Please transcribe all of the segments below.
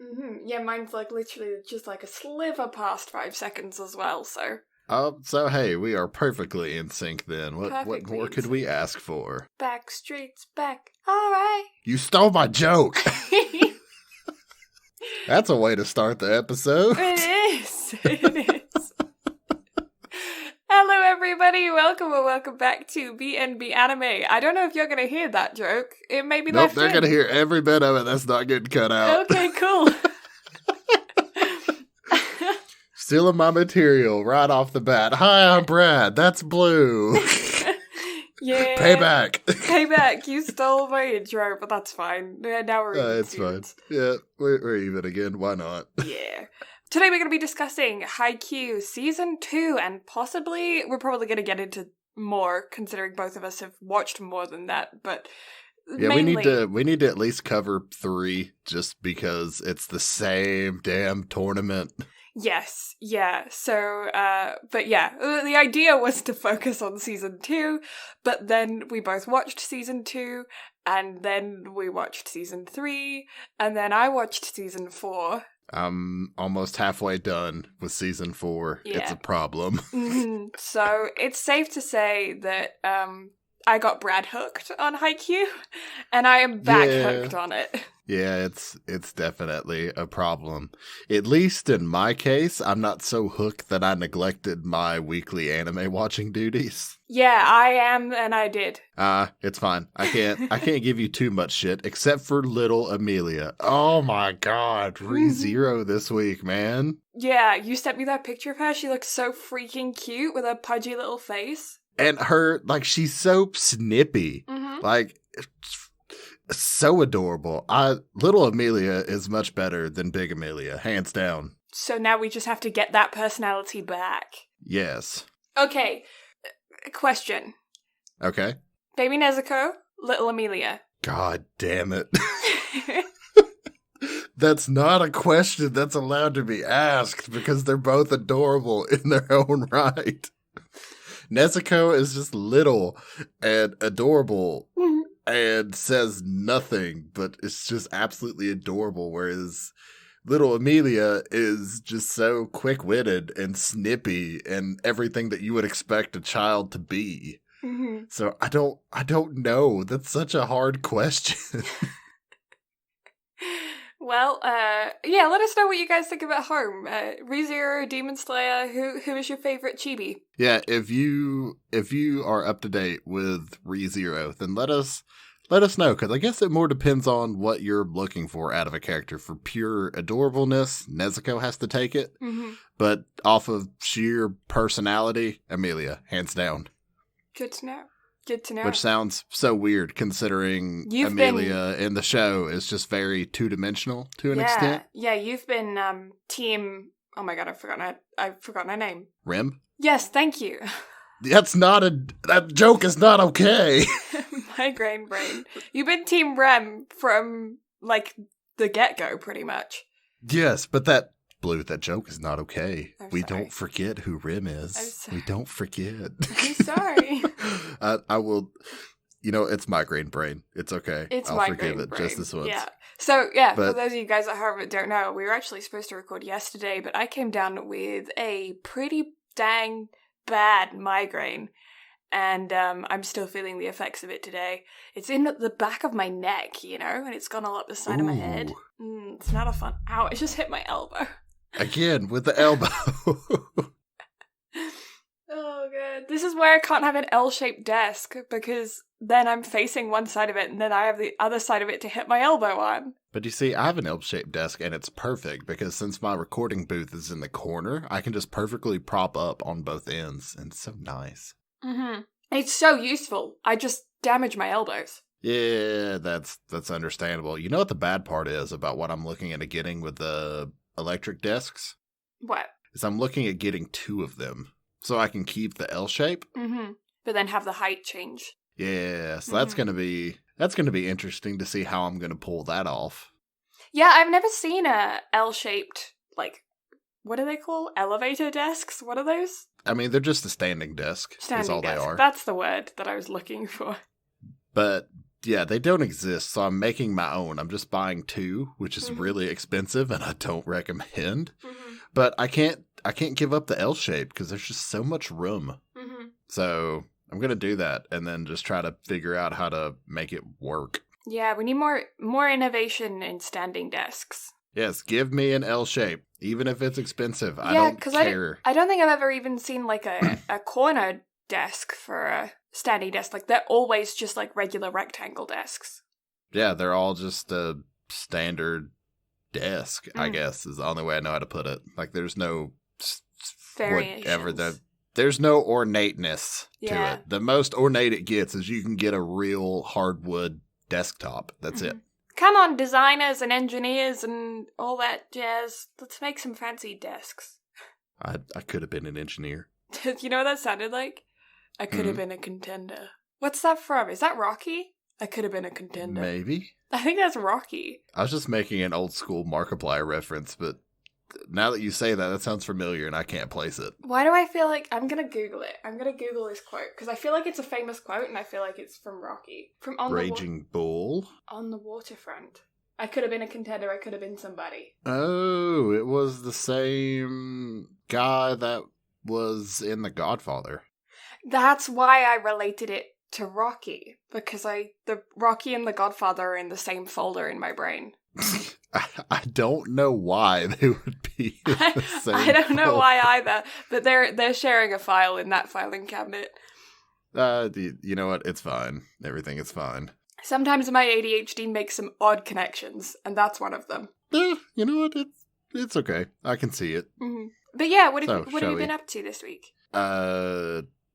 Mm-hmm. Yeah, mine's like literally just like a sliver past 5 seconds as well, so... So hey, we are perfectly in sync then. What more could we ask for? Backstreet's back. Alright. You stole my joke! That's a way to start the episode. It is. Hello everybody, welcome back to BnB Anime. I don't know if you're going to hear that joke. It may be left in. Nope, they're going to hear every bit of it. That's not getting cut out. Okay, cool. Stealing my material right off the bat. Hi, I'm Brad. That's Blue. Yeah. Payback. You stole my intro, but that's fine. Now we're even. It's fine. Yeah, we're even again. Why not? Yeah. Today we're going to be discussing Haikyu Season 2, and possibly, we're probably going to get into more, considering both of us have watched more than that, but yeah, mainly... we need to at least cover 3, just because it's the same damn tournament. Yes, yeah, so, but yeah, the idea was to focus on Season 2, but then we both watched Season 2, and then we watched Season 3, and then I watched Season 4. I'm almost halfway done with Season 4. Yeah. It's a problem. Mm-hmm. So, it's safe to say that, I got Brad hooked on Haikyu, and I am back hooked on it. Yeah, it's definitely a problem. At least in my case, I'm not so hooked that I neglected my weekly anime watching duties. Yeah, I am, and I did. It's fine. I can't give you too much shit, except for little Amelia. Oh my god, ReZero this week, man. Yeah, you sent me that picture of her. She looks so freaking cute with her pudgy little face. And her, like, she's so snippy. Mm-hmm. Like, so adorable. Little Amelia is much better than Big Amelia, hands down. So now we just have to get that personality back. Yes. Okay, question. Okay. Baby Nezuko, Little Amelia. God damn it. That's not a question that's allowed to be asked, because they're both adorable in their own right. Nezuko is just little and adorable and says nothing, but it's just absolutely adorable, whereas little Amelia is just so quick-witted and snippy and everything that you would expect a child to be. Mm-hmm. So I don't know. That's such a hard question. Well, yeah, let us know what you guys think about home. ReZero, Demon Slayer, who is your favorite chibi? Yeah, if you are up to date with ReZero, then let us know, because I guess it more depends on what you're looking for out of a character. For pure adorableness, Nezuko has to take it, but off of sheer personality, Amelia, hands down. Good to know. Good to know. Which sounds so weird, considering Amelia in the show is just very two-dimensional to an extent. Yeah, you've been team... Oh my god, I've forgotten her name. Rem? Yes, thank you. That joke is not okay. Migraine brain. You've been team Rem from, like, the get-go, pretty much. Yes, but that joke is not okay. We don't forget who Rim is. We don't forget. I'm sorry. I will, it's migraine brain. It's okay. I'll forgive it just this once. Yeah. So, yeah, for those of you guys at home that don't know, we were actually supposed to record yesterday, but I came down with a pretty dang bad migraine, and I'm still feeling the effects of it today. It's in the back of my neck, and it's gone all up the side of my head. It's not a fun... Ow, it just hit my elbow. Again, with the elbow. Oh, God. This is where I can't have an L-shaped desk, because then I'm facing one side of it, and then I have the other side of it to hit my elbow on. But you see, I have an L-shaped desk, and it's perfect, because since my recording booth is in the corner, I can just perfectly prop up on both ends, and it's so nice. Mm-hmm. It's so useful. I just damage my elbows. Yeah, that's understandable. You know what the bad part is about what I'm looking at getting with the electric desks? What? Is I'm looking at getting 2 of them, so I can keep the L shape. Mm-hmm. But then have the height change. Yeah, so that's gonna be interesting to see how I'm gonna pull that off. Yeah, I've never seen a L-shaped, like, what are they called? Elevator desks? What are those? I mean, they're just a standing desk. That's all they are. That's the word that I was looking for. But Yeah, they don't exist, so I'm making my own. I'm just buying 2, which is really expensive, and I don't recommend. But I can't give up the L shape because there's just so much room. So I'm gonna do that, and then just try to figure out how to make it work. Yeah, we need more innovation in standing desks. Yes, give me an L shape, even if it's expensive. I don't care. I don't think I've ever even seen like a corner desk for a standing desk. Like they're always just like regular rectangle desks. Yeah, they're all just a standard desk, I guess, is the only way I know how to put it. Like there's no variations. There's no ornateness to Yeah. it. The most ornate it gets is you can get a real hardwood desktop. That's it. Come on, designers and engineers and all that jazz. Let's make some fancy desks. I could have been an engineer. You know what that sounded like? I could have been a contender. What's that from? Is that Rocky? I could have been a contender. Maybe. I think that's Rocky. I was just making an old school Markiplier reference, but now that you say that sounds familiar and I can't place it. Why do I feel like I'm going to Google it? I'm going to Google this quote because I feel like it's a famous quote and I feel like it's from Rocky. From Raging Bull? On the Waterfront. I could have been a contender. I could have been somebody. Oh, it was the same guy that was in The Godfather. That's why I related it to Rocky because the Rocky and The Godfather are in the same folder in my brain. I don't know why they would be in the same I don't know folder. why either, but they're sharing a file in that filing cabinet. You know what? It's fine. Everything is fine. Sometimes my ADHD makes some odd connections, and that's one of them. Yeah, you know what? It's okay. I can see it. Mm-hmm. But yeah, what have you been up to this week?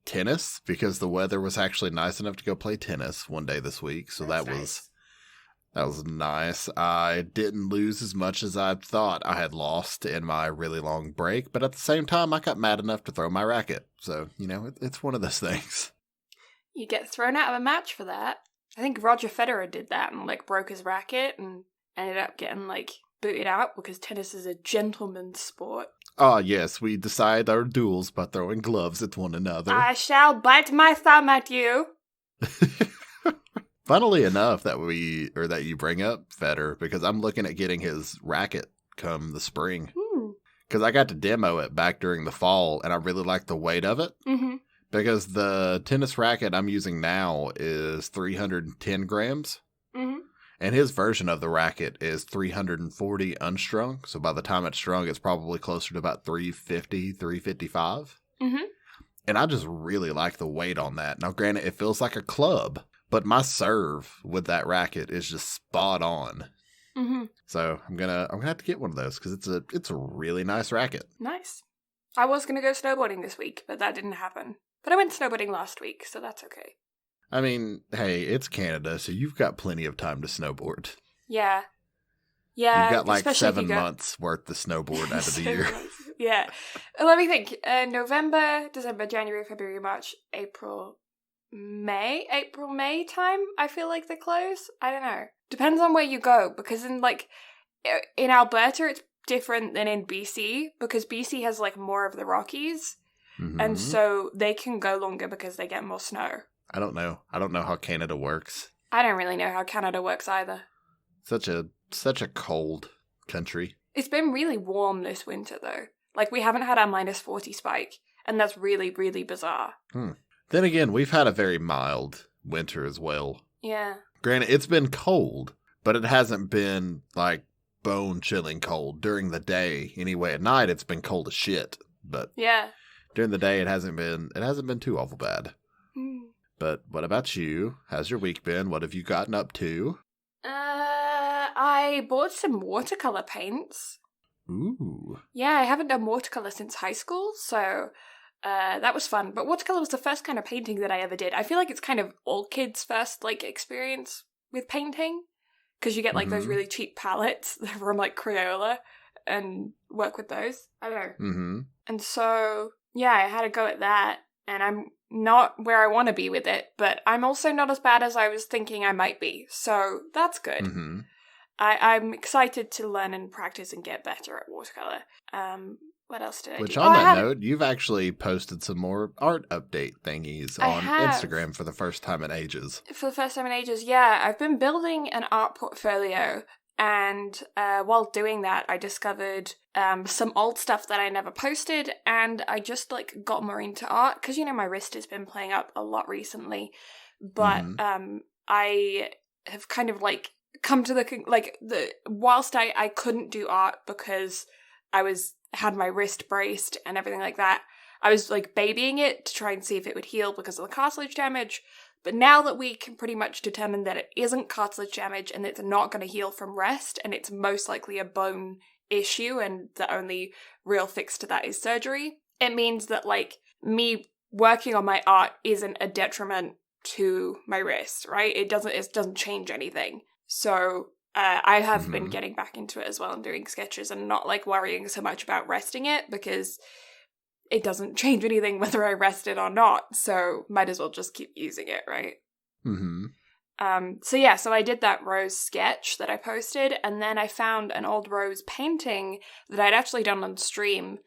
Tennis, because the weather was actually nice enough to go play tennis one day this week. So that was nice. I didn't lose as much as I thought I had lost in my really long break, but at the same time, I got mad enough to throw my racket. So, it's one of those things. You get thrown out of a match for that. I think Roger Federer did that and broke his racket and ended up getting booted out because tennis is a gentleman's sport. Ah, yes, we decide our duels by throwing gloves at one another. I shall bite my thumb at you. Funnily enough that you bring up Federer, because I'm looking at getting his racket come the spring. Because I got to demo it back during the fall, and I really like the weight of it. Mm-hmm. Because the tennis racket I'm using now is 310 grams. Mm-hmm. And his version of the racket is 340 unstrung. So by the time it's strung, it's probably closer to about 350, 355. Mm-hmm. And I just really like the weight on that. Now, granted, it feels like a club, but my serve with that racket is just spot on. Mm-hmm. So I'm gonna have to get one of those because it's a really nice racket. Nice. I was gonna go snowboarding this week, but that didn't happen. But I went snowboarding last week, so that's okay. I mean, hey, it's Canada, so you've got plenty of time to snowboard. Yeah. Yeah. You've got 7 months worth of snowboard out of the year. Yeah. Let me think. November, December, January, February, March, April, May time, I feel like they close. I don't know. Depends on where you go, because in Alberta, it's different than in BC, because BC has more of the Rockies, and so they can go longer because they get more snow. I don't know how Canada works. I don't really know how Canada works either. Such a cold country. It's been really warm this winter, though. We haven't had our -40 spike, and that's really, really bizarre. Then again, we've had a very mild winter as well. Yeah. Granted, it's been cold, but it hasn't been, bone-chilling cold during the day. Anyway, at night, it's been cold as shit. But yeah, during the day, it hasn't been too awful bad. But what about you? How's your week been? What have you gotten up to? I bought some watercolor paints. Ooh. Yeah, I haven't done watercolor since high school, so that was fun. But watercolor was the first kind of painting that I ever did. I feel like it's kind of all kids' first experience with painting, because you get those really cheap palettes from Crayola and work with those. I don't know. Mm-hmm. And so yeah, I had a go at that, and I'm not where I want to be with it, but I'm also not as bad as I was thinking I might be, so that's good. Mm-hmm. I'm excited to learn and practice and get better at watercolor. What else did I Which do? on that note, you've actually posted some more art update thingies on Instagram for the first time in ages. For the first time in ages, yeah. I've been building an art portfolio, and while doing that, I discovered some old stuff that I never posted, and I just, like, got more into art, because, you know, my wrist has been playing up a lot recently, but I have kind of, like, come to whilst I couldn't do art because I had my wrist braced and everything like that, I was, like, babying it to try and see if it would heal because of the cartilage damage. But now that we can pretty much determine that it isn't cartilage damage and it's not going to heal from rest, and it's most likely a bone issue and the only real fix to that is surgery, it means that, like, me working on my art isn't a detriment to my wrist, right? It doesn't change anything. So I have been getting back into it as well and doing sketches and not, like, worrying so much about resting it because it doesn't change anything whether I rest it or not. So might as well just keep using it, right? So I did that Rose sketch that I posted, and then I found an old Rose painting that I'd actually done on stream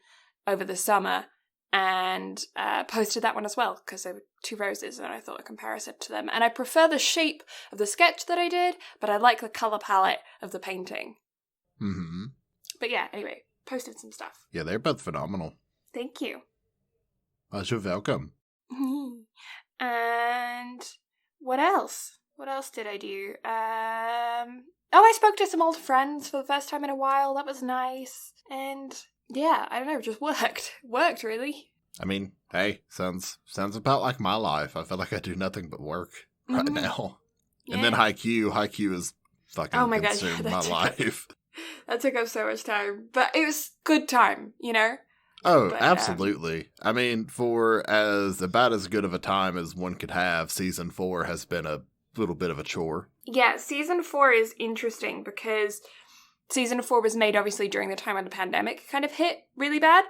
over the summer, and posted that one as well, because there were two roses, and I thought a comparison to them. And I prefer the shape of the sketch that I did, but I like the colour palette of the painting. But yeah, anyway, posted some stuff. Yeah, they're both phenomenal. Thank you. You're welcome. And what else? What else did I do? I spoke to some old friends for the first time in a while. That was nice. And yeah, I don't know, just worked. Worked, really. I mean, hey, sounds about like my life. I feel like I do nothing but work right now. Yeah. And then Haikyu is fucking consumed my life. That took up so much time. But it was good time, you know? Oh, but, absolutely. I mean, for about as good of a time as one could have, Season 4 has been a little bit of a chore. Yeah, Season 4 is interesting because Season 4 was made, obviously, during the time when the pandemic kind of hit really bad.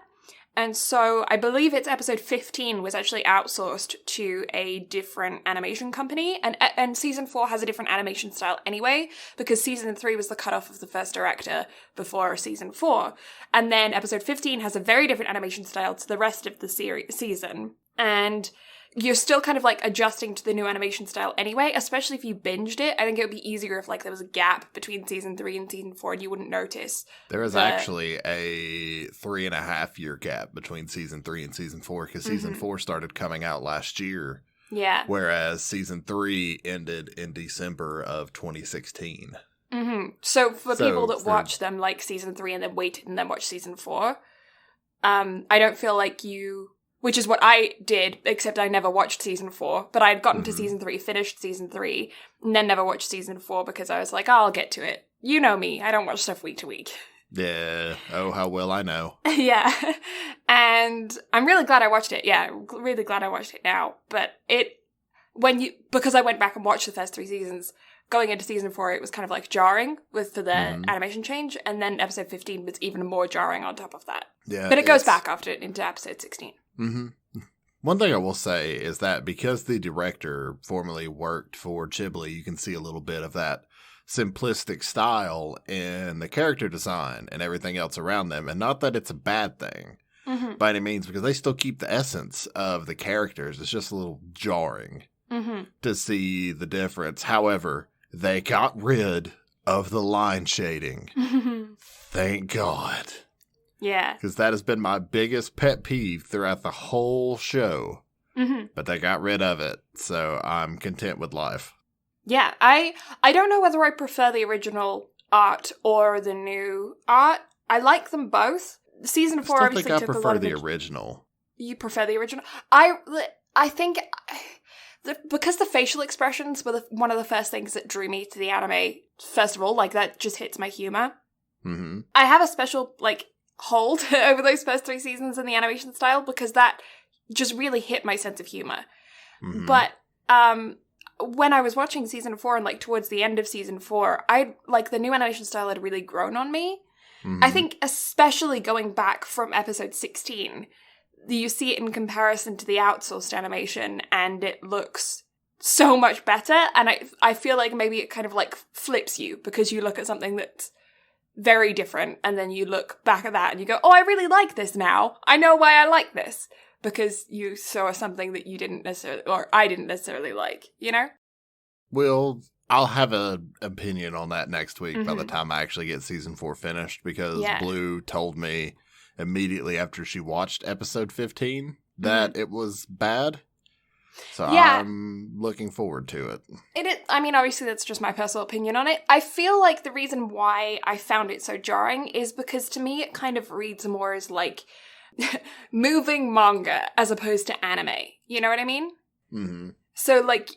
And so I believe its episode 15 was actually outsourced to a different animation company. And Season 4 has a different animation style anyway, because Season 3 was the cutoff of the first director before Season 4. And then episode 15 has a very different animation style to the rest of the season. And you're still kind of, like, adjusting to the new animation style anyway, especially if you binged it. I think it would be easier if, like, there was a gap between Season 3 and Season 4 and you wouldn't notice. There is actually a 3.5-year gap between Season 3 and Season 4, because Season 4 started coming out last year. Yeah. Whereas Season 3 ended in December of 2016. So for people that watch them, like, Season 3 and then waited and then watch Season 4, I don't feel like you... Which is what I did, except I never watched Season 4. But I had gotten to Season 3, finished Season 3, and then never watched Season 4 because I was like, I'll get to it. You know me, I don't watch stuff week to week. Yeah, oh, how well I know. Yeah, and I'm really glad I watched it. Yeah, really glad I watched it now. But because I went back and watched the first 3 seasons, going into Season 4, it was kind of, like, jarring for the animation change, and then episode 15 was even more jarring on top of that. Yeah, but it goes back into episode 16. One thing I will say is that because the director formerly worked for Ghibli, you can see a little bit of that simplistic style in the character design and everything else around them. And not that it's a bad thing by any means, because they still keep the essence of the characters. It's just a little jarring to see the difference. However, they got rid of the line shading. Thank God. Yeah. Because that has been my biggest pet peeve throughout the whole show. But they got rid of it, so I'm content with life. Yeah, I don't know whether I prefer the original art or the new art. I like them both. Season 4 obviously took a lot of... I prefer the original. You prefer the original? I think... because the facial expressions were one of the first things that drew me to the anime, first of all, like, that just hits my humor. I have a special, like, hold over those first 3 seasons in the animation style because that just really hit my sense of humor. But when I was watching Season 4 and, like, towards the end of Season 4, the new animation style had really grown on me. I think especially going back from episode 16, you see it in comparison to the outsourced animation and it looks so much better, and I feel like maybe it kind of, like, flips you because you look at something that's very different, and then you look back at that and you go, oh, I really like this now. I know why I like this. Because you saw something that you didn't necessarily, or I didn't necessarily like, you know? Well, I'll have an opinion on that next week by the time I actually get season 4 finished, because Blue told me immediately after she watched episode 15 that it was bad. So I'm looking forward to it. I mean, obviously that's just my personal opinion on it. I feel like the reason why I found it so jarring is because to me it kind of reads more as like moving manga as opposed to anime. You know what I mean? Mm-hmm. So like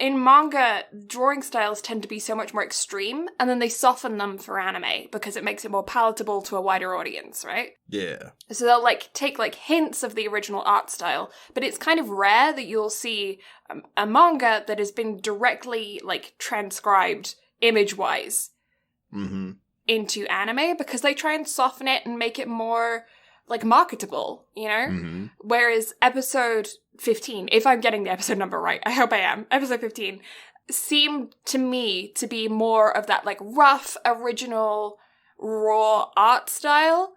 in manga, drawing styles tend to be so much more extreme, and then they soften them for anime because it makes it more palatable to a wider audience, right? Yeah. So they'll like take like hints of the original art style, but it's kind of rare that you'll see a manga that has been directly like transcribed image-wise into anime, because they try and soften it and make it more like marketable, you know? Mm-hmm. Whereas episode 15, if I'm getting the episode number right, I hope I am, episode 15 seemed to me to be more of that like rough, original, raw art style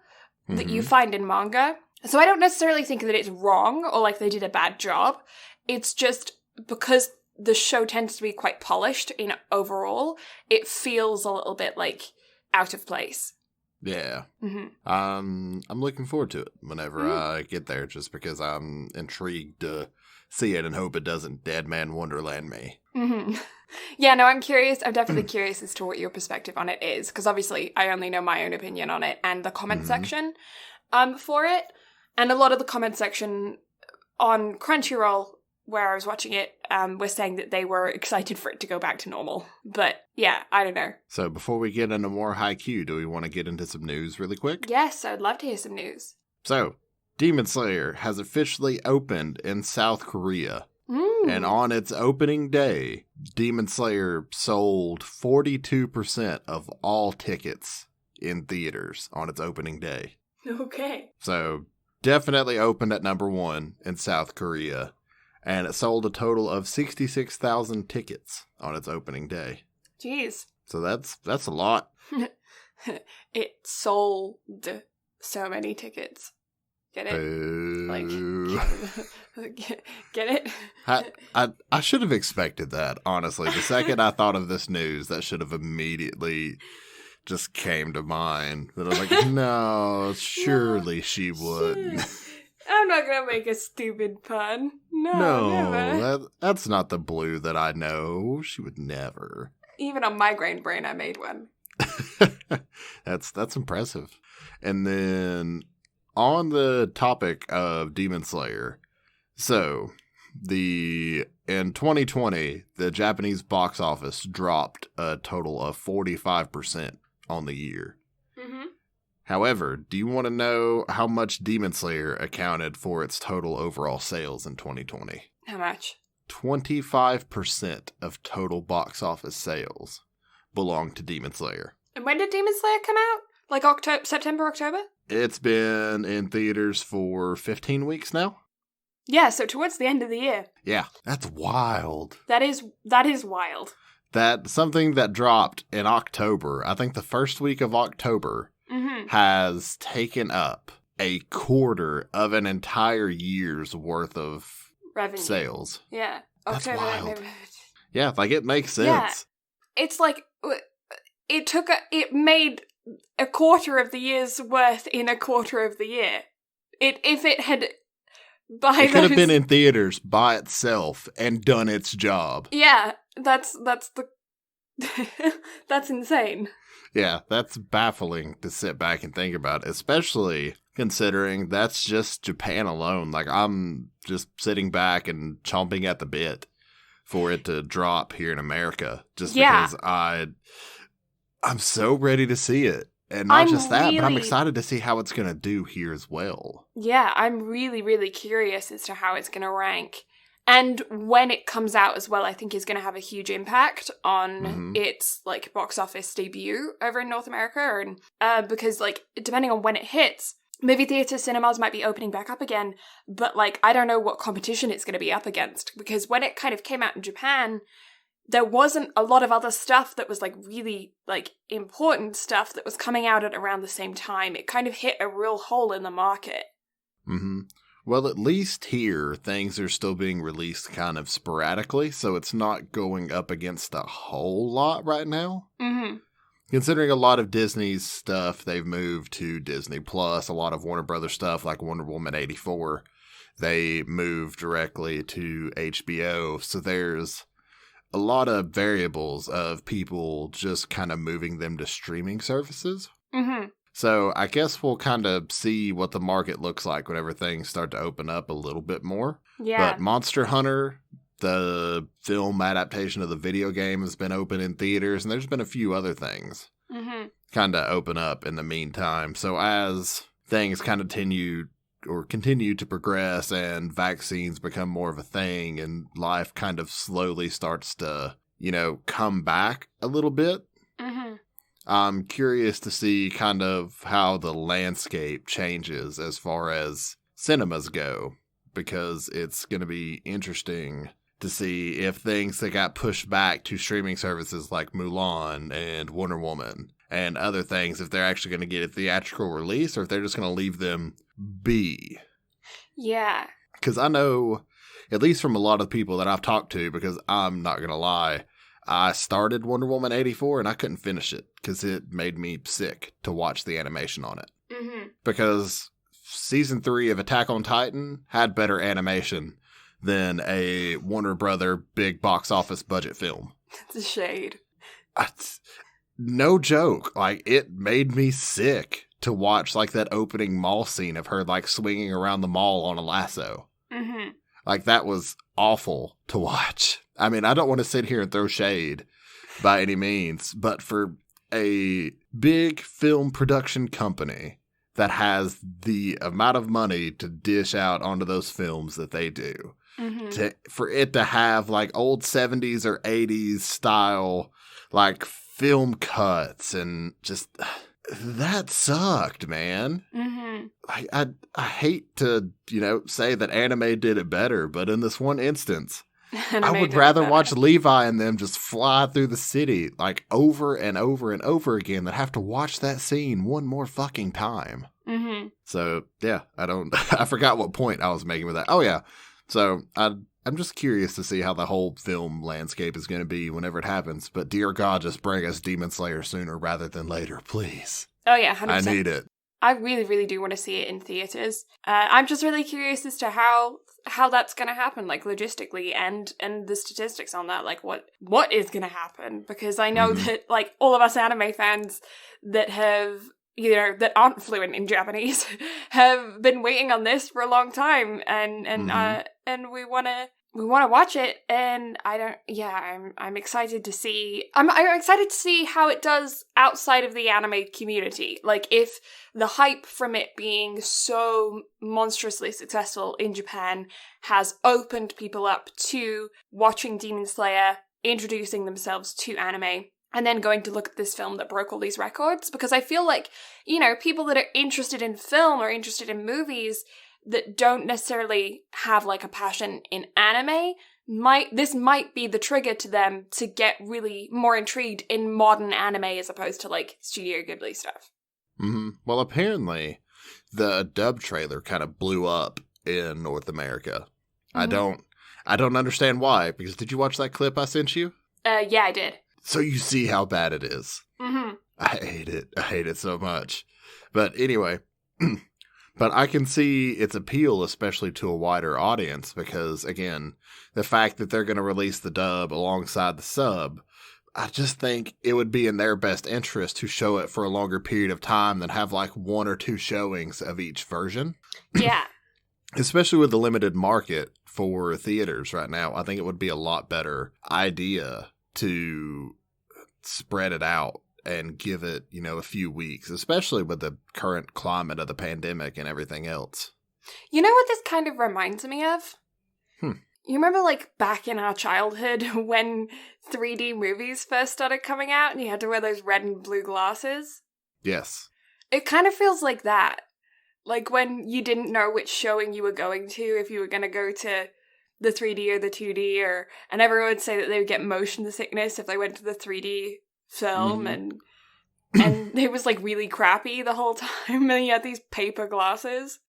that you find in manga. So I don't necessarily think that it's wrong or like they did a bad job. It's just because the show tends to be quite polished in overall, it feels a little bit like out of place. Yeah. I'm looking forward to it whenever I get there, just because I'm intrigued to see it and hope it doesn't Dead Man Wonderland me. Yeah, no, I'm curious. I'm definitely curious as to what your perspective on it is, because obviously I only know my own opinion on it and the comment section for it. And a lot of the comment section on Crunchyroll, where I was watching it, were saying that they were excited for it to go back to normal. But yeah, I don't know. So before we get into more Haikyu, do we want to get into some news really quick? Yes, I'd love to hear some news. So, Demon Slayer has officially opened in South Korea. And on its opening day, Demon Slayer sold 42% of all tickets in theaters on its opening day. Okay. So, definitely opened at number 1 in South Korea. And it sold a total of 66,000 tickets on its opening day. Jeez. So that's a lot. It sold so many tickets. Get it? Boo. Like, get it? I should have expected that, honestly. The second I thought of this news, that should have immediately just came to mind. That I was like, no, surely she would. I'm not gonna make a stupid pun. No, never. That's not the Blue that I know. She would never. Even on migraine brain, I made one. That's impressive. And then on the topic of Demon Slayer, so in 2020, the Japanese box office dropped a total of 45% on the year. However, do you want to know how much Demon Slayer accounted for its total overall sales in 2020? How much? 25% of total box office sales belong to Demon Slayer. And when did Demon Slayer come out? Like September, October? It's been in theaters for 15 weeks now. Yeah, so towards the end of the year. Yeah, that's wild. That is wild. That something that dropped in October, I think the first week of October, has taken up a quarter of an entire year's worth of revenue sales. Yeah. That's October, wild. Yeah, like it makes sense. Yeah. It's like it made a quarter of the year's worth in a quarter of the year. It could have been in theaters by itself and done its job. Yeah, that's that's insane. Yeah, that's baffling to sit back and think about, especially considering that's just Japan alone. Like, I'm just sitting back and chomping at the bit for it to drop here in America, just because I'm so ready to see it. And not just that, but I'm excited to see how it's going to do here as well. Yeah, I'm really, really curious as to how it's going to rank. And when it comes out as well, I think is going to have a huge impact on its like box office debut over in North America, and because like depending on when it hits, movie theaters, cinemas might be opening back up again. But like I don't know what competition it's going to be up against, because when it kind of came out in Japan, there wasn't a lot of other stuff that was, like, really, like, important stuff that was coming out at around the same time. It kind of hit a real hole in the market. Mm-hmm. Well, at least here, things are still being released kind of sporadically, so it's not going up against a whole lot right now. Mm-hmm. Considering a lot of Disney's stuff, they've moved to Disney Plus. A lot of Warner Brothers stuff, like Wonder Woman 84, they moved directly to HBO. So there's a lot of variables of people just kind of moving them to streaming services. Mm-hmm. So I guess we'll kind of see what the market looks like whenever things start to open up a little bit more. Yeah. But Monster Hunter, the film adaptation of the video game, has been open in theaters, and there's been a few other things kind of open up in the meantime. So as things kind of continue to progress and vaccines become more of a thing and life kind of slowly starts to, come back a little bit, I'm curious to see kind of how the landscape changes as far as cinemas go, because it's going to be interesting to see if things that got pushed back to streaming services like Mulan and Wonder Woman and other things, if they're actually going to get a theatrical release or if they're just going to leave them be. Yeah. Because I know, at least from a lot of people that I've talked to, because I'm not going to lie, I started Wonder Woman 84 and I couldn't finish it because it made me sick to watch the animation on it. Mm-hmm. Because season 3 of Attack on Titan had better animation than a Warner Brother big box office budget film. It's a shade. No joke. Like, it made me sick to watch, like, that opening mall scene of her, like, swinging around the mall on a lasso. Mm-hmm. Like, that was awful to watch. I mean, I don't want to sit here and throw shade by any means, but for a big film production company that has the amount of money to dish out onto those films that they do, for it to have like old 70s or 80s style, like film cuts and just that sucked, man. I hate to, say that anime did it better, but in this one instance, I would rather watch Levi and them just fly through the city like over and over and over again than have to watch that scene one more fucking time. So, yeah, I forgot what point I was making with that. Oh, yeah. So, I'm just curious to see how the whole film landscape is going to be whenever it happens. But dear God, just bring us Demon Slayer sooner rather than later, please. Oh, yeah, 100%. I need it. I really, really do want to see it in theaters. I'm just really curious as to how that's going to happen, like logistically, and the statistics on that, like what is going to happen, because I know that like all of us anime fans that have, that aren't fluent in Japanese have been waiting on this for a long time, and we want to watch it, and I'm excited to see. I'm excited to see how it does outside of the anime community. Like, if the hype from it being so monstrously successful in Japan has opened people up to watching Demon Slayer, introducing themselves to anime, and then going to look at this film that broke all these records. Because I feel like, people that are interested in film or interested in movies that don't necessarily have like a passion in anime, this might be the trigger to them to get really more intrigued in modern anime as opposed to like Studio Ghibli stuff. Well, apparently the dub trailer kind of blew up in North America. I don't understand why, because did you watch that clip I sent you? Yeah, I did. So you see how bad it is. I hate it. I hate it so much. But anyway, but I can see its appeal, especially to a wider audience, because, again, the fact that they're going to release the dub alongside the sub, I just think it would be in their best interest to show it for a longer period of time than have, like, 1 or 2 showings of each version. Yeah. Especially with the limited market for theaters right now, I think it would be a lot better idea to spread it out and give it, a few weeks, especially with the current climate of the pandemic and everything else. You know what this kind of reminds me of? You remember, like, back in our childhood when 3D movies first started coming out and you had to wear those red and blue glasses? Yes. It kind of feels like that. Like when you didn't know which showing you were going to, if you were going to go to the 3D or the 2D, and everyone would say that they would get motion sickness if they went to the 3D film, and it was like really crappy the whole time, and he had these paper glasses.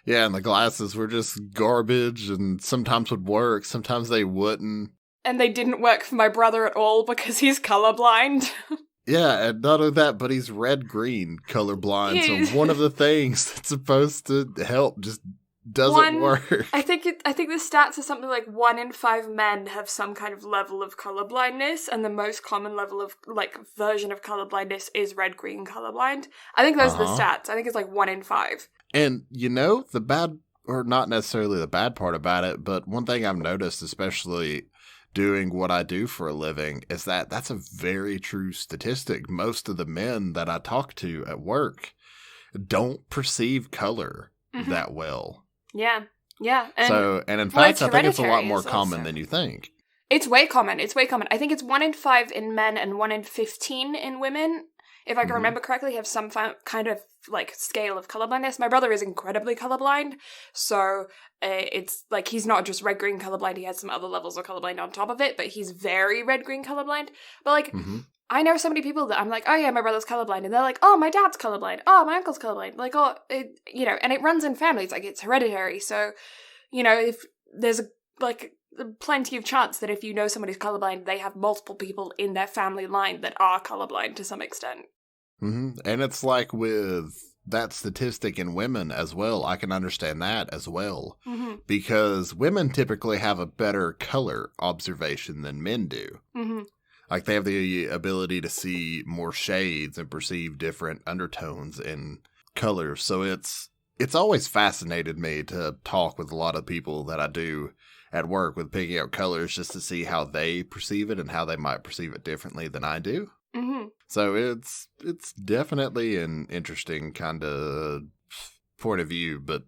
Yeah, and the glasses were just garbage, and sometimes would work, sometimes they wouldn't. And they didn't work for my brother at all because he's colorblind. Yeah, and not only that, but he's red-green colorblind, so one of the things that's supposed to help just doesn't work. I think the stats are something like 1 in 5 men have some kind of level of colorblindness, and the most common level of, like, version of colorblindness is red-green colorblind. I think those are the stats. I think it's like 1 in 5. And, you know, the bad, or not necessarily the bad part about it, but one thing I've noticed, especially doing what I do for a living, is that that's a very true statistic. Most of the men that I talk to at work don't perceive color that well. Yeah. And in fact, I think it's a lot more common than you think. It's way common. I think it's 1 in 5 in men and 1 in 15 in women. If I can remember correctly, have some kind of, like, scale of colorblindness. My brother is incredibly colorblind, so it's, like, he's not just red-green colorblind, he has some other levels of colorblind on top of it, but he's very red-green colorblind. But, like, I know so many people that I'm like, oh yeah, my brother's colorblind, and they're like, oh, my dad's colorblind, oh, my uncle's colorblind, like, oh, you know, and it runs in families, like, it's hereditary, so, you know, if there's, plenty of chance that if you know somebody's colorblind, they have multiple people in their family line that are colorblind to some extent. And it's like with that statistic in women as well, I can understand that as well. Because women typically have a better color observation than men do. Like, they have the ability to see more shades and perceive different undertones in colors. So it's always fascinated me to talk with a lot of people that I do at work with picking out colors, just to see how they perceive it and how they might perceive it differently than I do. So it's definitely an interesting kind of point of view. But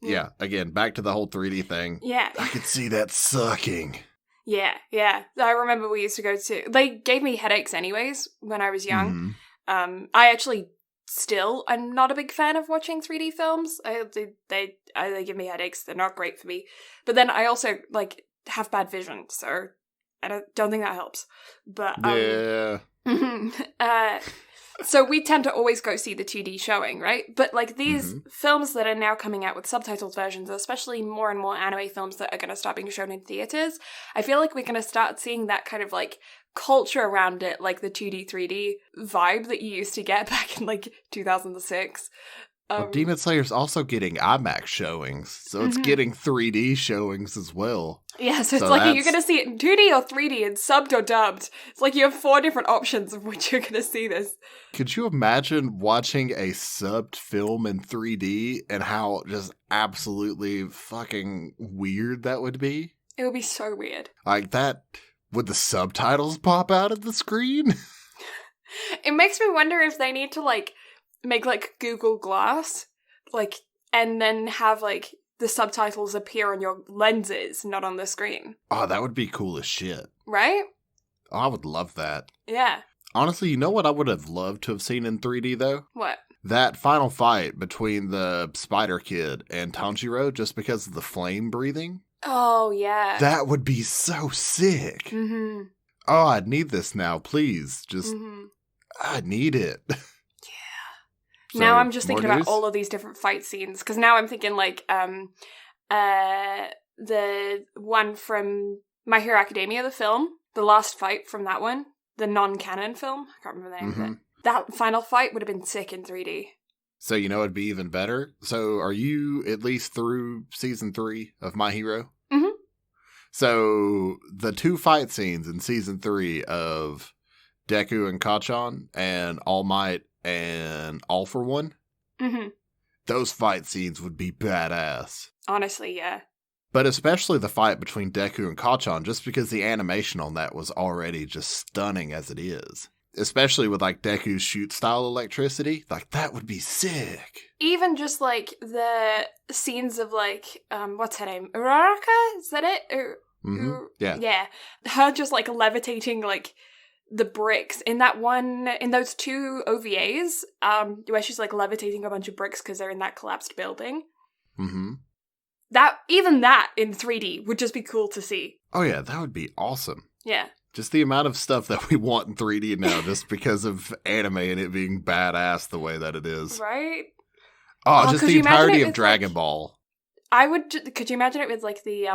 yeah, again, back to the whole 3D thing. Yeah. I could see that sucking. Yeah. I remember we used to go to... They gave me headaches anyways when I was young. I actually I'm not a big fan of watching 3D films. They give me headaches. They're not great for me. But then I also, like, have bad vision, so I don't think that helps. But yeah. So we tend to always go see the 2D showing, right? But, like, these films that are now coming out with subtitled versions, especially more and more anime films that are going to start being shown in theaters, I feel like we're going to start seeing that kind of, like, culture around it, like the 2D, 3D vibe that you used to get back in, like, 2006. Well, Demon Slayer's also getting IMAX showings, so it's getting 3D showings as well. Yeah, so it's like you're going to see it in 2D or 3D and subbed or dubbed. It's like you have 4 different options of which you're going to see this. Could you imagine watching a subbed film in 3D and how just absolutely fucking weird that would be? It would be so weird. Like that, would the subtitles pop out of the screen? It makes me wonder if they need to, like, make, like, Google Glass, like, and then have, like, the subtitles appear on your lenses, not on the screen. Oh, that would be cool as shit. Right? Oh, I would love that. Yeah. Honestly, you know what I would have loved to have seen in 3D, though? What? That final fight between the Spider Kid and Tanjiro, just because of the flame breathing. Oh, yeah. That would be so sick. Oh, I need this now, please. Just, I need it. So, now I'm just thinking about all of these different fight scenes, because now I'm thinking, like, the one from My Hero Academia, the film, the last fight from that one, the non-canon film, I can't remember the name of it. That final fight would have been sick in 3D. So, you know, it'd be even better. So, are you at least through season 3 of My Hero? So, the 2 fight scenes in season 3 of Deku and Kachan and All Might and All for One, those fight scenes would be badass. Honestly, yeah. But especially the fight between Deku and Kachan, just because the animation on that was already just stunning as it is. Especially with, like, Deku's shoot-style electricity. Like, that would be sick. Even just, like, the scenes of, like, what's her name? Uraraka? Is that it? Yeah. Yeah. Her just, like, levitating, like, the bricks in those 2 OVAs, where she's, like, levitating a bunch of bricks because they're in that collapsed building. even that in 3D would just be cool to see. Oh yeah, that would be awesome. Yeah. Just the amount of stuff that we want in 3D now just because of anime and it being badass the way that it is. Right? Oh, just the entirety of Dragon Ball. Could you imagine it with like the,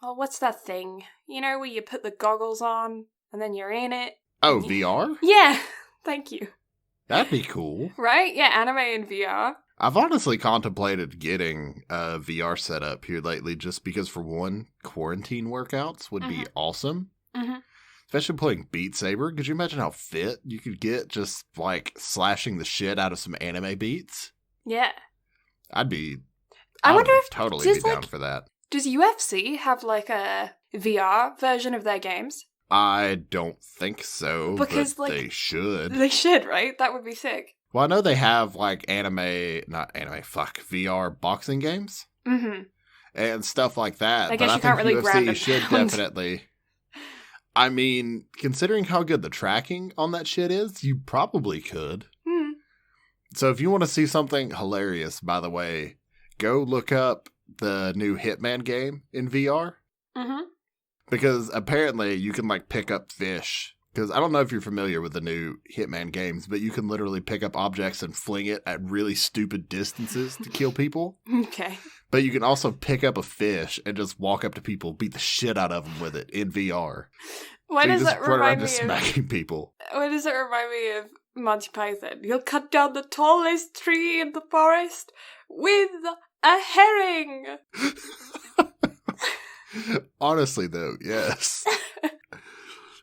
what's that thing? You know, where you put the goggles on and then you're in it? Oh, VR? Yeah. Thank you. That'd be cool. Right? Yeah, anime in VR. I've honestly contemplated getting a VR setup here lately just because, for one, quarantine workouts would be awesome. Mm-hmm. Especially playing Beat Saber. Could you imagine how fit you could get just, like, slashing the shit out of some anime beats? Yeah. I wonder if totally be down for that. Does UFC have, like, a VR version of their games? I don't think so, because, but they should. They should, right? That would be sick. Well, I know they have, like, VR boxing games. Mm-hmm. And stuff like that. I guess you can't really grab UFC should definitely. I mean, considering how good the tracking on that shit is, you probably could. Mm. So if you want to see something hilarious, by the way, go look up the new Hitman game in VR. Mm-hmm. Because apparently you can, like, pick up fish. Because I don't know if you're familiar with the new Hitman games, but you can literally pick up objects and fling it at really stupid distances to kill people. Okay. But you can also pick up a fish and just walk up to people, beat the shit out of them with it in VR. Why does that remind me of smacking people? Why does it remind me of Monty Python? You'll cut down the tallest tree in the forest with a herring. Honestly, though, yes.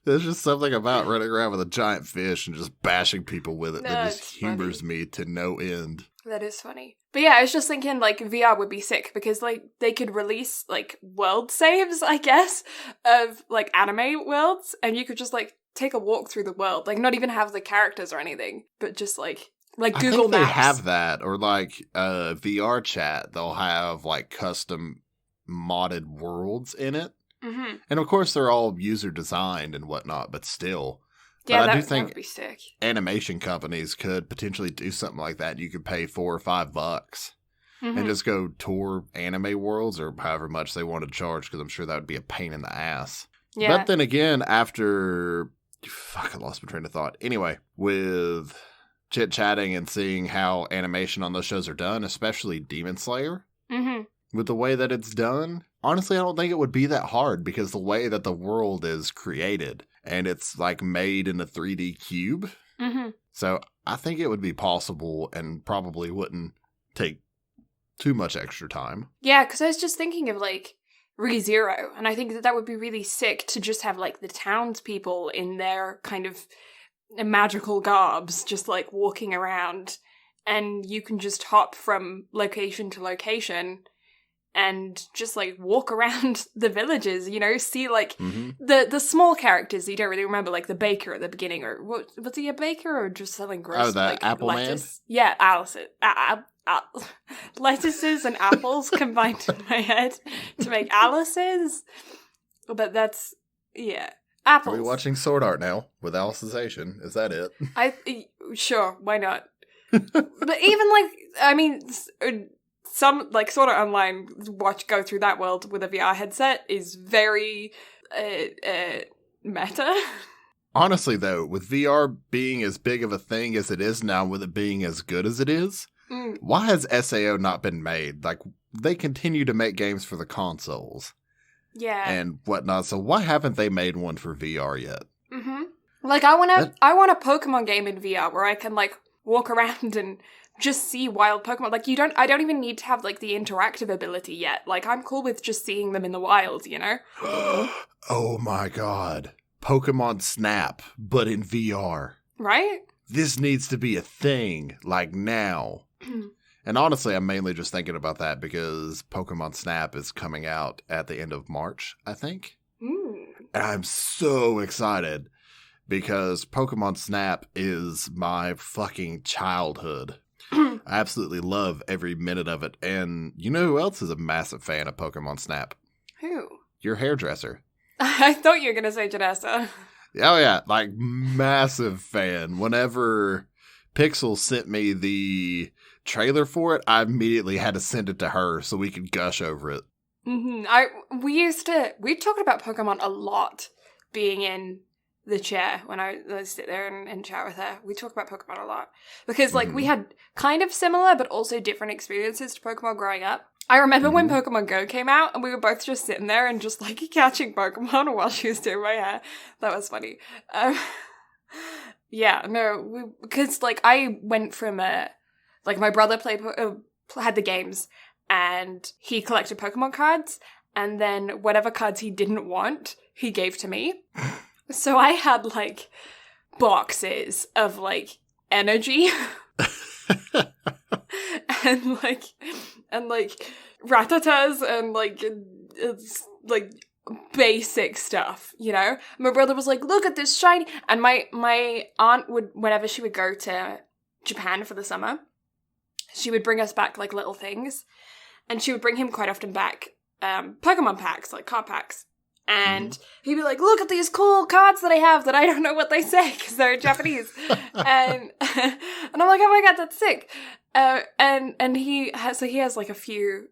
There's just something about running around with a giant fish and just bashing people with it that just humors me to no end. That is funny. But yeah, I was just thinking, like, VR would be sick because, like, they could release, like, world saves, I guess, of, like, anime worlds, and you could just, like, take a walk through the world. Like, not even have the characters or anything, but just, like Google Maps. They have that, or, like, VR chat, they'll have, like, custom modded worlds in it. Mm-hmm. And of course they're all user designed and whatnot, but still. Yeah, but I do that think would be sick. Animation companies could potentially do something like that. You could pay $4 or $5 and just go tour anime worlds or however much they want to charge, because I'm sure that would be a pain in the ass. Yeah. But then again, after... Fuck, I lost my train of thought. Anyway, with chit-chatting and seeing how animation on those shows are done, especially Demon Slayer, with the way that it's done... Honestly, I don't think it would be that hard because the way that the world is created and it's like made in a 3D cube. Mm-hmm. So I think it would be possible and probably wouldn't take too much extra time. Yeah, because I was just thinking of like ReZero, and I think that would be really sick to just have like the townspeople in their kind of magical garbs just like walking around, and you can just hop from location to location and just, like, walk around the villages, you know, see, like, the small characters you don't really remember, like the baker at the beginning, or was he a baker or just selling gross, the like, apple lettuce? Man? Yeah, Alice. Lettuces and apples combined in my head to make Alice's. But that's, yeah. Apples. Are we watching Sword Art now with Alicization? Is that it? Sure, why not? But even, like, I mean... Some, like, Sword Art Online, go through that world with a VR headset is very, meta. Honestly, though, with VR being as big of a thing as it is now, with it being as good as it is, why has SAO not been made? Like, they continue to make games for the consoles. Yeah. And whatnot, so why haven't they made one for VR yet? Mm-hmm. Like, I want a Pokemon game in VR where I can, like, walk around and... just see wild Pokemon. Like, I don't even need to have, like, the interactive ability yet. Like, I'm cool with just seeing them in the wild, you know? Oh my god. Pokemon Snap, but in VR. Right? This needs to be a thing, like, now. And honestly, I'm mainly just thinking about that because Pokemon Snap is coming out at the end of March, I think. And I'm so excited because Pokemon Snap is my fucking childhood. I absolutely love every minute of it. And you know who else is a massive fan of Pokemon Snap? Who? Your hairdresser. I thought you were going to say Janessa. Oh, yeah. Like, massive fan. Whenever Pixel sent me the trailer for it, I immediately had to send it to her so we could gush over it. We talked about Pokemon a lot being in the chair when I sit there and chat with her. We talk about Pokemon a lot because like we had kind of similar but also different experiences to Pokemon growing up. I remember when Pokemon Go came out and we were both just sitting there and just like catching Pokemon while she was doing my hair. That was funny. Because like I went from like my brother had the games and he collected Pokemon cards, and then whatever cards he didn't want, he gave to me. So I had like boxes of like energy and like Rattatas and like it's like basic stuff, you know? My brother was like, look at this shiny, and my aunt would, whenever she would go to Japan for the summer, she would bring us back like little things, and she would bring him quite often back Pokemon packs, like card packs. And he'd be like, look at these cool cards that I have that I don't know what they say because they're Japanese. and I'm like, oh my god, that's sick. And he has like a few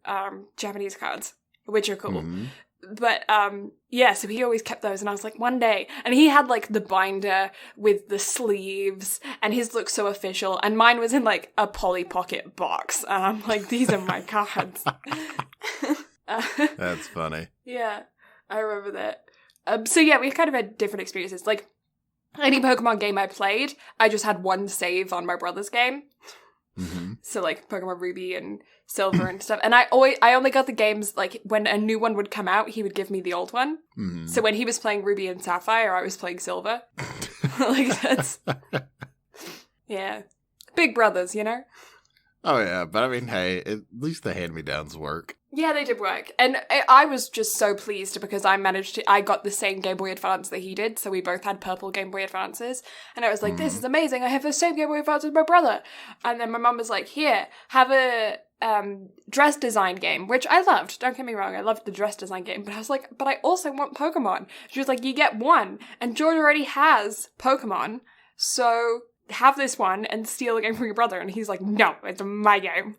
Japanese cards, which are cool. But so he always kept those, and I was like, one day. And he had like the binder with the sleeves, and his looked so official, and mine was in like a Polly Pocket box. And I'm like, these are my cards. That's funny. Yeah. I remember that. So yeah, we kind of had different experiences. Like, any Pokemon game I played, I just had one save on my brother's game. So like Pokemon Ruby and Silver and stuff. And I only got the games, like, when a new one would come out, he would give me the old one. So when he was playing Ruby and Sapphire, I was playing Silver. Like, that's... Yeah. Big brothers, you know? Oh yeah, but I mean, hey, at least the hand-me-downs work. Yeah, they did work. And I was just so pleased because I got the same Game Boy Advance that he did, so we both had purple Game Boy Advances. And I was like, this is amazing, I have the same Game Boy Advance as my brother. And then my mum was like, here, have a dress design game, which I loved. Don't get me wrong, I loved the dress design game. But I was like, but I also want Pokemon. She was like, you get one. And George already has Pokemon, so have this one and steal a game from your brother. And he's like, no, it's my game.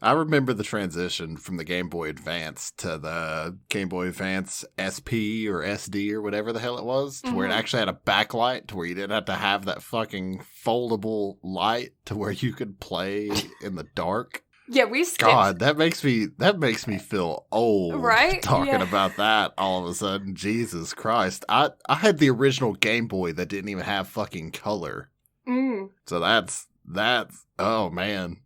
I remember the transition from the Game Boy Advance to the Game Boy Advance SP or SD or whatever the hell it was, to where it actually had a backlight, to where you didn't have to have that fucking foldable light to where you could play in the dark. Yeah, we skipped. God, that makes me feel old, right? Talking about that all of a sudden. Jesus Christ. I had the original Game Boy that didn't even have fucking color. So that's oh man.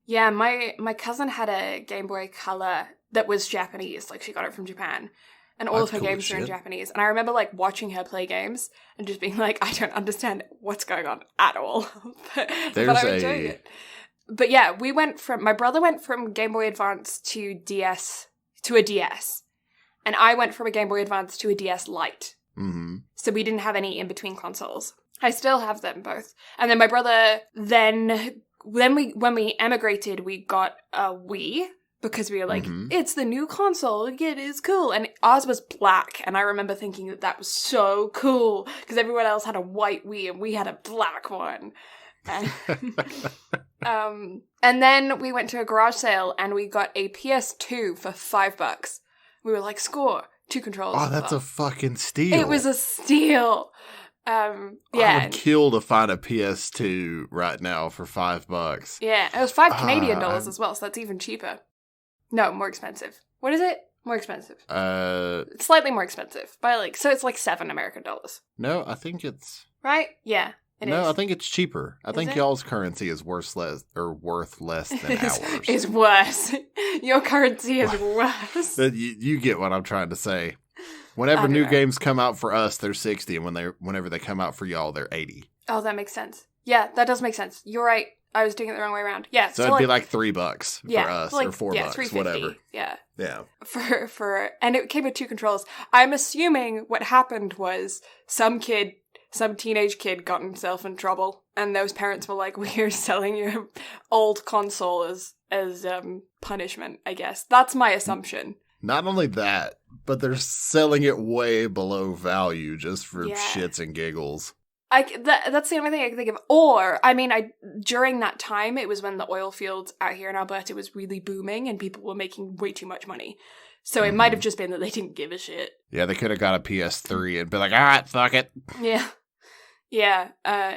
Yeah, my cousin had a Game Boy Color that was Japanese. Like, she got it from Japan. And all of her games were in Japanese. And I remember, like, watching her play games and just being like, I don't understand what's going on at all. but I'm enjoying it. But yeah, my brother went from Game Boy Advance to a DS. And I went from a Game Boy Advance to a DS Lite. So we didn't have any in-between consoles. I still have them both. And then my brother when we emigrated, we got a Wii because we were like, it's the new console, it is cool. And ours was black, and I remember thinking that was so cool because everyone else had a white Wii and we had a black one. And then we went to a garage sale and we got a PS2 for $5. We were like, score, 2 controllers. Oh, that's a fucking steal. It was a steal. I would kill to find a PS2 right now for $5. Yeah, it was 5 Canadian dollars as well, so that's even cheaper. No, more expensive. What is it? More expensive. Slightly more expensive. So it's like $7 American dollars. No, I think it's... Right? Yeah, it is. No, I think it's cheaper. I think y'all's currency is worth less than ours. It's worse. Your currency is worse. You get what I'm trying to say. Whenever new games come out for us, they're 60, and whenever they come out for y'all, they're 80. Oh, that makes sense. Yeah, that does make sense. You're right. I was doing it the wrong way around. Yeah. So it'd be like $3 for us, or $4, whatever. Yeah. Yeah. And it came with 2 controls. I'm assuming what happened was some teenage kid got himself in trouble, and those parents were like, "We're selling your old console as punishment." I guess that's my assumption. Not only that, but they're selling it way below value just for shits and giggles. That's the only thing I can think of. Or, I mean, during that time, it was when the oil fields out here in Alberta was really booming and people were making way too much money. So it might have just been that they didn't give a shit. Yeah, they could have got a PS3 and be like, all right, fuck it. Yeah. Yeah.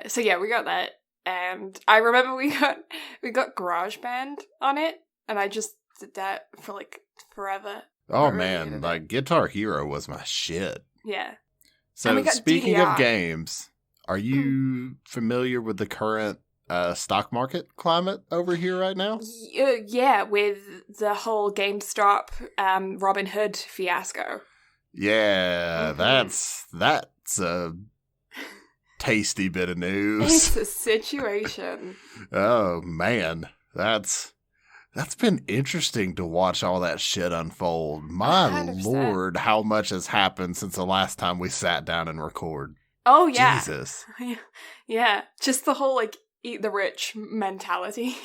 So yeah, we got that. And I remember we got GarageBand on it. And I just did that for like forever. Oh man, like Guitar Hero was my shit. Yeah. So speaking of games, are you familiar with the current stock market climate over here right now? Yeah, with the whole GameStop Robin Hood fiasco. Yeah, that's a tasty bit of news. It's a situation. Oh man, that's been interesting to watch all that shit unfold. My 100%. Lord, how much has happened since the last time we sat down and record. Oh, yeah. Jesus. Yeah. Just the whole, like, eat the rich mentality.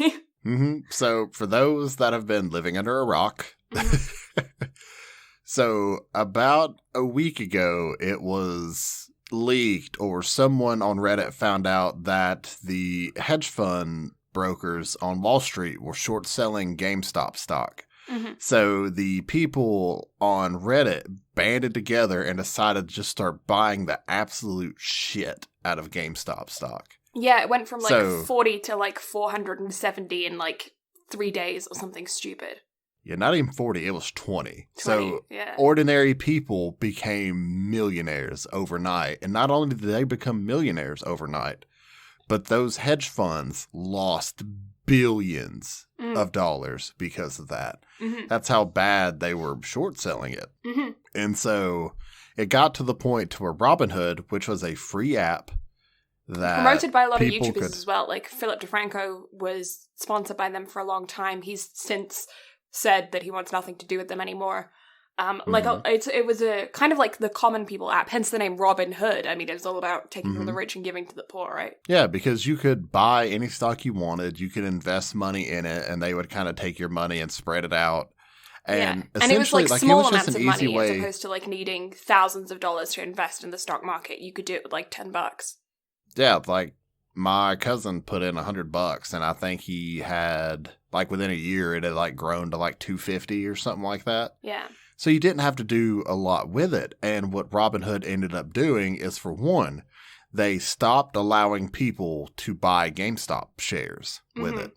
So, for those that have been living under a rock, so about a week ago, it was leaked, or someone on Reddit found out that the hedge fund brokers on Wall Street were short selling GameStop stock. So the people on Reddit banded together and decided to just start buying the absolute shit out of GameStop stock. Yeah, it went from like 40 to like 470 in like 3 days or something stupid. Yeah, not even 40, it was 20. So ordinary people became millionaires overnight. And not only did they become millionaires overnight, but those hedge funds lost billions of dollars because of that. That's how bad they were short selling it. And so it got to the point to where Robinhood, which was a free app that promoted by a lot of YouTubers as well. Like Philip DeFranco was sponsored by them for a long time. He's since said that he wants nothing to do with them anymore. It was a kind of like the common people app, hence the name Robin Hood. I mean, it was all about taking from the rich and giving to the poor, right? Yeah, because you could buy any stock you wanted, you could invest money in it, and they would kind of take your money and spread it out. And it was like small amounts of money as opposed to like needing thousands of dollars to invest in the stock market. You could do it with like $10. Yeah, like my cousin put in $100, and I think he had like within a year it had like grown to like $250 or something like that. Yeah. So you didn't have to do a lot with it. And what Robinhood ended up doing is, for one, they stopped allowing people to buy GameStop shares with it.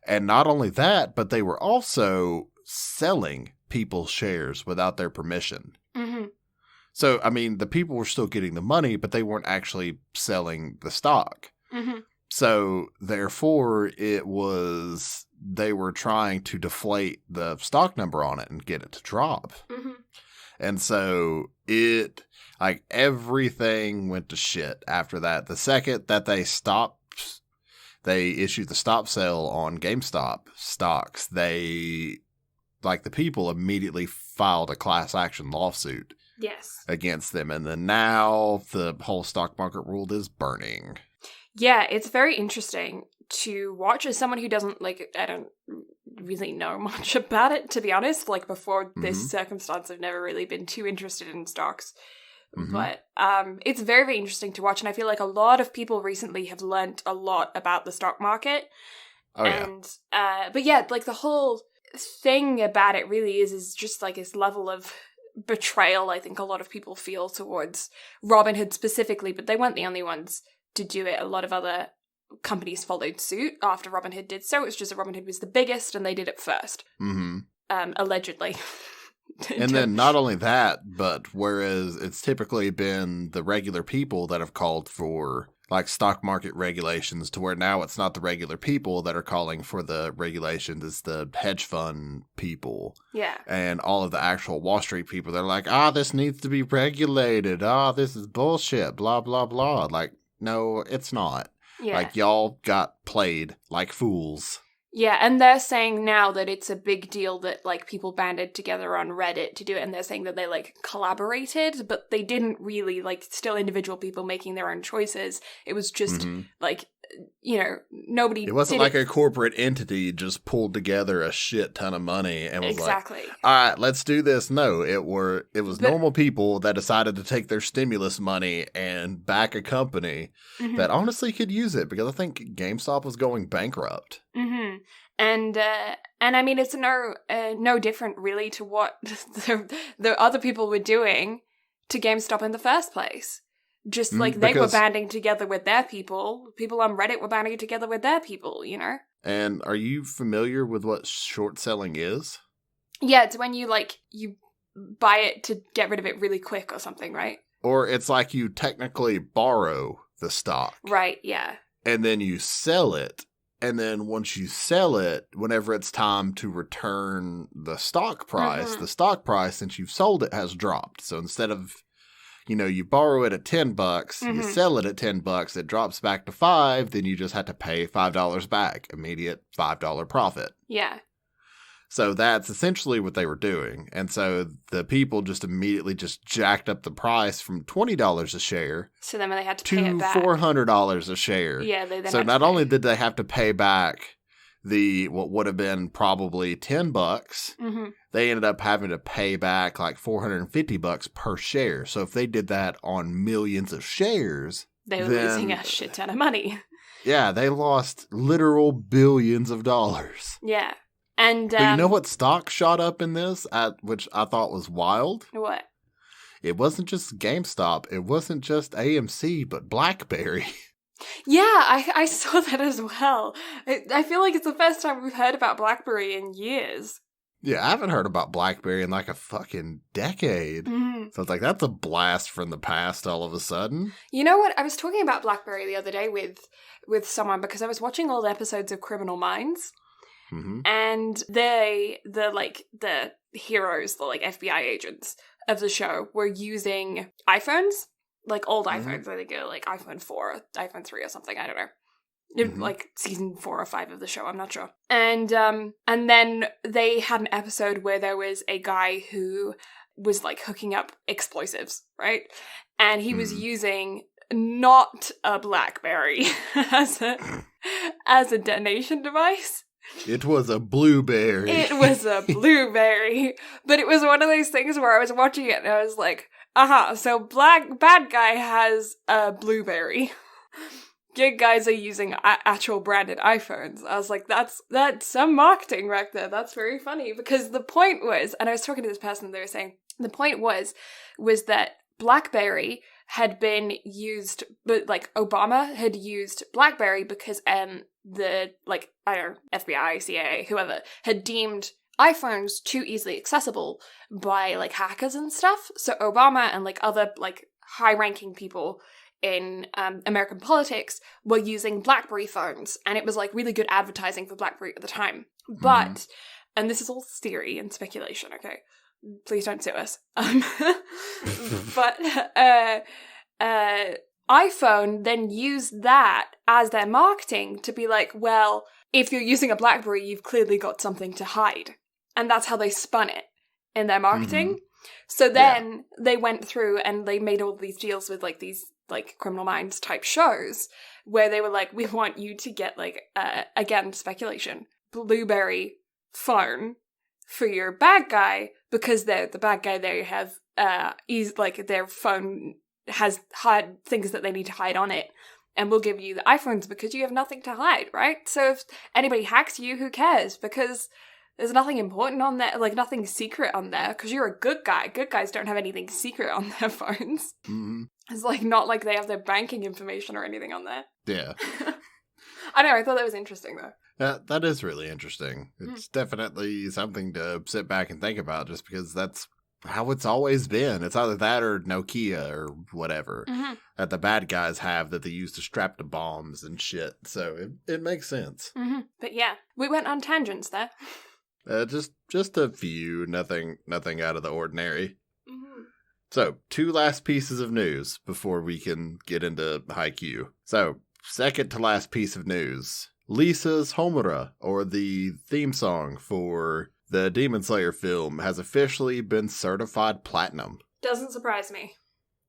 And not only that, but they were also selling people's shares without their permission. So, I mean, the people were still getting the money, but they weren't actually selling the stock. So, therefore, they were trying to deflate the stock number on it and get it to drop. And so everything went to shit after that. The second that they issued the stop sale on GameStop stocks, the people immediately filed a class action lawsuit against them. And then now the whole stock market world is burning. Yeah, it's very interesting to watch as someone who doesn't, I don't really know much about it, to be honest. Like, before this circumstance, I've never really been too interested in stocks. But it's very, very interesting to watch, and I feel like a lot of people recently have learnt a lot about the stock market. But yeah, like, the whole thing about it really is just, like, this level of betrayal I think a lot of people feel towards Robinhood specifically, but they weren't the only ones to do it. A lot of other companies followed suit after Robinhood did so. It's just that Robinhood was the biggest and they did it first. Allegedly. And then not only that, but whereas it's typically been the regular people that have called for like stock market regulations, to where now it's not the regular people that are calling for the regulations, it's the hedge fund people. Yeah. And all of the actual Wall Street people, they're like, this needs to be regulated. This is bullshit, blah, blah, blah. Like, no, it's not. Yeah. Like, y'all got played like fools. Yeah, and they're saying now that it's a big deal that, like, people banded together on Reddit to do it, and they're saying that they, like, collaborated, but they didn't really, like, still individual people making their own choices. It was just, like, nobody. It wasn't like a corporate entity just pulled together a shit ton of money and was exactly. like, all right, let's do this. No, it was normal people that decided to take their stimulus money and back a company that honestly could use it, because I think GameStop was going bankrupt. Mm-hmm. And I mean, it's no different really to what the other people were doing to GameStop in the first place. Just like they were banding together with their people. People on Reddit were banding together with their people, And are you familiar with what short selling is? Yeah, it's when you buy it to get rid of it really quick or something, right? Or it's like you technically borrow the stock. Right, yeah. And then you sell it. And then once you sell it, whenever it's time to return the stock price, the stock price, since you've sold it, has dropped. So instead of, you borrow it at $10, you sell it at $10, it drops back to $5, then you just have to pay $5 back, immediate $5 profit. Yeah. So that's essentially what they were doing. And so the people just immediately just jacked up the price from $20 a share. So then they had to pay it back. $400 a share. Yeah, they then So not only did they have to pay back what would have been probably $10, they ended up having to pay back like $450 per share. So if they did that on millions of shares, they were losing a shit ton of money. Yeah, they lost literal billions of dollars. Yeah. And but you know what stock shot up in this, which I thought was wild? What? It wasn't just GameStop. It wasn't just AMC, but BlackBerry. Yeah, I saw that as well. I feel like it's the first time we've heard about BlackBerry in years. Yeah, I haven't heard about BlackBerry in like a fucking decade. So it's like, that's a blast from the past all of a sudden. You know what? I was talking about BlackBerry the other day with someone because I was watching old episodes of Criminal Minds. And the heroes, the FBI agents of the show were using iPhones, like old iPhones. I think like iPhone 4, or iPhone 3 or something. I don't know. Like season 4 or 5 of the show. I'm not sure. And then they had an episode where there was a guy who was like hooking up explosives, right? And he was using not a BlackBerry as a detonation device. It was a blueberry. It was a blueberry. But it was one of those things where I was watching it and I was like, so bad guy has a blueberry. Good guys are using actual branded iPhones. I was like, that's some marketing right there. That's very funny. Because the point was, and I was talking to this person and they were saying, the point was that BlackBerry had been used, but like Obama had used BlackBerry because the FBI, CIA, whoever had deemed iPhones too easily accessible by like hackers and stuff. So Obama and like other like high-ranking people in American politics were using BlackBerry phones, and it was like really good advertising for BlackBerry at the time. But, and this is all theory and speculation, okay? Please don't sue us. But iPhone then used that as their marketing to be like, well, if you're using a BlackBerry, you've clearly got something to hide. And that's how they spun it in their marketing. So then they went through and they made all these deals with like these like Criminal Minds type shows where they were like, we want you to get like, again, speculation, blueberry phone for your bad guy, because the bad guy there have their phone has hide things that they need to hide on it, and we'll give you the iPhones because you have nothing to hide, right? So if anybody hacks you, who cares? Because there's nothing important on there, like nothing secret on there, because you're a good guy. Good guys don't have anything secret on their phones. It's like not like they have their banking information or anything on there. Yeah. I know, I thought that was interesting though. That is really interesting. It's definitely something to sit back and think about, just because that's how it's always been. It's either that or Nokia or whatever that the bad guys have that they use to strap to bombs and shit. So it makes sense. But yeah, we went on tangents there. Just a few, nothing out of the ordinary. So 2 last pieces of news before we can get into Haikyu. So second to last piece of news. Lisa's Homura, or the theme song for the Demon Slayer film, has officially been certified platinum. Doesn't surprise me.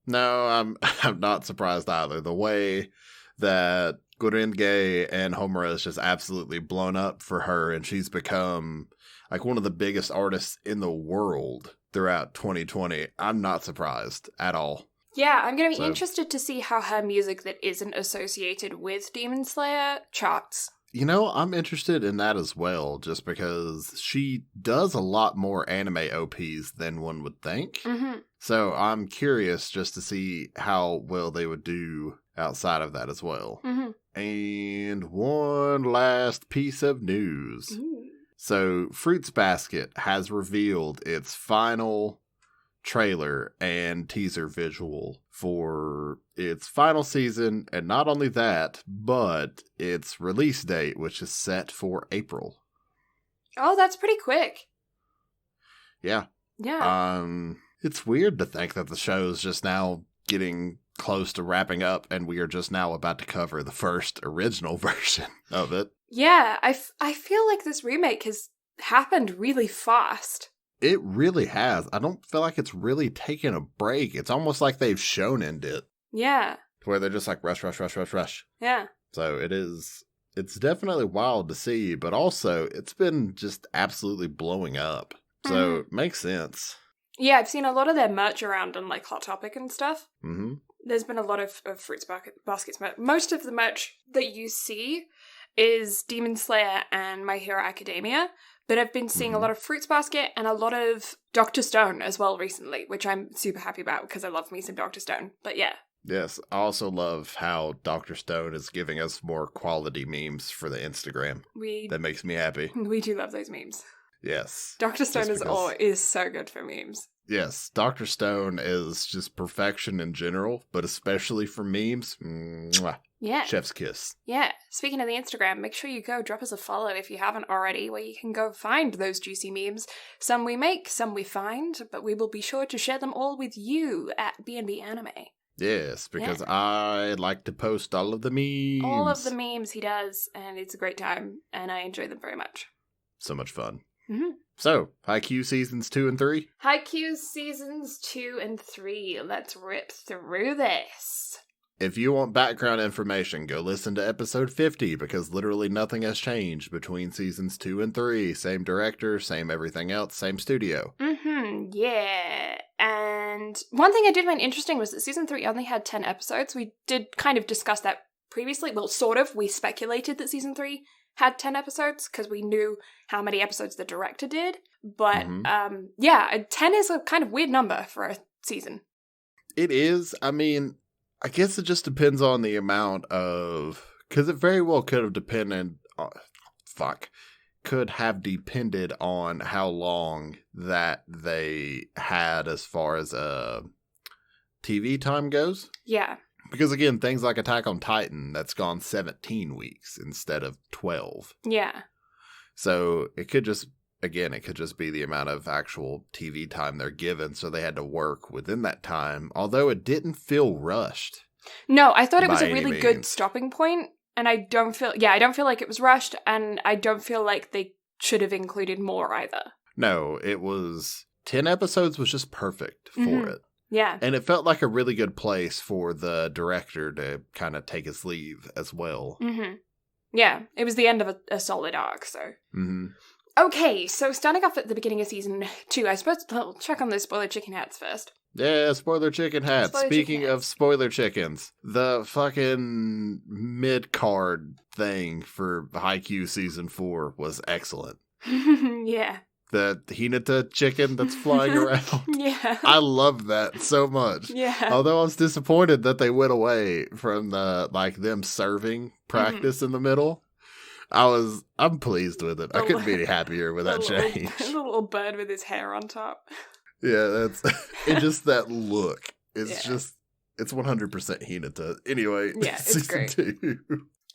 No, I'm not surprised either. The way that Gurenge and Homura is just absolutely blown up for her, and she's become like one of the biggest artists in the world throughout 2020. I'm not surprised at all. Yeah, I'm going to be interested to see how her music that isn't associated with Demon Slayer charts. You know, I'm interested in that as well, just because she does a lot more anime OPs than one would think. Mm-hmm. So I'm curious just to see how well they would do outside of that as well. Mm-hmm. And one last piece of news. Ooh. So Fruits Basket has revealed its final trailer and teaser visual for its final season, and not only that, but its release date, which is set for April. Oh, that's pretty quick. Yeah. It's weird to think that the show is just now getting close to wrapping up, and we are just now about to cover the first original version of it. Yeah, I feel like this remake has happened really fast. It really has. I don't feel like it's really taken a break. It's almost like they've shonened it. Yeah. Where they're just like rush. Yeah. So it's definitely wild to see, but also it's been just absolutely blowing up. So it makes sense. Yeah, I've seen a lot of their merch around on like Hot Topic and stuff. Mm-hmm. There's been a lot of Fruits Baskets merch. Most of the merch that you see is Demon Slayer and My Hero Academia. But I've been seeing a lot of Fruits Basket and a lot of Dr. Stone as well recently, which I'm super happy about because I love me some Dr. Stone. But yeah. Yes, I also love how Dr. Stone is giving us more quality memes for the Instagram. That makes me happy. We do love those memes. Yes. Dr. Stone is so good for memes. Yes, Dr. Stone is just perfection in general, but especially for memes. Mwah. Yeah. Chef's kiss. Yeah. Speaking of the Instagram, make sure you go drop us a follow if you haven't already, where you can go find those juicy memes. Some we make, some we find, but we will be sure to share them all with you at BnB Anime. Yes, because I like to post all of the memes. All of the memes he does, and it's a great time, and I enjoy them very much. So much fun. Mm-hmm. So, Haikyu seasons 2 and 3? Haikyu seasons 2 and 3. Let's rip through this. If you want background information, go listen to episode 50, because literally nothing has changed between seasons 2 and 3. Same director, same everything else, same studio. Yeah. And one thing I did find interesting was that season 3 only had 10 episodes. We did kind of discuss that previously. Well, sort of. We speculated that season 3 had 10 episodes because we knew how many episodes the director did. But, 10 is a kind of weird number for a season. It is. I mean, I guess it just depends on the amount of... Because it very well could have depended... Could have depended on how long that they had as far as TV time goes. Yeah. Because again, things like Attack on Titan, that's gone 17 weeks instead of 12. Yeah. So it could just be the amount of actual TV time they're given, so they had to work within that time, although it didn't feel rushed. No, I thought it was a really good stopping point, and I don't feel like it was rushed, and I don't feel like they should have included more either. No, it was 10 episodes was just perfect for it. Yeah. And it felt like a really good place for the director to kind of take his leave as well. Mm-hmm. Yeah, it was the end of a solid arc, so. Mm-hmm. Okay, so starting off at the beginning of season 2, I suppose we'll check on those spoiler chicken hats first. Yeah, spoiler chicken hats. Speaking of spoiler chickens, the fucking mid-card thing for Haikyu season 4 was excellent. Yeah. The Hinata chicken that's flying around. Yeah. I love that so much. Yeah. Although I was disappointed that they went away from them serving practice in the middle. I'm pleased with it. I couldn't be any happier with that change. A little bird with his hair on top. Yeah, that's and just that look. It's 100% Hinata. Anyway, yeah, it's great. 2.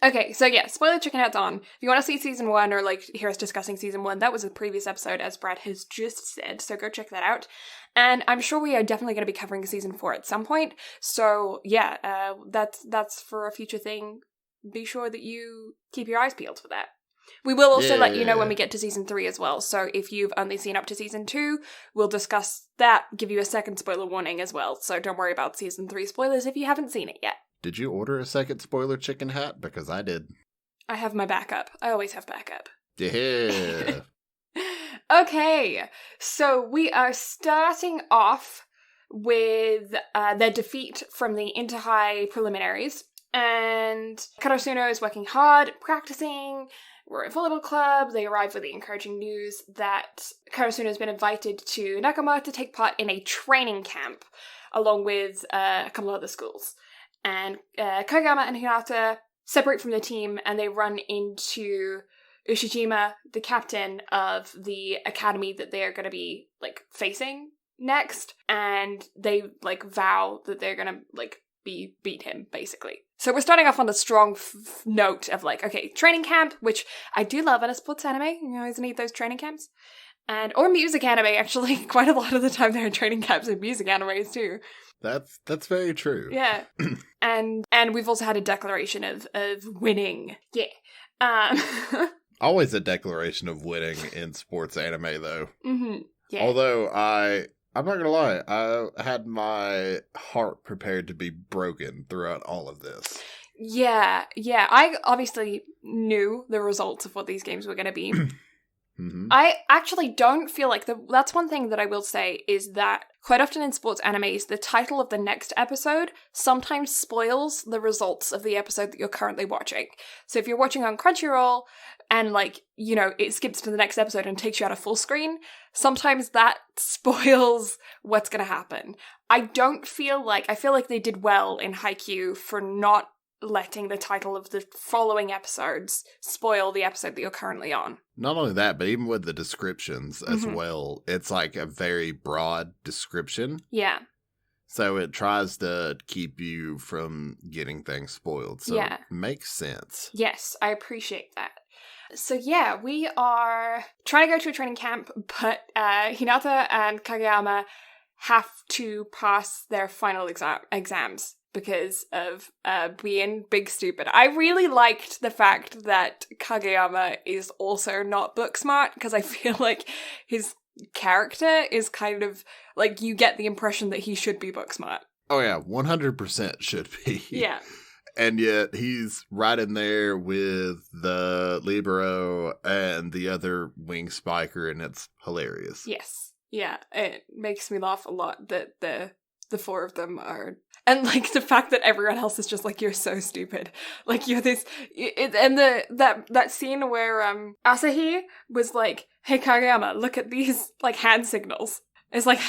Okay, so yeah, spoiler chicken hats on. If you want to see season 1 or hear us discussing season 1, that was a previous episode, as Brad has just said, so go check that out. And I'm sure we are definitely going to be covering season 4 at some point. So yeah, that's for a future thing. Be sure that you keep your eyes peeled for that. We will also let you know when we get to season 3 as well. So if you've only seen up to season 2, we'll discuss that, give you a second spoiler warning as well. So don't worry about season 3 spoilers if you haven't seen it yet. Did you order a second spoiler chicken hat? Because I did. I have my backup. I always have backup. Yeah. Okay, so we are starting off with their defeat from the Inter-High preliminaries. And Karasuno is working hard, practicing. We're at volleyball club. They arrive with the encouraging news that Karasuno has been invited to Nakama to take part in a training camp, along with a couple other schools. And Kageyama and Hinata separate from the team, and they run into Ushijima, the captain of the academy that they are going to be, like, facing next. And they, like, vow that they're going to, like, beat him, basically. So we're starting off on a strong note of, like, okay, training camp, which I do love in a sports anime. You always need those training camps. Or music anime, actually. Quite a lot of the time there are training camps in music animes, too. That's very true. Yeah. and we've also had a declaration of winning. Yeah. Always a declaration of winning in sports anime, though. Mm-hmm. Yeah. Although I'm not gonna lie, I had my heart prepared to be broken throughout all of this. Yeah. I obviously knew the results of what these games were going to be. Mm-hmm. I actually don't feel like that's one thing that I will say is that quite often in sports animes, the title of the next episode sometimes spoils the results of the episode that you're currently watching. So if you're watching on Crunchyroll and, like, you know, it skips to the next episode and takes you out of full screen, sometimes that spoils what's going to happen. I feel like they did well in Haikyu for not letting the title of the following episodes spoil the episode that you're currently on. Not only that, but even with the descriptions as Mm-hmm. well, it's like a very broad description. Yeah. So it tries to keep you from getting things spoiled. So Yeah. It makes sense. Yes, I appreciate that. So yeah, we are trying to go to a training camp, but Hinata and Kageyama have to pass their final exams because of being big stupid. I really liked the fact that Kageyama is also not book smart, because I feel like his character is kind of, like, you get the impression that he should be book smart. Oh yeah, 100% should be. Yeah. And yet he's right in there with the libero and the other wing spiker, and it's hilarious. Yes. Yeah, it makes me laugh a lot that the four of them are, and, like, the fact that everyone else is just like, you're so stupid. Like, you're this, and that scene where Asahi was like, hey Kageyama, look at these, like, hand signals. It's like,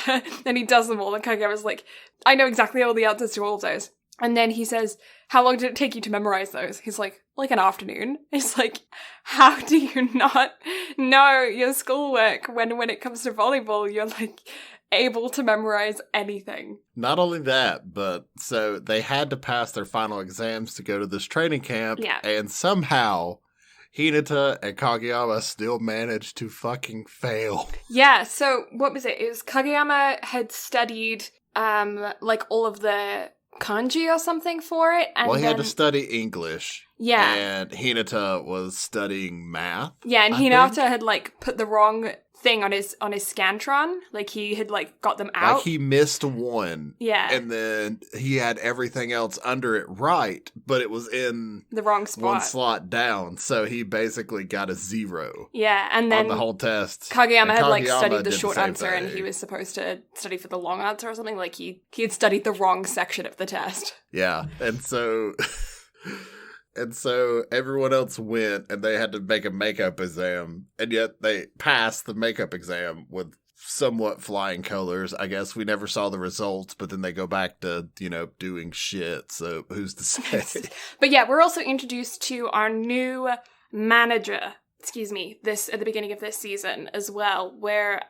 and he does them all, and Kageyama's like, I know exactly all the answers to all of those. And then he says, how long did it take you to memorize those? He's like an afternoon. It's like, how do you not know your schoolwork when it comes to volleyball, you're, like, able to memorize anything? Not only that, but so they had to pass their final exams to go to this training camp. Yeah. And somehow Hinata and Kageyama still managed to fucking fail. Yeah, so what was it? It was Kageyama had studied, like, all of the kanji or something for it. And he had to study English. Yeah. And Hinata was studying math. Yeah, and Hinata had, like, put the wrong thing on his Scantron. Like, he had, like, got them out. Like, he missed one. Yeah. And then he had everything else under it right, but it was in the wrong spot. One slot down. So he basically got a 0. Yeah, and then on the whole test. Kageyama had, like, Kageyama studied the did short same answer, and thing. he was supposed to study for the long answer or something. Like, he had studied the wrong section of the test. Yeah, and so everyone else went, and they had to make a makeup exam, and yet they passed the makeup exam with somewhat flying colors. I guess we never saw the results, but then they go back to, doing shit, so who's to say? But yeah, we're also introduced to our new manager, this at the beginning of this season as well, where,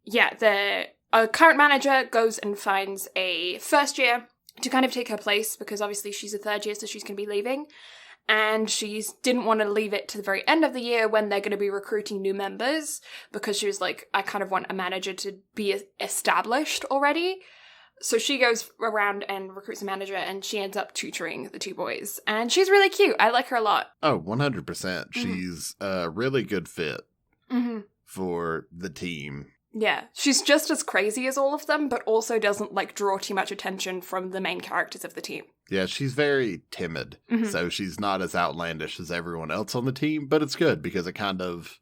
the current manager goes and finds a first year to kind of take her place, because obviously she's a third year, so she's going to be leaving. And she didn't want to leave it to the very end of the year when they're going to be recruiting new members, because she was like, I kind of want a manager to be established already. So she goes around and recruits a manager, and she ends up tutoring the two boys. And she's really cute. I like her a lot. Oh, 100%. She's a really good fit for the team. Yeah, she's just as crazy as all of them, but also doesn't, like, draw too much attention from the main characters of the team. Yeah, she's very timid, so she's not as outlandish as everyone else on the team, but it's good because it kind of,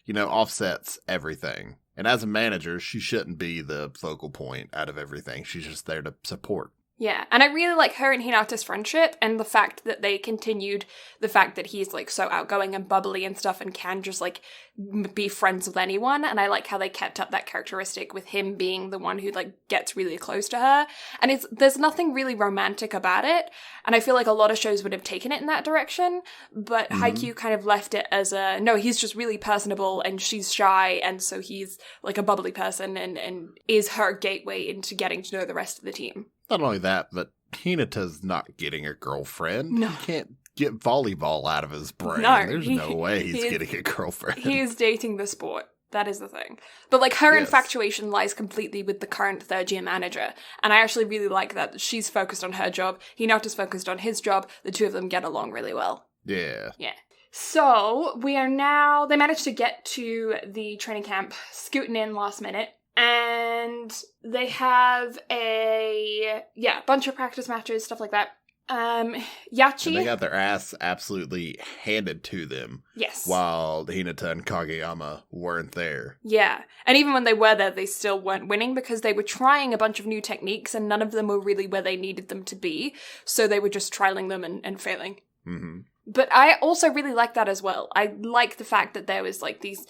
offsets everything. And as a manager, she shouldn't be the focal point out of everything. She's just there to support. Yeah, and I really like her and Hinata's friendship and the fact that they continued the fact that he's, like, so outgoing and bubbly and stuff and can just, like, be friends with anyone. And I like how they kept up that characteristic with him being the one who, like, gets really close to her. And there's nothing really romantic about it. And I feel like a lot of shows would have taken it in that direction. But Haikyu kind of left it as no, he's just really personable and she's shy. And so he's, like, a bubbly person and is her gateway into getting to know the rest of the team. Not only that, but Hinata's not getting a girlfriend. No. He can't get volleyball out of his brain. No, There's no way he's getting a girlfriend. He is dating the sport. That is the thing. But, like, her infatuation lies completely with the current third-year manager. And I actually really like that she's focused on her job. Hinata's focused on his job. The two of them get along really well. Yeah. Yeah. So, they managed to get to the training camp, scooting in last minute. And they have a bunch of practice matches, stuff like that. Yachi. And they got their ass absolutely handed to them. Yes. While Hinata and Kageyama weren't there. Yeah. And even when they were there, they still weren't winning because they were trying a bunch of new techniques and none of them were really where they needed them to be. So they were just trialing them and failing. Mm-hmm. But I also really like that as well. I like the fact that there was, like, these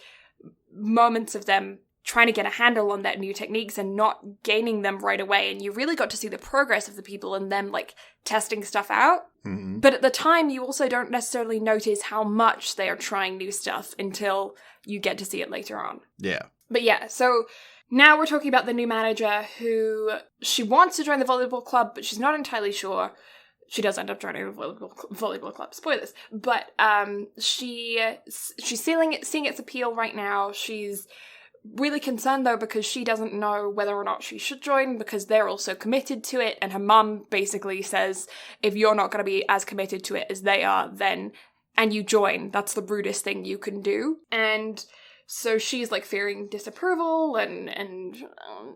moments of them trying to get a handle on that new techniques and not gaining them right away. And you really got to see the progress of the people and them, like, testing stuff out. Mm-hmm. But at the time, you also don't necessarily notice how much they are trying new stuff until you get to see it later on. Yeah. But yeah, so now we're talking about the new manager who she wants to join the volleyball club, but she's not entirely sure. She does end up joining a volleyball club. Spoilers. But she's seeing its appeal right now. She's really concerned, though, because she doesn't know whether or not she should join because they're also committed to it, and her mum basically says, if you're not going to be as committed to it as they are, and you join, that's the rudest thing you can do. And so she's, like, fearing disapproval, and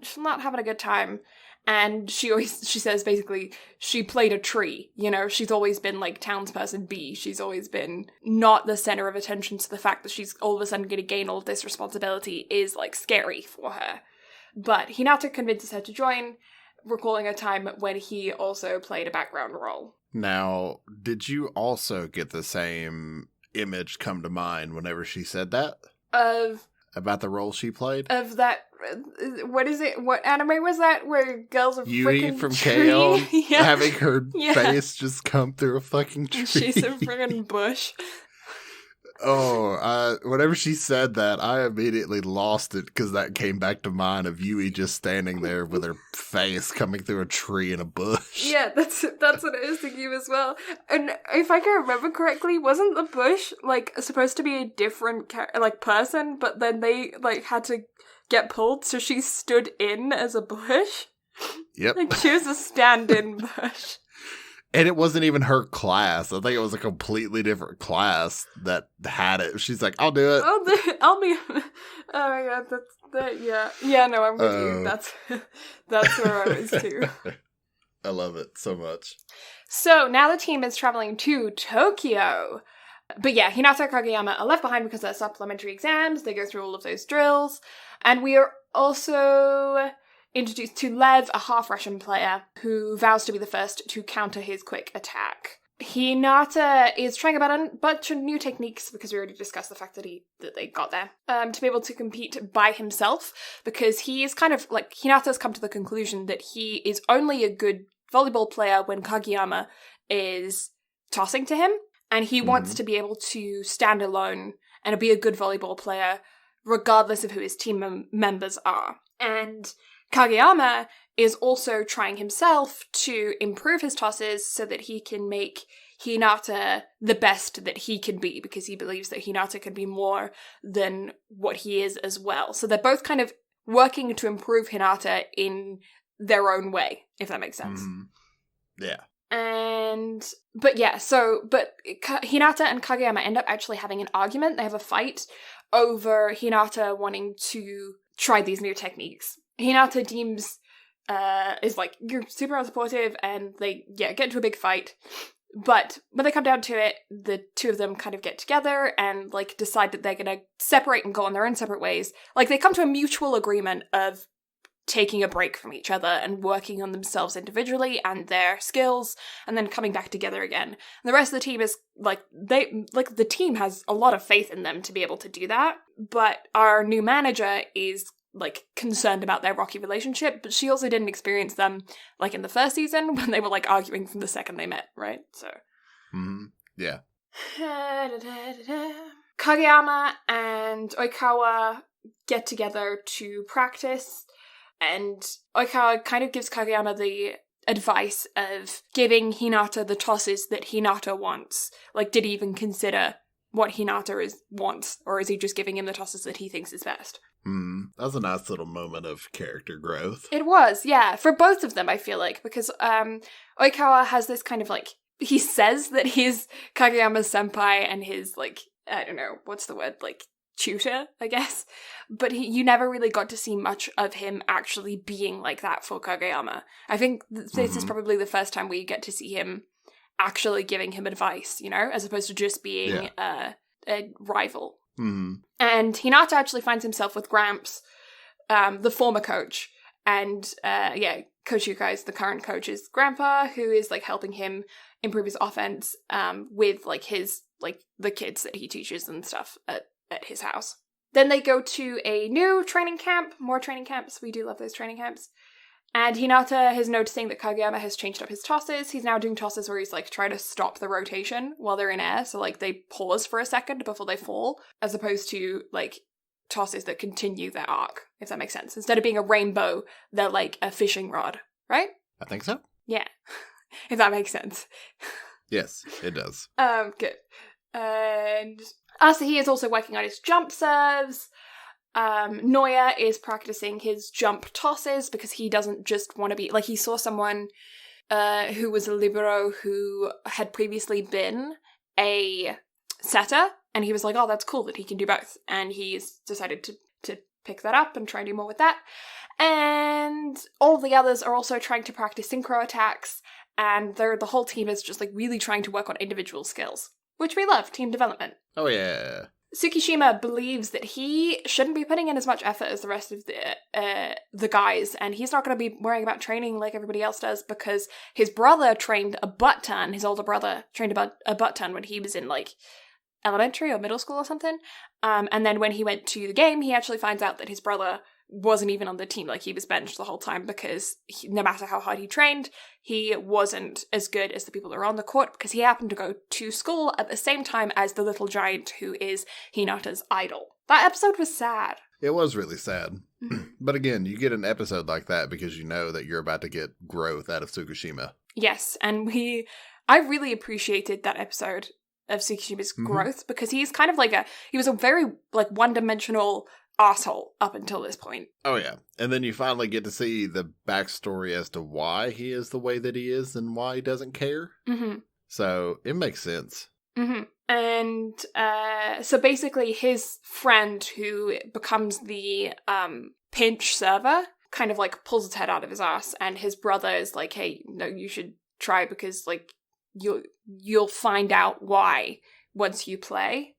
she's not having a good time. And she says, basically, she played a tree, she's always been, like, townsperson B. She's always been not the center of attention, so the fact that she's all of a sudden going to gain all of this responsibility is, like, scary for her. But Hinata convinces her to join, recalling a time when he also played a background role. Now, did you also get the same image come to mind whenever she said that? About the role she played? Of that, what is it? What anime was that? Where girls are Yui freaking from tree? KO Yeah. having her face just come through a fucking tree. She's a freaking bush. Whenever she said that, I immediately lost it because that came back to mind of Yui just standing there with her face coming through a tree in a bush. Yeah, that's what I was thinking as well. And if I can remember correctly, wasn't the bush, like, supposed to be a different person, but then they, like, had to get pulled, so she stood in as a bush? Yep. Like, she was a stand-in bush. And it wasn't even her class. I think it was a completely different class that had it. She's like, I'll do it. I'll be... Oh my god, yeah. Yeah, no, I'm with you. That's where I was too. I love it so much. So, now the team is traveling to Tokyo. But yeah, Hinata and Kageyama are left behind because they're supplementary exams. They go through all of those drills. And we are also introduced to Lev, a half-Russian player, who vows to be the first to counter his quick attack. Hinata is trying a bunch of new techniques, because we already discussed the fact that they got there, to be able to compete by himself, because he is kind of, like, Hinata's come to the conclusion that he is only a good volleyball player when Kageyama is tossing to him, and he wants to be able to stand alone and be a good volleyball player, regardless of who his team members are. And Kageyama is also trying himself to improve his tosses so that he can make Hinata the best that he can be, because he believes that Hinata can be more than what he is as well. So they're both kind of working to improve Hinata in their own way, if that makes sense. Yeah. But Hinata and Kageyama end up actually having an argument. They have a fight over Hinata wanting to try these new techniques. Hinata deems, is like, you're super supportive, and they, get into a big fight. But when they come down to it, the two of them kind of get together and, like, decide that they're gonna separate and go on their own separate ways. Like, they come to a mutual agreement of taking a break from each other and working on themselves individually and their skills, and then coming back together again. And the rest of the team is, the team has a lot of faith in them to be able to do that, but our new manager is, concerned about their rocky relationship, but she also didn't experience them, in the first season, when they were, arguing from the second they met, right? So. Mm-hmm. Yeah. Kageyama and Oikawa get together to practice, and Oikawa kind of gives Kageyama the advice of giving Hinata the tosses that Hinata wants. Did he even consider what Hinata wants, or is he just giving him the tosses that he thinks is best? That was a nice little moment of character growth. It was, yeah, for both of them, I feel like, because Oikawa has this kind of, he says that he's Kageyama's senpai and his, I don't know, what's the word, tutor, I guess, but you never really got to see much of him actually being like that for Kageyama. I think this is probably the first time we get to see him actually giving him advice, as opposed to just being a rival. Mm-hmm. And Hinata actually finds himself with Gramps, the former coach, and Coach Yukai is the current coach's grandpa, who is helping him improve his offense with his the kids that he teaches and stuff at his house. Then they go to a new training camp, more training camps. We do love those training camps. And Hinata is noticing that Kageyama has changed up his tosses. He's now doing tosses where he's trying to stop the rotation while they're in air. So they pause for a second before they fall, as opposed to tosses that continue their arc, if that makes sense. Instead of being a rainbow, they're a fishing rod, right? I think so. Yeah. If that makes sense. Yes, it does. Good. And Asahi is also working on his jump serves. Noya is practicing his jump tosses because he doesn't just want to be, he saw someone who was a libero who had previously been a setter, and he was like, oh, that's cool that he can do both. And he's decided to pick that up and try and do more with that. And all of the others are also trying to practice synchro attacks, and the whole team is just really trying to work on individual skills, which we love, team development. Oh, yeah. Tsukishima believes that he shouldn't be putting in as much effort as the rest of the guys, and he's not going to be worrying about training like everybody else does, because his brother trained a butt ton, his older brother trained a butt ton when he was in, elementary or middle school or something, and then when he went to the game, he actually finds out that his brother wasn't even on the team, he was benched the whole time, because no matter how hard he trained, he wasn't as good as the people that were on the court, because he happened to go to school at the same time as the little giant who is Hinata's idol. That episode was sad. It was really sad. But again, you get an episode like that because you know that you're about to get growth out of Tsukishima. Yes, and I really appreciated that episode of Tsukishima's growth, because he's kind of he was a very one-dimensional asshole up until this point. Oh yeah, and then you finally get to see the backstory as to why he is the way that he is and why he doesn't care. So it makes sense. And so basically his friend, who becomes the pinch server, kind of pulls his head out of his ass, and his brother is hey, no, you should try, because you'll find out why once you play.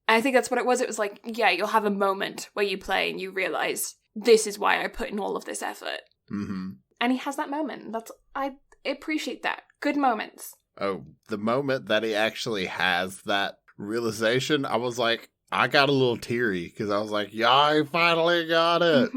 I think that's what it was. It was you'll have a moment where you play and you realize, this is why I put in all of this effort. And he has that moment. I appreciate that. Good moments. Oh, the moment that he actually has that realization, I was I got a little teary, because I was yeah, he finally got it.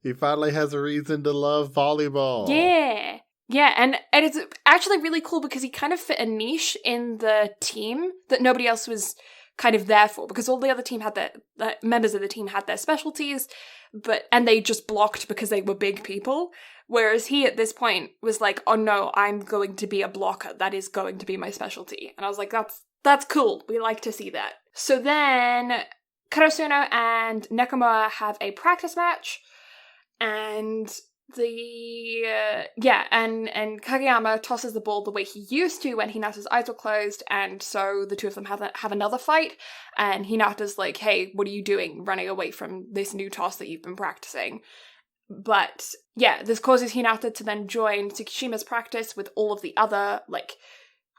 He finally has a reason to love volleyball. Yeah. Yeah, and it's actually really cool, because he kind of fit a niche in the team that nobody else was kind of there for, because all the other team had the members of the team had their specialties, and they just blocked because they were big people, whereas he at this point was oh no, I'm going to be a blocker, that is going to be my specialty. And I was that's cool, we like to see that. So then Karasuno and Nekomawa have a practice match, and and Kageyama tosses the ball the way he used to when Hinata's eyes were closed, and so the two of them have another fight, and Hinata's like, hey, what are you doing running away from this new toss that you've been practicing? But yeah, this causes Hinata to then join Tsukishima's practice with all of the other, like,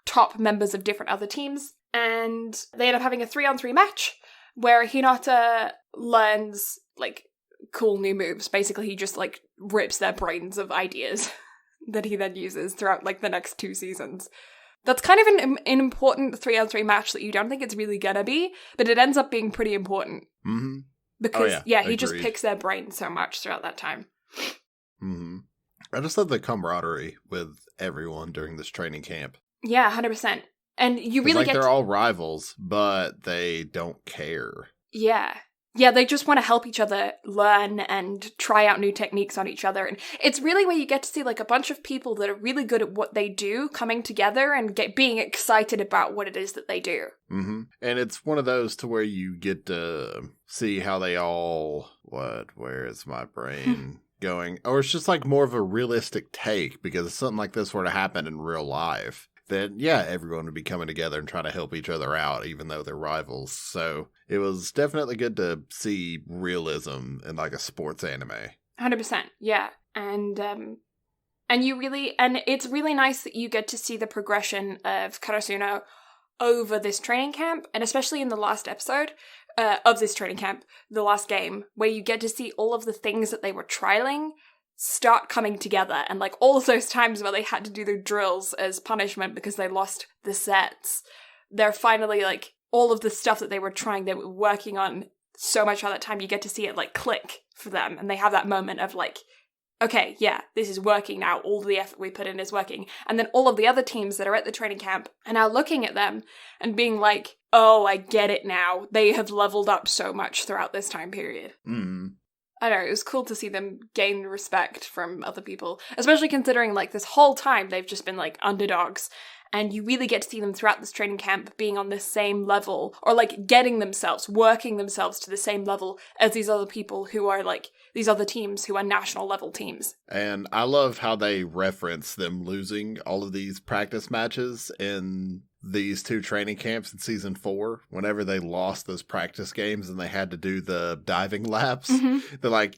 top members of different other teams, and they end up having a 3-on-3 match where Hinata learns, like, cool new moves. Basically, he just, like, rips their brains of ideas that he then uses throughout, like, the next 2 seasons. That's kind of an important 3-on-3 match that you don't think it's really gonna be, but it ends up being pretty important. Mm-hmm. Because, he just picks their brains so much throughout that time. Mm-hmm. I just love the camaraderie with everyone during this training camp. Yeah, 100%. And you really get they're all rivals, but they don't care. Yeah. Yeah, they just want to help each other learn and try out new techniques on each other. And it's really where you get to see, like, a bunch of people that are really good at what they do coming together and being excited about what it is that they do. Mm-hmm. And it's one of those to where you get to see how they all... Where is my brain going? Or it's just, like, more of a realistic take, because if something like this were to happen in real life, then, yeah, everyone would be coming together and trying to help each other out, even though they're rivals. So it was definitely good to see realism in, like, a sports anime. 100%, yeah. And it's really nice that you get to see the progression of Karasuno over this training camp, and especially in the last episode of this training camp, the last game, where you get to see all of the things that they were trialing start coming together, and, like, all of those times where they had to do the drills as punishment because they lost the sets, they're finally, like, all of the stuff that they were working on so much all that time, you get to see it, like, click for them, and they have that moment of, like, okay, yeah, this is working now, all the effort we put in is working. And then all of the other teams that are at the training camp are now looking at them and being like, oh, I get it now, they have leveled up so much throughout this time period. Mm. I don't know, it was cool to see them gain respect from other people, especially considering, like, this whole time they've just been, like, underdogs, and you really get to see them throughout this training camp being on the same level, or, like, working themselves to the same level as these other people who are, like, these other teams who are national level teams. And I love how they reference them losing all of these practice matches in these 2 training camps in season 4, whenever they lost those practice games and they had to do the diving laps. Mm-hmm. They're like,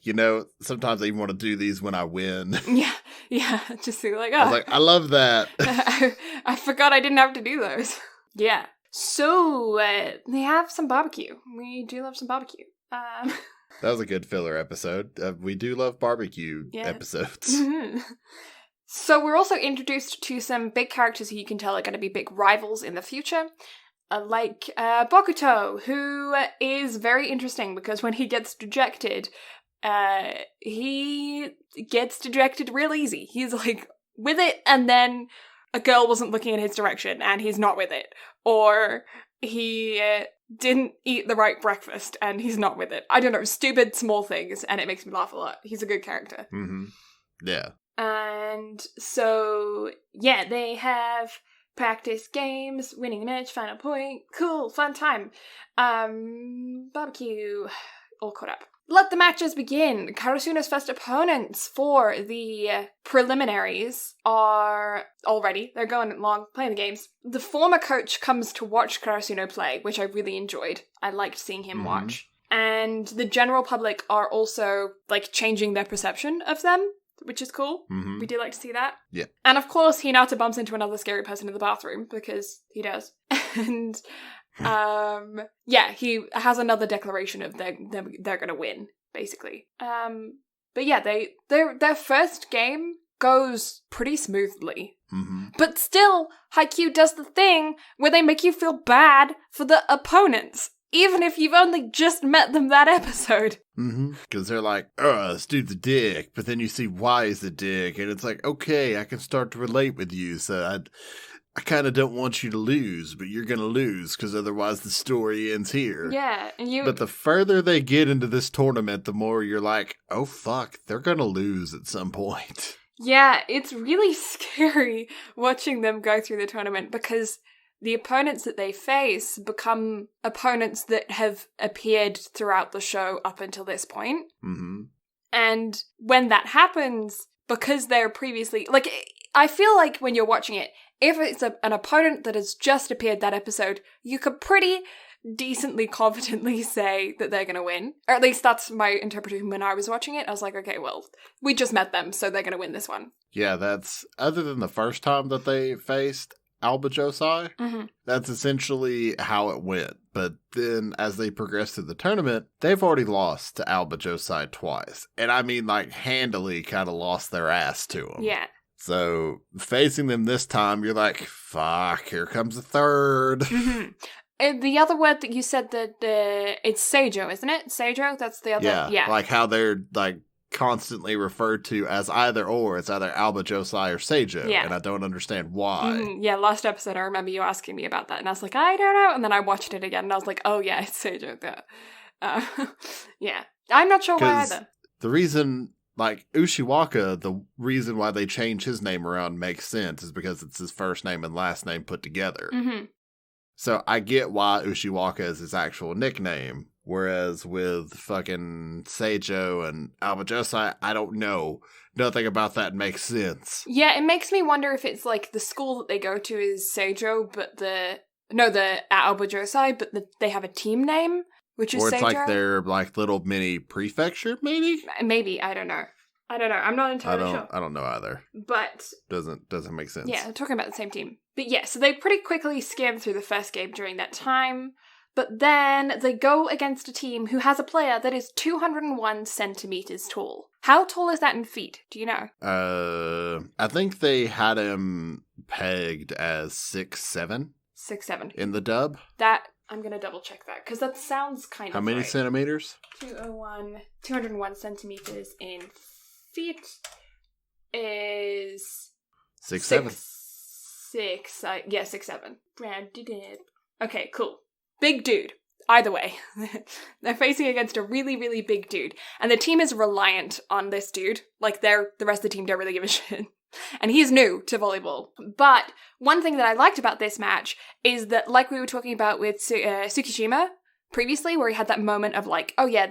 sometimes I even want to do these when I win. Yeah, just so like, oh. I was like, I love that. I forgot I didn't have to do those. Yeah. So, they have some barbecue. We do love some barbecue. That was a good filler episode. We do love barbecue episodes. So we're also introduced to some big characters who you can tell are going to be big rivals in the future. Like Bokuto, who is very interesting because when he gets dejected, he gets dejected real easy. He's like with it, and then a girl wasn't looking in his direction and he's not with it. Or he didn't eat the right breakfast and he's not with it. I don't know, stupid small things, and it makes me laugh a lot. He's a good character. Mm-hmm. Yeah. And so, yeah, they have practice games, winning a match, final point, cool, fun time. Barbecue, all caught up. Let the matches begin. Karasuno's first opponents for the preliminaries are already, they're going along, playing the games. The former coach comes to watch Karasuno play, which I really enjoyed. I liked seeing him watch. And the general public are also, like, changing their perception of them, which is cool. Mm-hmm. We do like to see that. Yeah. And of course, Hinata bumps into another scary person in the bathroom, because he does. And, he has another declaration of they're gonna win, basically. But yeah, their first game goes pretty smoothly. Mm-hmm. But still, Haikyu does the thing where they make you feel bad for the opponents, even if you've only just met them that episode. Mm-hmm. Because they're like, this dude's a dick, but then you see why he's a dick, and it's like, okay, I can start to relate with you, so I kind of don't want you to lose, but you're going to lose, because otherwise the story ends here. Yeah, and But the further they get into this tournament, the more you're like, oh fuck, they're going to lose at some point. Yeah, it's really scary watching them go through the tournament, because the opponents that they face become opponents that have appeared throughout the show up until this point. Mm-hmm. And when that happens, because they're previously... Like, I feel like when you're watching it, if it's an opponent that has just appeared that episode, you could pretty decently confidently say that they're going to win. Or at least that's my interpretation when I was watching it. I was like, okay, well, we just met them, so they're going to win this one. Yeah, that's... Other than the first time that they faced Alba Josai, that's essentially how it went. But then as they progress through the tournament, they've already lost to Alba Josai twice. And I mean, like, handily kind of lost their ass to them. Yeah. So facing them this time, you're like, fuck, here comes a third. And the other word that you said that it's Seijo, isn't it? Seijo? That's the other... Yeah, like how they're, like, constantly referred to as either or. It's either Alba Josai or Seijo, and I don't understand why. Yeah, last episode I remember you asking me about that, and I was like, I don't know, and then I watched it again, and I was like, oh yeah, it's Seijo. Yeah, I'm not sure why either. The reason, like, Ushiwaka, the reason why they changed his name around makes sense, is because it's his first name and last name put together. So I get why Ushiwaka is his actual nickname. Whereas with fucking Seijo and Alba Josai, I don't know. Nothing about that makes sense. Yeah, it makes me wonder if it's like the school that they go to is Seijo, but the Alba Josai, but they have a team name, which is Seijo. Or it's like their like little mini prefecture, maybe? Maybe, I don't know. I'm not entirely sure. I don't know either. But doesn't make sense. Yeah, they're talking about the same team. But yeah, so they pretty quickly skimmed through the first game during that time. But then they go against a team who has a player that is 201 centimeters tall. How tall is that in feet? Do you know? I think they had him pegged as 6'7". 6'7". In the dub? That, I'm going to double check that, because that sounds kind of How many centimeters? 201 centimeters in feet is... 6'7". 6'7". Okay, cool. Big dude. Either way. They're facing against a really, really big dude. And the team is reliant on this dude. Like, the rest of the team don't really give a shit. And he's new to volleyball. But one thing that I liked about this match is that, like we were talking about with Tsukishima previously, where he had that moment of like, oh yeah,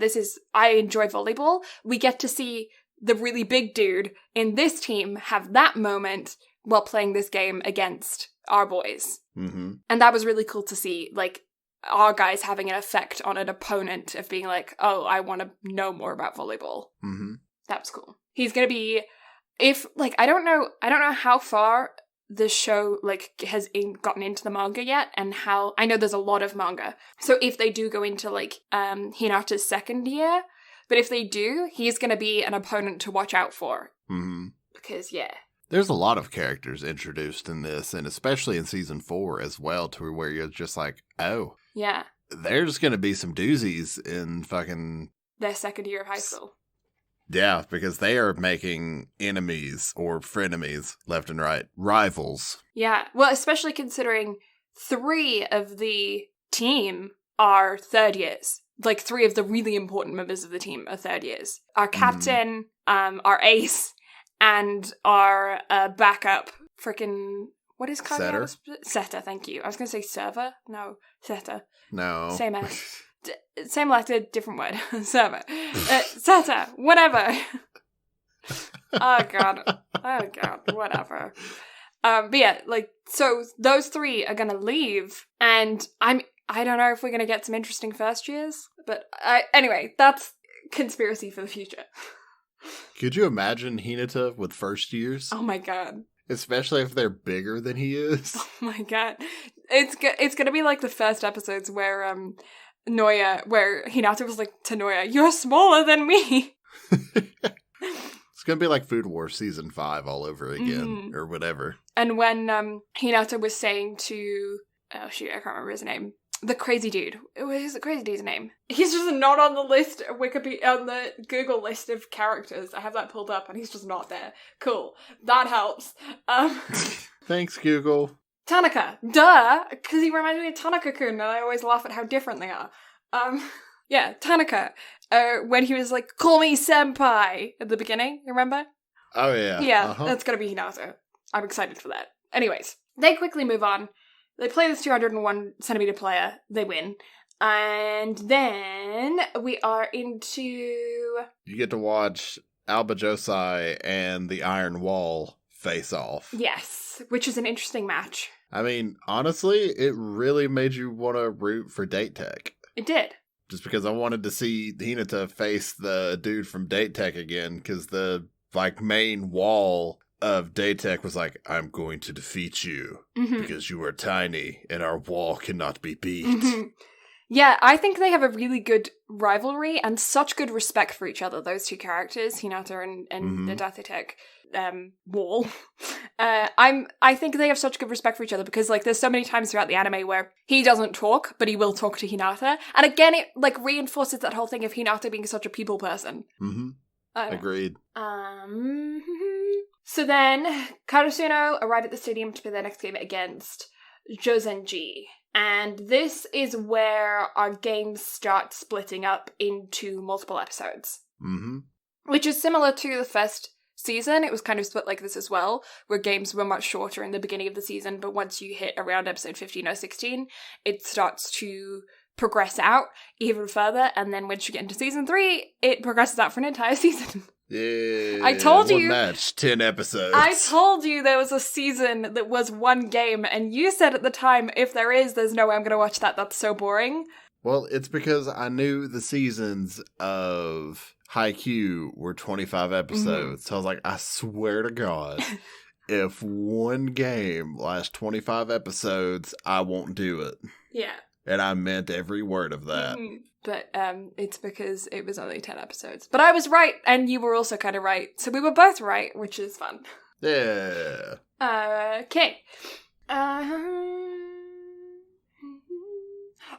I enjoy volleyball. We get to see the really big dude in this team have that moment while playing this game against our boys. And that was really cool to see, like, our guys having an effect on an opponent of being like, oh, I want to know more about volleyball. That was cool. He's going to be, I don't know how far the show, like, has gotten into the manga yet, and how, I know there's a lot of manga. So if they do go into, like, Hinata's second year, but if they do, he's going to be an opponent to watch out for. Because, yeah. There's a lot of characters introduced in this, and especially in season 4 as well, to where you're just like, oh. Yeah. There's going to be some doozies in fucking... their second year of high school. Yeah, because they are making enemies or frenemies left and right. Rivals. Yeah, well, especially considering 3 of the team are third years. Like, 3 of the really important members of the team are third years. Our captain, our ace... and our backup, freaking, what is Kageyama's? Setter, thank you. I was going to say server. No, setter. No. Same as. Same letter, different word. Server. Setter, whatever. Oh god, whatever. But yeah, like, so those 3 are going to leave, and I don't know if we're going to get some interesting first years, but anyway, that's conspiracy for the future. Could you imagine Hinata with first years? Oh my god. Especially if they're bigger than he is. Oh my god. It's gonna be like the first episodes where where Hinata was like to Noya, you're smaller than me. It's gonna be like Food Wars Season 5 all over again, or whatever. And when Hinata was saying to, oh shoot, I can't remember his name. The crazy dude. What is the crazy dude's name? He's just not on the list of on the Google list of characters. I have that pulled up and he's just not there. Cool. That helps. Thanks, Google. Tanaka. Duh! Because he reminds me of Tanaka-kun and I always laugh at how different they are. Yeah, Tanaka. When he was like, call me senpai at the beginning, remember? Oh yeah. Yeah, that's gonna be Hinata. I'm excited for that. Anyways, they quickly move on. They play this 201 centimeter player. They win. And then we are into... You get to watch Alba Josai and the Iron Wall face off. Yes, which is an interesting match. I mean, honestly, it really made you want to root for Date Tech. It did. Just because I wanted to see Hinata face the dude from Date Tech again, because the main wall of Date Tech was like, I'm going to defeat you because you are tiny and our wall cannot be beat. Yeah, I think they have a really good rivalry and such good respect for each other, those two characters, Hinata and the Date Tech wall. I think they have such good respect for each other because, like, there's so many times throughout the anime where he doesn't talk, but he will talk to Hinata. And again, it, like, reinforces that whole thing of Hinata being such a people person. Agreed. So then, Karasuno arrive at the stadium to play their next game against Josenji. And this is where our games start splitting up into multiple episodes. Which is similar to the first season. It was kind of split like this as well, where games were much shorter in the beginning of the season, but once you hit around episode 15 or 16, it starts to progress out even further, and then once you get into season 3, it progresses out for an entire season. Yeah. I told one you. match, 10 episodes. I told you there was a season that was one game, and you said at the time, if there is, there's no way I'm going to watch that. That's so boring. Well, it's because I knew the seasons of Haikyu were 25 episodes. So I was like, I swear to God, if one game lasts 25 episodes, I won't do it. Yeah. And I meant every word of that. But it's because it was only 10 episodes. But I was right, and you were also kind of right. So we were both right, which is fun. Yeah. Okay.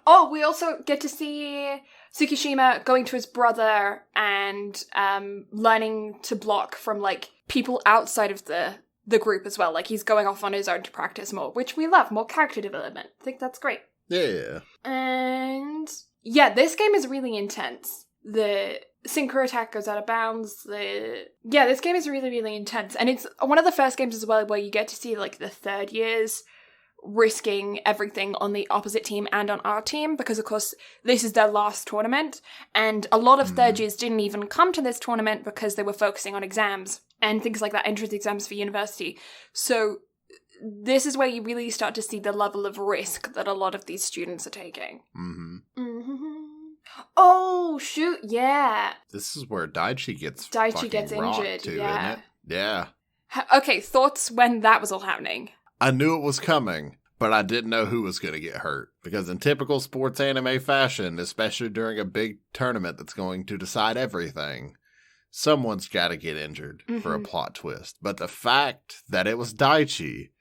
Oh, we also get to see Tsukishima going to his brother and learning to block from, like, people outside of the group as well. Like, he's going off on his own to practice more, which we love. More character development. I think that's great. Yeah. And yeah, this game is really intense. The synchro attack goes out of bounds. This game is really, really intense. And it's one of the first games as well where you get to see, like, the third years risking everything on the opposite team and on our team, because of course this is their last tournament, and a lot of third years didn't even come to this tournament because they were focusing on exams and things like that, entrance exams for university. So this is where you really start to see the level of risk that a lot of these students are taking. Oh, shoot, yeah. This is where Daichi gets injured, too, yeah. isn't it? Yeah. Okay, thoughts when that was all happening? I knew it was coming, but I didn't know who was going to get hurt. Because in typical sports anime fashion, especially during a big tournament that's going to decide everything, someone's got to get injured for a plot twist. But the fact that it was Daichi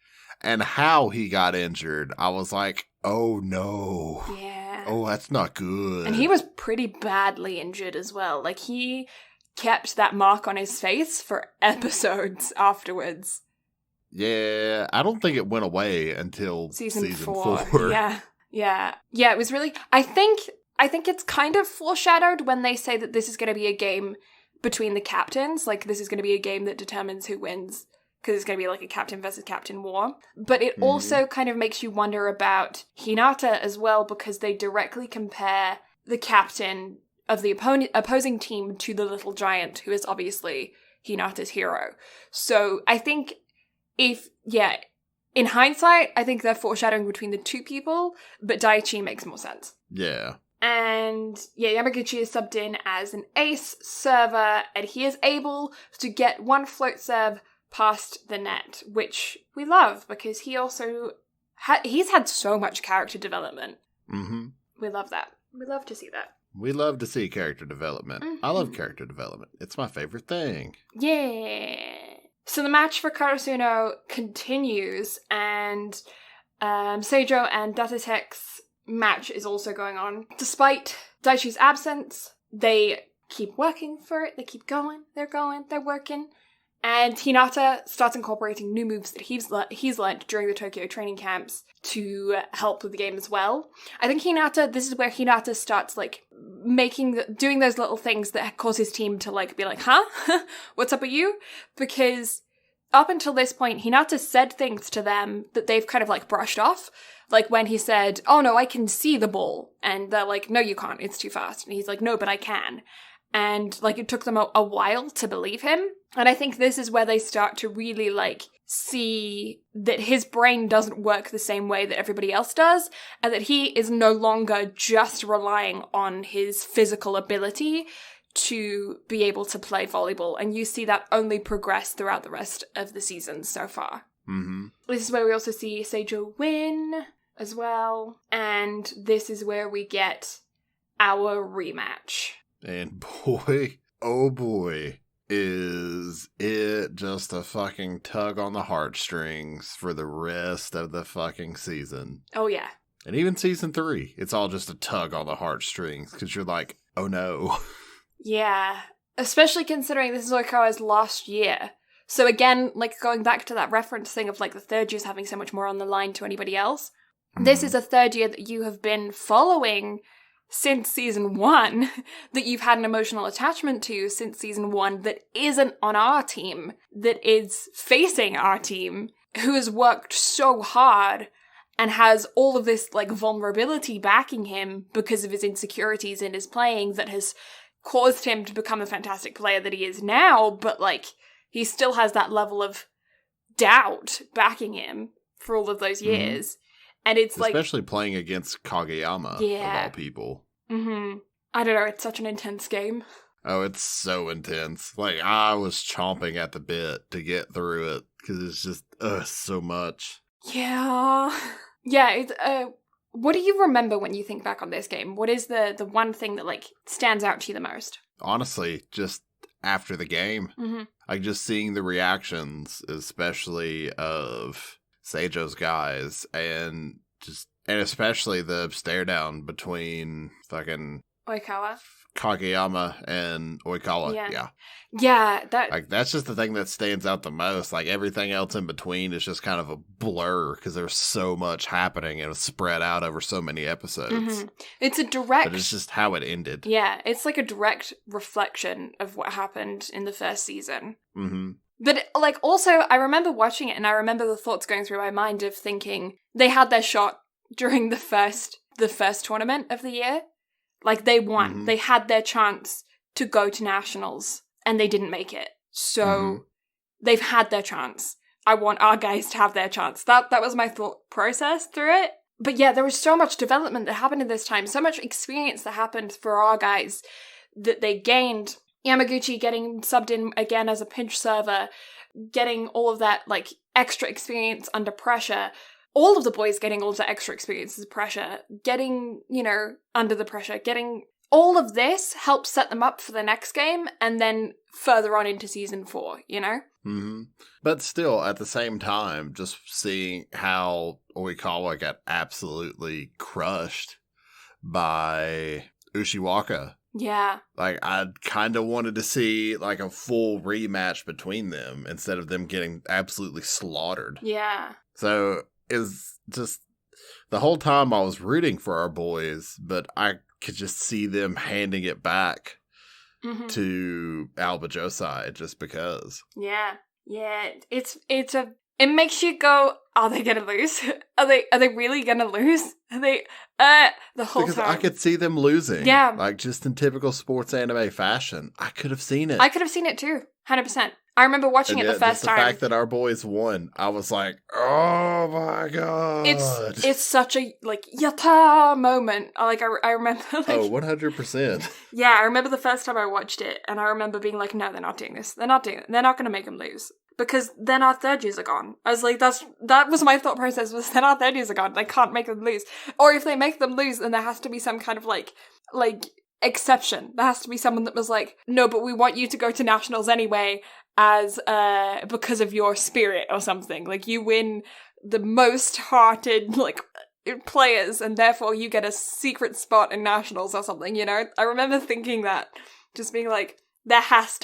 and how he got injured, I was like, oh no. Yeah. Oh, that's not good. And he was pretty badly injured as well. Like, he kept that mark on his face for episodes afterwards. Yeah, I don't think it went away until season 4. Yeah, it was really... I think it's kind of foreshadowed when they say that this is going to be a game between the captains. Like, this is going to be a game that determines who wins, because it's going to be like a captain versus captain war. But it also kind of makes you wonder about Hinata as well, because they directly compare the captain of the opposing team to the little giant, who is obviously Hinata's hero. So I think in hindsight, I think they're foreshadowing between the two people, but Daichi makes more sense. Yeah. And Yamaguchi is subbed in as an ace server, and he is able to get one float serve past the net, which we love, because he also he's had so much character development. We love that. We love to see that. We love to see character development. I love character development. It's my favorite thing. Yeah. So the match for Karasuno continues, and Seijo and Datetek's match is also going on. Despite Daichi's absence, they keep working for it. They keep going. They're working. And Hinata starts incorporating new moves that he's learned during the Tokyo training camps to help with the game as well. I think this is where Hinata starts, like, doing those little things that cause his team to, like, be like, huh? What's up with you? Because up until this point, Hinata said things to them that they've kind of like brushed off. Like when he said, oh no, I can see the ball. And they're like, no, you can't. It's too fast. And he's like, no, but I can. And like it took them a while to believe him. And I think this is where they start to really like see that his brain doesn't work the same way that everybody else does. And that he is no longer just relying on his physical ability to be able to play volleyball. And you see that only progress throughout the rest of the season so far. Mm-hmm. This is where we also see Seijo win as well. And this is where we get our rematch. And boy, oh boy, is it just a fucking tug on the heartstrings for the rest of the fucking season. Oh, yeah. And even season 3, it's all just a tug on the heartstrings because you're like, oh no. Yeah. Especially considering this is Oikawa's last year. So again, like going back to that reference thing of like the third year's having so much more on the line to anybody else. This is a third year that you have been following since season 1, that you've had an emotional attachment to since season 1, that isn't on our team, that is facing our team, who has worked so hard and has all of this like vulnerability backing him because of his insecurities in his playing that has caused him to become the fantastic player that he is now, but like he still has that level of doubt backing him for all of those years. And it's especially playing against Kageyama, of all people. Mm-hmm. I don't know, it's such an intense game. Oh, it's so intense. Like, I was chomping at the bit to get through it, because it's just, so much. Yeah. Yeah, it's, what do you remember when you think back on this game? What is the one thing that, like, stands out to you the most? Honestly, just after the game. Mm-hmm. Like, just seeing the reactions, especially of Seijo's guys, and especially the stare down between fucking Oikawa, Kageyama and Oikawa. Yeah, that like that's just the thing that stands out the most. Like everything else in between is just kind of a blur because there's so much happening and it's spread out over so many episodes. Mm-hmm. It's a direct, but it's just how it ended. Yeah, it's like a direct reflection of what happened in the first season. Mm-hmm. But, like, also, I remember watching it and I remember the thoughts going through my mind of thinking they had their shot during the first tournament of the year. Like, they won. Mm-hmm. They had their chance to go to nationals and they didn't make it. So, they've had their chance. I want our guys to have their chance. That was my thought process through it. But yeah, there was so much development that happened in this time, so much experience that happened for our guys that they gained. Yamaguchi getting subbed in again as a pinch server, getting all of that, like, extra experience under pressure. All of the boys getting all of that extra experience under pressure. Getting, under the pressure. Getting all of this helps set them up for the next game and then further on into season 4, Mm-hmm. But still, at the same time, just seeing how Oikawa got absolutely crushed by Ushiwaka. Yeah. Like, I kind of wanted to see, like, a full rematch between them instead of them getting absolutely slaughtered. Yeah. So, it's just, the whole time I was rooting for our boys, but I could just see them handing it back to Alba Josai just because. Yeah. Yeah. It makes you go, are they gonna lose? Are they really gonna lose? Are they the whole because time? I could see them losing. Yeah. Like just in typical sports anime fashion. I could have seen it. I could have seen it too. 100%. I remember watching it the first time. The fact that our boys won, I was like, oh my god. It's such a, like, yatta moment. Like, I remember, like... Oh, 100%. Yeah, I remember the first time I watched it, and I remember being like, no, they're not doing this. They're not doing it. They're not going to make them lose. Because then our third years are gone. I was like, that was my thought process, was then our third years are gone. They can't make them lose. Or if they make them lose, then there has to be some kind of, like, exception. There has to be someone that was like, no, but we want you to go to nationals anyway, as because of your spirit or something. Like, you win the most hearted, like, players, and therefore you get a secret spot in nationals or something, I remember thinking that, just being like, they have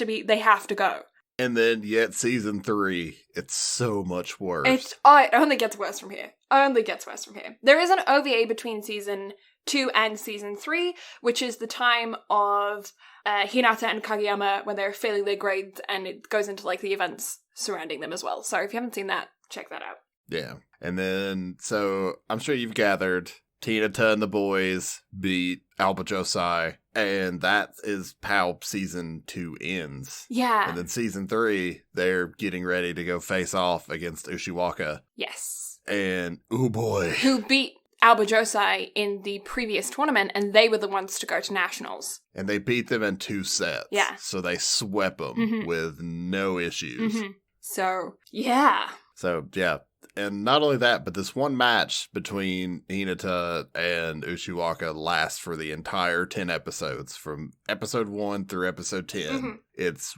to go. And then yet season 3, it's so much worse. It only gets worse from here. There is an OVA between season 2 and season 3, which is the time of Hinata and Kageyama when they're failing their grades, and it goes into, like, the events surrounding them as well. So if you haven't seen that, check that out. Yeah. And then, so I'm sure you've gathered, Hinata and the boys beat Alba Josai, and that is how season 2 ends. Yeah. And then season 3, they're getting ready to go face off against Ushiwaka. Yes. And, oh boy. Who beat Alba Josai in the previous tournament, and they were the ones to go to nationals. And they beat them in 2 sets. Yeah. So they swept them with no issues. So, yeah. So, yeah. And not only that, but this one match between Hinata and Ushiwaka lasts for the entire 10 episodes, from episode 1 through episode 10. It's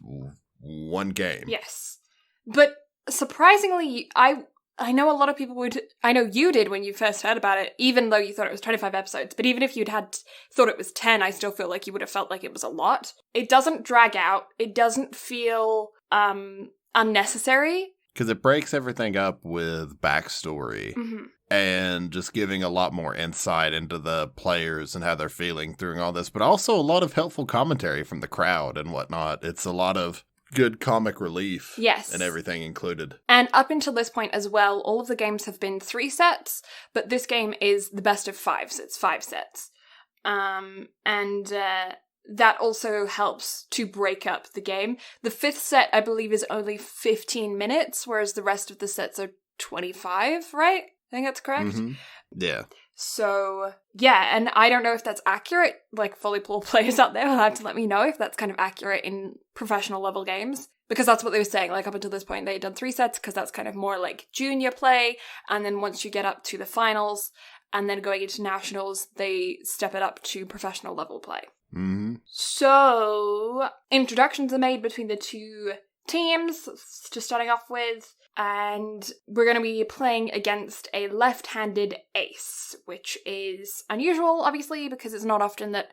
one game. Yes. But surprisingly, I know a lot of people would, I know you did when you first heard about it, even though you thought it was 25 episodes, but even if you'd thought it was 10, I still feel like you would have felt like it was a lot. It doesn't drag out. It doesn't feel unnecessary. Because it breaks everything up with backstory and just giving a lot more insight into the players and how they're feeling through all this, but also a lot of helpful commentary from the crowd and whatnot. It's a lot of good comic relief. Yes. And everything included. And up until this point as well, all of the games have been 3 sets, but this game is the best of 5, so it's 5 sets. That also helps to break up the game. The 5th set, I believe, is only 15 minutes, whereas the rest of the sets are 25, right? I think that's correct. Yeah. So, yeah, and I don't know if that's accurate. Like, volleyball players out there will have to let me know if that's kind of accurate in professional level games. Because that's what they were saying. Like, up until this point, they had done 3 sets, because that's kind of more like junior play. And then once you get up to the finals, and then going into nationals, they step it up to professional level play. So, introductions are made between the 2 teams, just starting off with, and we're going to be playing against a left-handed ace, which is unusual, obviously, because it's not often that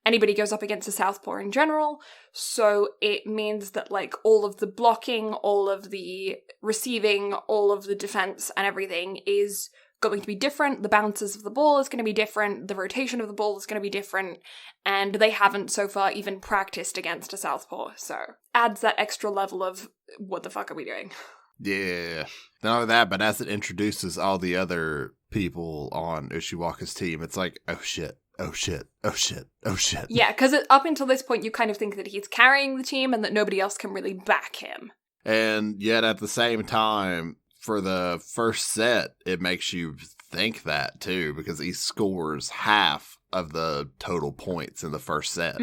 anybody goes up against a southpaw in general, so it means that, like, all of the blocking, all of the receiving, all of the defense and everything is going to be different. The bounces of the ball is going to be different. The rotation of the ball is going to be different. And they haven't so far even practiced against a southpaw. So adds that extra level of, what the fuck are we doing? Yeah. Not only that, but as it introduces all the other people on Ushiwaka's team, it's like, oh shit, oh shit, oh shit, oh shit. Yeah, because up until this point, you kind of think that he's carrying the team and that nobody else can really back him. And yet at the same time, for the first set, it makes you think that too, because he scores half of the total points in the first set.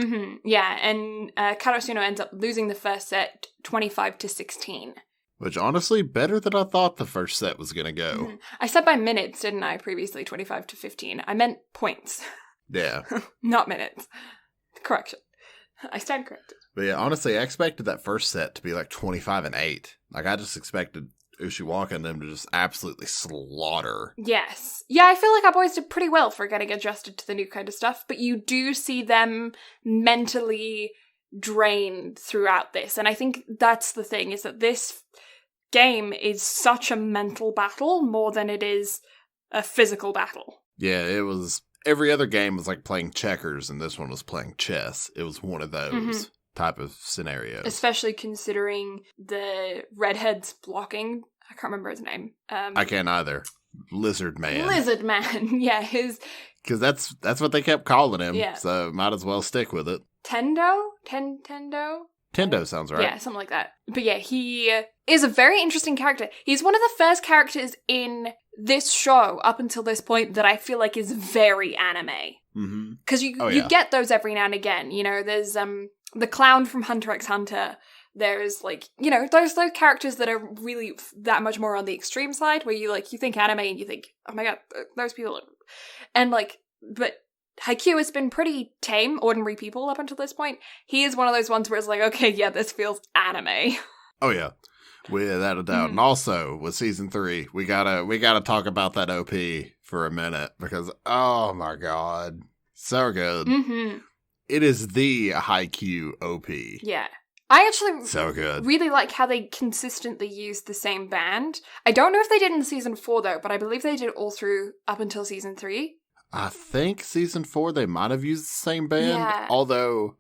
Yeah, and Karasuno ends up losing the first set 25-16. Which honestly, better than I thought the first set was going to go. I said by minutes, didn't I, previously, 25-15. I meant points. Yeah. Not minutes. Correction. I stand corrected. But yeah, honestly, I expected that first set to be like 25-8. Like, I just expected Ushiwaka and them to just absolutely slaughter. Yes. Yeah, I feel like our boys did pretty well for getting adjusted to the new kind of stuff, but you do see them mentally drained throughout this. And I think that's the thing, is that this game is such a mental battle more than it is a physical battle. Yeah, it was... Every other game was like playing checkers, and this one was playing chess. It was one of those type of scenarios. Especially considering the redhead's blocking. I can't remember his name. I can't either. Lizard Man. Lizard Man, yeah. His... Because that's what they kept calling him, so might as well stick with it. Tendo? Tendo? Tendo sounds right. Yeah, something like that. But yeah, he is a very interesting character. He's one of the first characters in this show up until this point that I feel like is very anime. Because you get those every now and again. You know, there's the clown from Hunter x Hunter. There's like, you know, those characters that are really that much more on the extreme side, where you think anime and you think, oh my god, those people. And like, but Haikyu has been pretty tame, ordinary people up until this point. He is one of those ones where it's like, okay, yeah, this feels anime. Oh yeah, without a doubt. And also with season 3, we gotta talk about that OP for a minute, because oh my god, so good. It is the Haikyu OP. Yeah. I actually so good. Really like how they consistently use the same band. I don't know if they did in season 4 though, but I believe they did all through up until season 3. I think season 4 they might have used the same band, although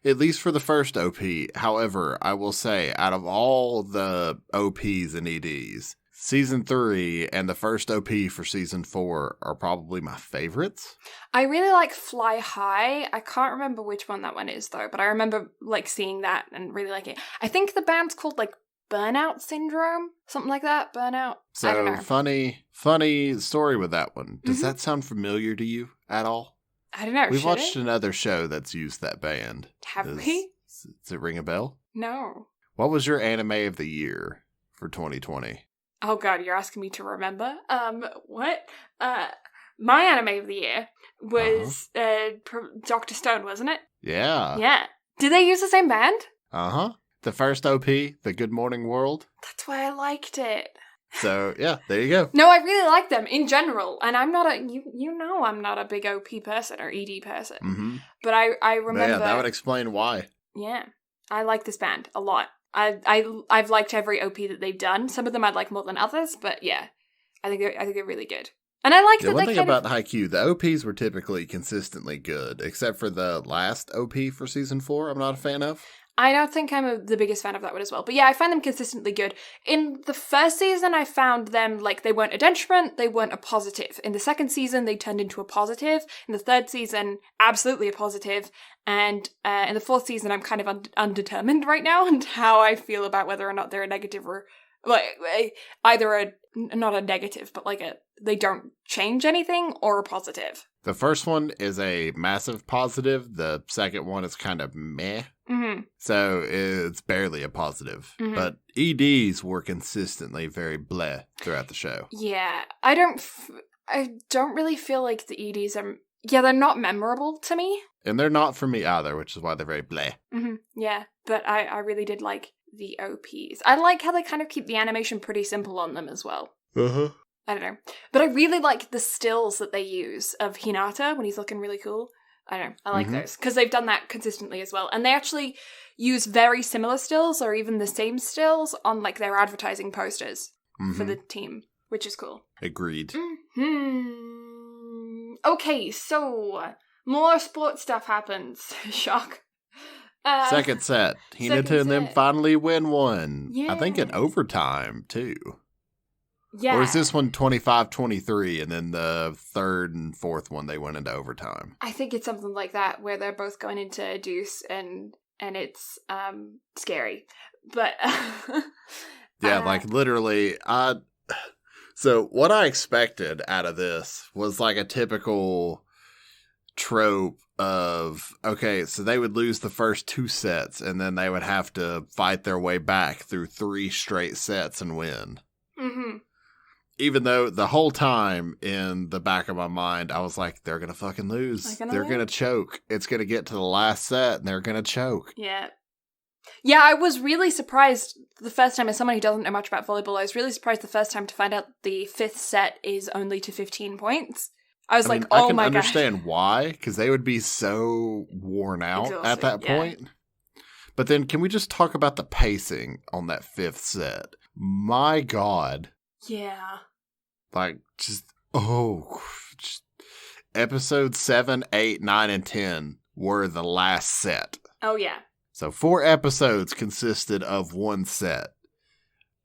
At least for the first OP. However, I will say, out of all the OPs and EDs, Season 3 and the first OP for Season 4 are probably my favorites. I really like Fly High. I can't remember which one that one is, though, but I remember, like, seeing that and really liking it. I think the band's called, like, Burnout Syndrome? Something like that? Burnout? So, I don't know. funny story with that one. Does that sound familiar to you at all? I don't know. We've watched another show that's used that band. Have we? Does it ring a bell? No. What was your anime of the year for 2020? Oh god, you're asking me to remember? What? My anime of the year was Dr. Stone, wasn't it? Yeah. Yeah. Did they use the same band? Uh-huh. The first OP, The Good Morning World. That's why I liked it. So, yeah, there you go. No, I really like them in general, and I'm not you know I'm not a big OP person or ED person. Mm-hmm. But I remember... Yeah, that would explain why. Yeah. I like this band a lot. I've liked every OP that they've done. Some of them I'd like more than others, but yeah. I think they're really good. And I like that one thing about Haikyu, the OPs were typically consistently good, except for the last OP for Season 4 I'm not a fan of. I don't think I'm the biggest fan of that one as well. But yeah, I find them consistently good. In the first season, I found them, like, they weren't a detriment, they weren't a positive. In the second season, they turned into a positive. In the third season, absolutely a positive. And in the fourth season, I'm kind of undetermined right now on how I feel about whether or not they're a negative or, like, either not a negative, but like they don't change anything, or a positive. The first one is a massive positive. The second one is kind of meh. Mm-hmm. So it's barely a positive. Mm-hmm. But EDs were consistently very bleh throughout the show. Yeah. I don't really feel like the EDs are... Yeah, they're not memorable to me. And they're not for me either, which is why they're very bleh. Mm-hmm. Yeah, but I really did like the OPs. I like how they kind of keep the animation pretty simple on them as well. Uh-huh. I don't know. But I really like the stills that they use of Hinata when he's looking really cool. I don't know. I like those. Because they've done that consistently as well. And they actually use very similar stills or even the same stills on, like, their advertising posters for the team, which is cool. Agreed. Mm-hmm. Okay, so more sports stuff happens. Shock. Second set. Hinata and them finally win one. Yeah. I think in overtime, too. Yeah. Or is this one 25-23 and then the third and fourth one they went into overtime? I think it's something like that where they're both going into a deuce and it's scary. But yeah, like literally so what I expected out of this was like a typical trope of, okay, so they would lose the first two sets and then they would have to fight their way back through 3 straight sets and win. Mm-hmm. Even though the whole time in the back of my mind, I was like, they're going to fucking lose. They're going to choke. It's going to get to the last set and they're going to choke. Yeah. Yeah, I was really surprised the first time, as someone who doesn't know much about volleyball, I was really surprised the first time to find out the 5th set is only to 15 points. I was like, oh my god. I can understand why, because they would be so worn out at that point. But then can we just talk about the pacing on that 5th set? My god. Yeah. Like, episode 7, 8, 9, and 10 were the last set. Oh, yeah. So 4 episodes consisted of 1 set.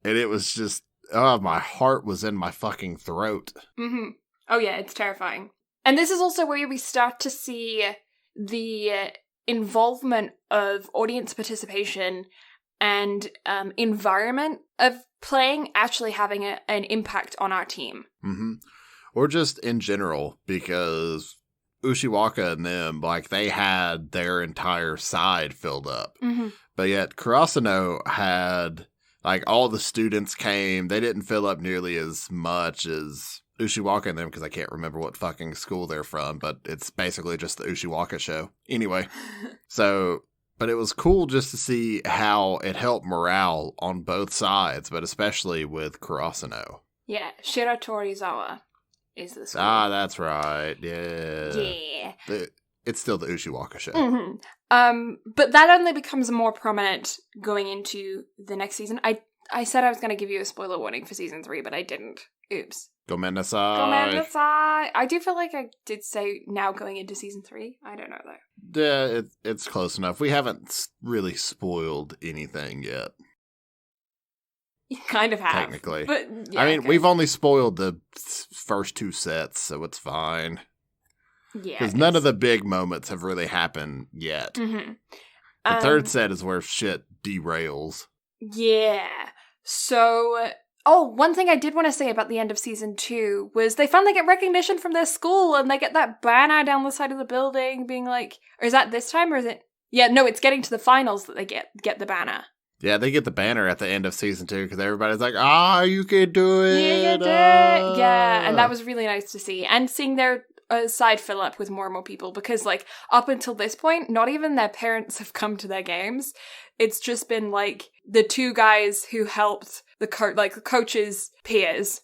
And it was just, my heart was in my fucking throat. Mm-hmm. Oh, yeah, it's terrifying. And this is also where we start to see the involvement of audience participation and environment of playing actually having an impact on our team. Mm-hmm. Or just in general, because Ushiwaka and them, like, they had their entire side filled up. Mm-hmm. But yet Kurasano had, like, all the students came. They didn't fill up nearly as much as Ushiwaka and them, because I can't remember what fucking school they're from, but it's basically just the Ushiwaka show. Anyway, but it was cool just to see how it helped morale on both sides, but especially with Kurasano. Yeah, Shiratorizawa is the school. Ah, that's right. Yeah. Yeah. It's still the Ushiwaka show. Mm-hmm. But that only becomes more prominent going into the next season. I said I was going to give you a spoiler warning for season 3, but I didn't. Oops. Gomenasai. I do feel like I did say now going into season 3. I don't know though. Yeah, it's close enough. We haven't really spoiled anything yet. You kind of have. Technically. But, yeah, I mean, okay. we've only spoiled the first 2 sets, so it's fine. Yeah. Because none of the big moments have really happened yet. Mm-hmm. The third set is where shit derails. Yeah. So, one thing I did want to say about the end of season 2 was they finally get recognition from their school and they get that banner down the side of the building being like, or is that this time or is it? Yeah, no, it's getting to the finals that they get the banner. Yeah, they get the banner at the end of season 2 because everybody's like, you can do it. Yeah, you did. Yeah, and that was really nice to see. And seeing their side fill up with more and more people because, like, up until this point, not even their parents have come to their games. It's just been, like, the 2 guys who helped the coach's peers.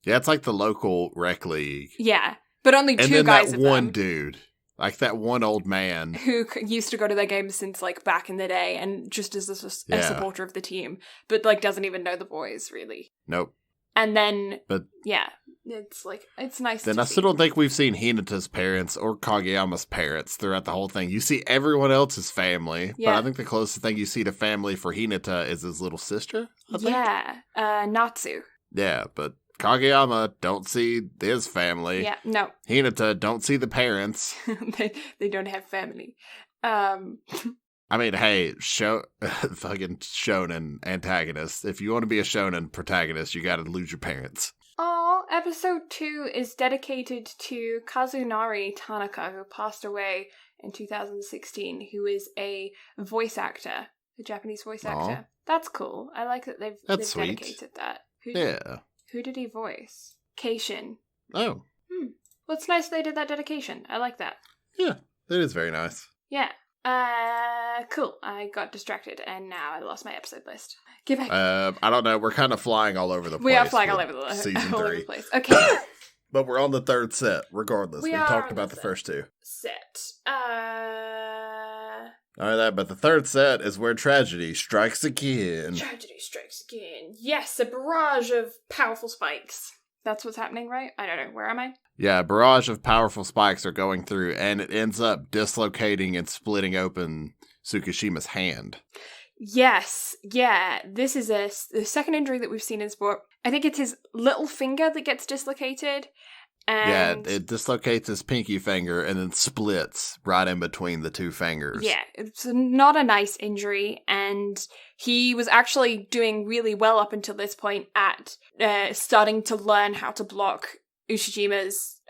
Yeah, it's like the local rec league. Yeah, but only 2 guys of them. And then that one dude. Like that one old man. Who used to go to their games since, like, back in the day and just as a supporter of the team. But, like, doesn't even know the boys, really. Nope. And then, but yeah, it's, like, it's nice then to I still don't think we've seen Hinata's parents or Kageyama's parents throughout the whole thing. You see everyone else's family. Yeah. But I think the closest thing you see to family for Hinata is his little sister, I think. Yeah, Natsu. Yeah, but Kageyama, don't see his family. Yeah, no. Hinata, don't see the parents. they don't have family. I mean, hey, fucking shonen antagonist. If you want to be a shonen protagonist, you gotta lose your parents. Oh, episode 2 is dedicated to Kazunari Tanaka, who passed away in 2016, who is a voice actor, a Japanese voice actor. That's cool. I like that they've dedicated that. Who did he voice? Keishin. Oh. Well, it's nice they did that dedication. I like that. Yeah, it is very nice. Yeah. Cool. I got distracted and now I lost my episode list. Get back. I don't know. We're kind of flying all over the place. We are flying all over the season 3. Place. Okay. But we're on the 3rd set, regardless. We talked about the first 2. Alright, but the 3rd set is where tragedy strikes again. Tragedy strikes again. Yes, a barrage of powerful spikes. That's what's happening, right? I don't know. Where am I? Yeah, a barrage of powerful spikes are going through, and it ends up dislocating and splitting open Tsukishima's hand. Yes, yeah. This is the second injury that we've seen in sport. I think it's his little finger that gets dislocated. And it dislocates his pinky finger and then splits right in between the 2 fingers. Yeah, it's not a nice injury, and he was actually doing really well up until this point at starting to learn how to block Ushijima's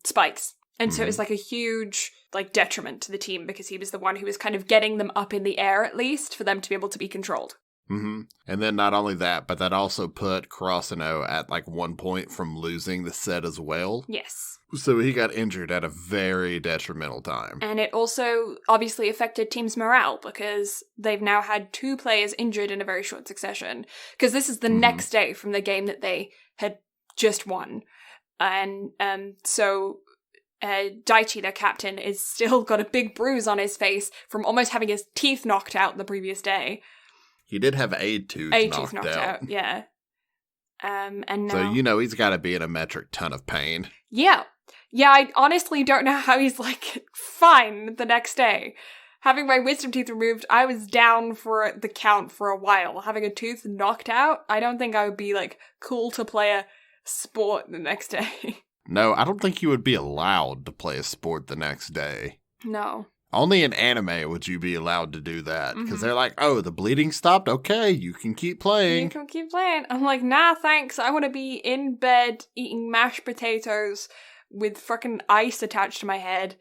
spikes. And so it was like a huge detriment to the team because he was the one who was kind of getting them up in the air at least for them to be able to be controlled. Mm-hmm. And then not only that, but that also put Kurosano at 1 point from losing the set as well. Yes. So he got injured at a very detrimental time. And it also obviously affected team's morale because they've now had 2 players injured in a very short succession. Because this is the next day from the game that they had just won. And so Daichi, their captain, is still got a big bruise on his face from almost having his teeth knocked out the previous day. He did have a tooth knocked out. Yeah. And now... So, he's got to be in a metric ton of pain. Yeah. Yeah, I honestly don't know how he's, fine the next day. Having my wisdom teeth removed, I was down for the count for a while. Having a tooth knocked out, I don't think I would be, cool to play a sport the next day. No, I don't think you would be allowed to play a sport the next day. No. Only in anime would you be allowed to do that. Because they're like, oh, the bleeding stopped? Okay, you can keep playing. You can keep playing. I'm like, nah, thanks. I want to be in bed eating mashed potatoes with fucking ice attached to my head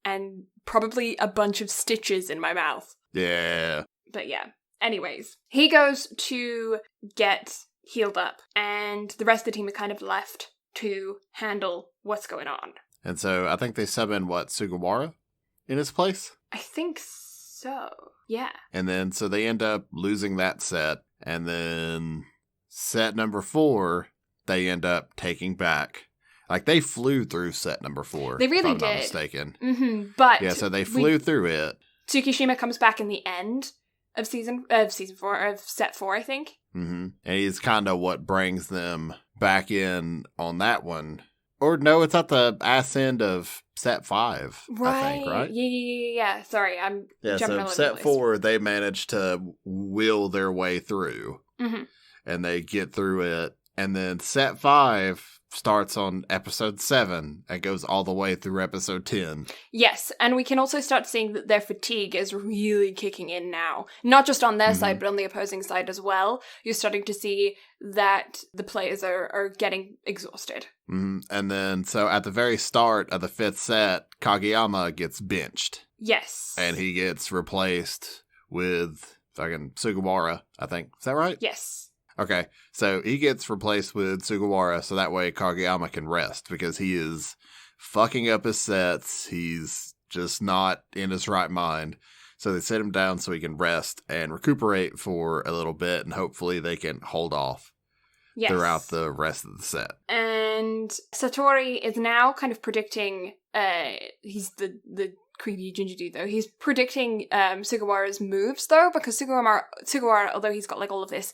and probably a bunch of stitches in my mouth. Yeah. But yeah. Anyways, he goes to get healed up and the rest of the team are kind of left to handle what's going on. And so I think they sub in, Sugawara in his place? I think so. Yeah. And then so they end up losing that set. And then set number 4, they end up taking back. They flew through set number 4. They really if I'm did. Not mistaken. Mm-hmm. But yeah, so they flew through it. Tsukishima comes back in the end of set 4, I think. Mm-hmm. And he's kind of what brings them back in on that one. Or no, it's at the ass end of set 5, Right. I think, right? Yeah. Sorry, I'm jumping all over so the set place. 4, they managed to will their way through. Mm-hmm. And they get through it. And then set 5 starts on episode 7 and goes all the way through episode 10. Yes, and we can also start seeing that their fatigue is really kicking in now. Not just on their side, but on the opposing side as well. You're starting to see that the players are getting exhausted. Mm-hmm. And then, so at the very start of the 5th set, Kageyama gets benched. Yes. And he gets replaced with fucking Sugawara, I think. Is that right? Yes. Okay, so he gets replaced with Sugawara, so that way Kageyama can rest, because he is fucking up his sets. He's just not in his right mind. So they sit him down so he can rest and recuperate for a little bit, and hopefully they can hold off throughout the rest of the set. And Satori is now kind of predicting, he's the creepy ginger dude though, he's predicting Sugawara's moves though, because Sugawara, although he's got like all of this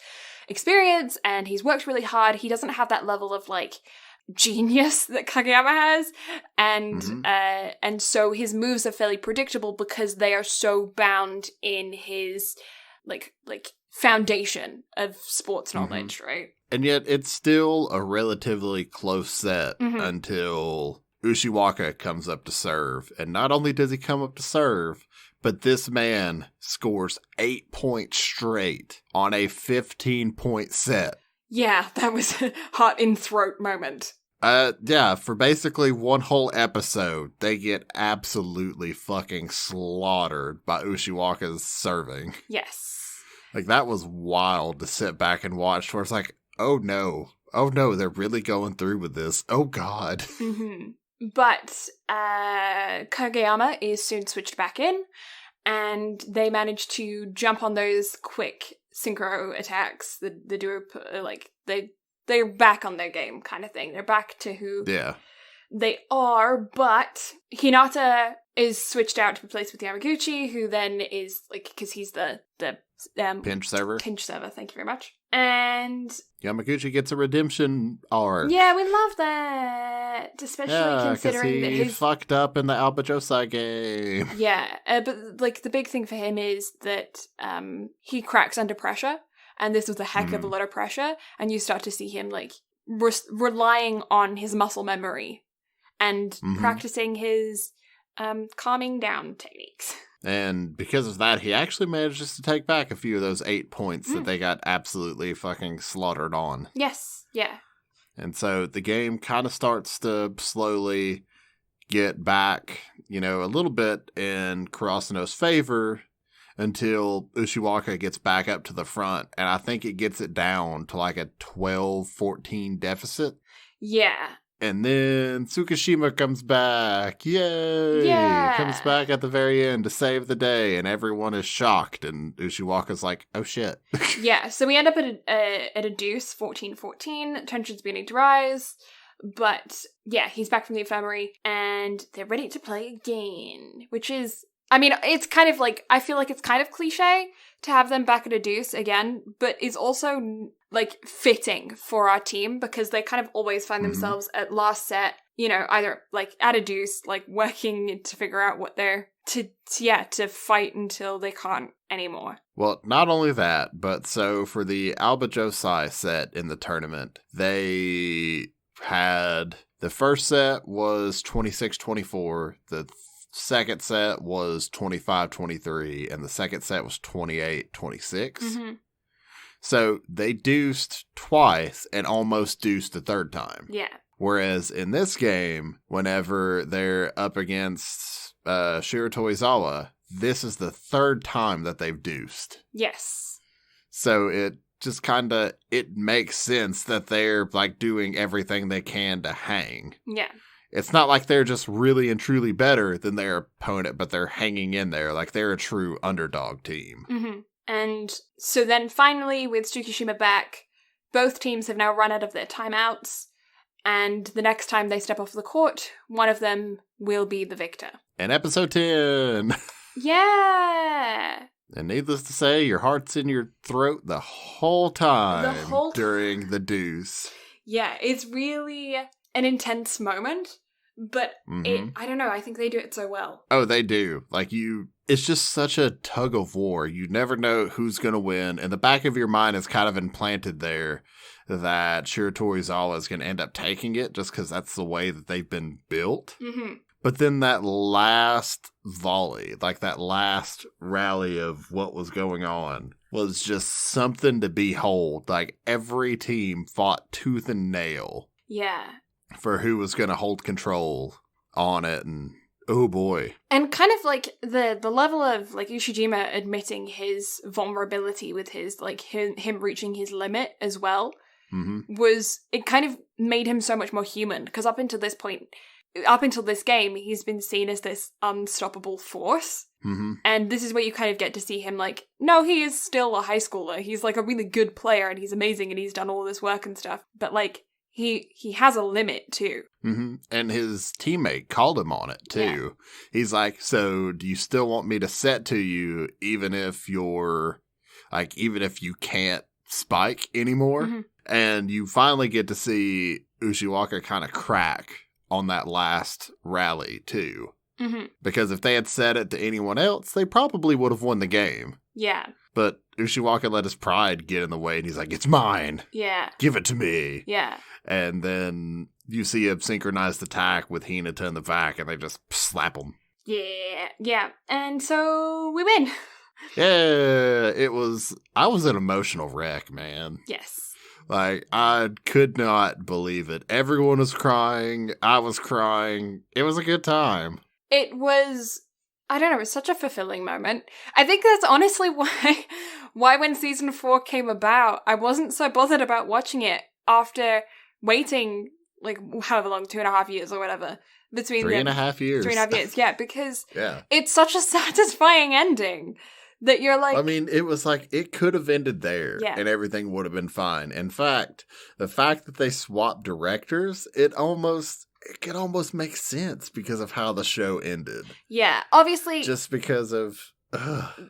experience and he's worked really hard, he doesn't have that level of like genius that Kageyama has, and so his moves are fairly predictable because they are so bound in his like foundation of sports knowledge, right? And yet it's still a relatively close set until Ushiwaka comes up to serve. And not only does he come up to serve, but this man scores 8 points straight on a 15-point set. Yeah, that was a hot in throat moment. Yeah, for basically one whole episode, they get absolutely fucking slaughtered by Ushiwaka's serving. Yes. Like, that was wild to sit back and watch, where it's like, oh no, they're really going through with this. Oh god. Mm-hmm. But Kageyama is soon switched back in, and they manage to jump on those quick synchro attacks. The duo, like, they're back on their game kind of thing. They're back to who they are, but Hinata is switched out to be placed with Yamaguchi, who then is, like, because he's the pinch server. Pinch server, thank you very much. And Yamaguchi gets a redemption arc. Yeah, we love that, especially considering that he's fucked up in the Albajosai game. Yeah, but like the big thing for him is that he cracks under pressure, and this was a heck of a lot of pressure, and you start to see him like relying on his muscle memory and practicing his calming down techniques. And because of that, he actually manages to take back a few of those 8 points that they got absolutely fucking slaughtered on. Yes, yeah. And so the game kind of starts to slowly get back, a little bit in Kurosano's favor until Ushiwaka gets back up to the front. And I think it gets it down to like a 12-14 deficit. Yeah. And then Tsukishima comes back. Yay! Yeah. Comes back at the very end to save the day, and everyone is shocked, and Ushiwaka's like, oh shit. Yeah, so we end up at a deuce, 14-14, tension's beginning to rise, but yeah, he's back from the infirmary, and they're ready to play again, which is, I mean, it's kind of like, I feel like it's kind of cliche to have them back at a deuce again, but it's also like fitting for our team because they kind of always find themselves at last set, either like at a deuce, like working to figure out what they're to fight until they can't anymore. Well, not only that, but so for the Albajosai set in the tournament, they had the first set was 26-24, the second set was 25-23, and the second set was 28-26. So they deuced twice and almost deuced the third time. Yeah. Whereas in this game, whenever they're up against Shiratorizawa, this is the third time that they've deuced. Yes. So it just kind of, it makes sense that they're like doing everything they can to hang. Yeah. It's not like they're just really and truly better than their opponent, but they're hanging in there like they're a true underdog team. Mm-hmm. And so then finally, with Tsukishima back, both teams have now run out of their timeouts, and the next time they step off the court, one of them will be the victor. And episode 10! Yeah! And needless to say, your heart's in your throat the whole time during the deuce. Yeah, it's really an intense moment, but I don't know, I think they do it so well. Oh, they do. Like, it's just such a tug of war. You never know who's going to win. In the back of your mind is kind of implanted there that Shiratorizawa is going to end up taking it just because that's the way that they've been built. Mm-hmm. But then that last volley, like that last rally of what was going on, was just something to behold. Like, every team fought tooth and nail. Yeah. For who was going to hold control on it, and oh boy. And kind of like the level of like Ushijima admitting his vulnerability with his like him reaching his limit as well was, it kind of made him so much more human, because up until this game, he's been seen as this unstoppable force. And this is where you kind of get to see him like, no, he is still a high schooler. He's like a really good player and he's amazing and he's done all this work and stuff. But like, he has a limit too. And his teammate called him on it too. Yeah. He's like, so do you still want me to set to you even if you can't spike anymore? And you finally get to see Ushiwaka kind of crack on that last rally too. Because if they had said it to anyone else, they probably would have won the game. Yeah. But Ushiwaka let his pride get in the way, and he's like, it's mine. Yeah. Give it to me. Yeah. And then you see a synchronized attack with Hinata in the back, and they just slap him. Yeah. Yeah. And so we win. Yeah. I was an emotional wreck, man. Yes. Like, I could not believe it. Everyone was crying. I was crying. It was a good time. It was, I don't know, it was such a fulfilling moment. I think that's honestly why when season 4 came about, I wasn't so bothered about watching it after waiting, like, however long, 2.5 years or whatever, between 3.5 years. 3.5 years, yeah, because yeah. It's such a satisfying ending that you're like... I mean, it was like, it could have ended there, and everything would have been fine. In fact, the fact that they swapped directors, it could almost make sense because of how the show ended. Yeah, obviously... Just because of...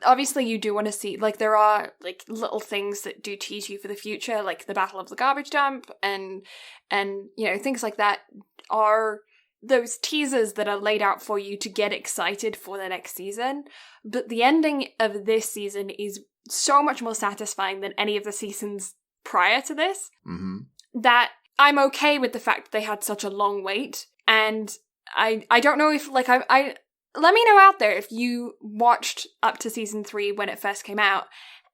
Obviously, you do want to see, like, there are, like, little things that do tease you for the future, like the Battle of the Garbage Dump, and you know, things like that are those teasers that are laid out for you to get excited for the next season. But the ending of this season is so much more satisfying than any of the seasons prior to this, that I'm okay with the fact that they had such a long wait. And I don't know if, like, I let me know out there if you watched up to season 3 when it first came out,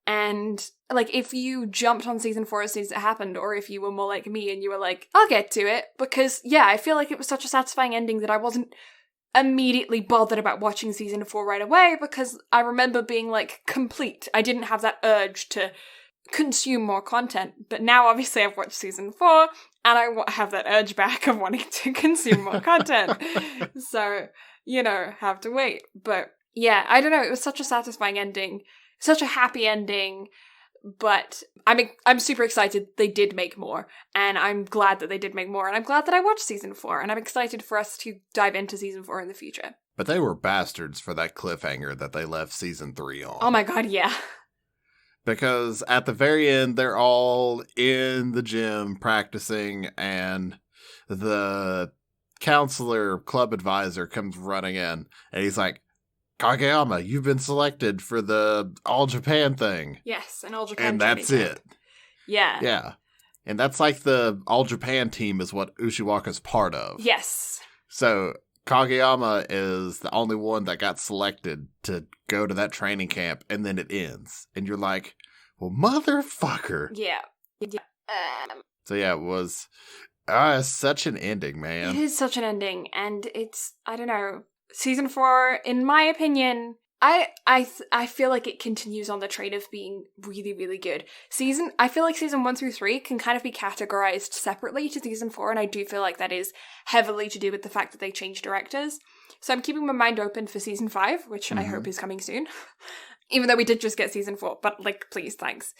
and, like, if you jumped on season 4 as soon as it happened, or if you were more like me and you were like, I'll get to it, because, yeah, I feel like it was such a satisfying ending that I wasn't immediately bothered about watching season 4 right away, because I remember being, like, complete. I didn't have that urge to consume more content, but now, obviously, I've watched season 4, and I have that urge back of wanting to consume more content. So... you know, have to wait. But yeah, I don't know, it was such a satisfying ending, such a happy ending, but I'm super excited they did make more, and I'm glad that they did make more, and I'm glad that I watched season 4, and I'm excited for us to dive into season 4 in the future. But they were bastards for that cliffhanger that they left season 3 on. Oh my god, yeah. Because at the very end, they're all in the gym practicing, and the counselor, club advisor comes running in, and he's like, Kageyama, you've been selected for the All Japan thing. Yes, an All Japan. And that's it. Yeah. Yeah. And that's like the All Japan team is what Ushiwaka's part of. Yes. So Kageyama is the only one that got selected to go to that training camp, and then it ends. And you're like, well, motherfucker. Yeah. So yeah, it was... such an ending, man. It is such an ending, and it's, I don't know, season 4, in my opinion, I feel like it continues on the train of being really, really good. I feel like season 1 through 3 can kind of be categorized separately to season 4, and I do feel like that is heavily to do with the fact that they changed directors. So I'm keeping my mind open for season 5, which I hope is coming soon. Even though we did just get season 4, but, like, please, thanks.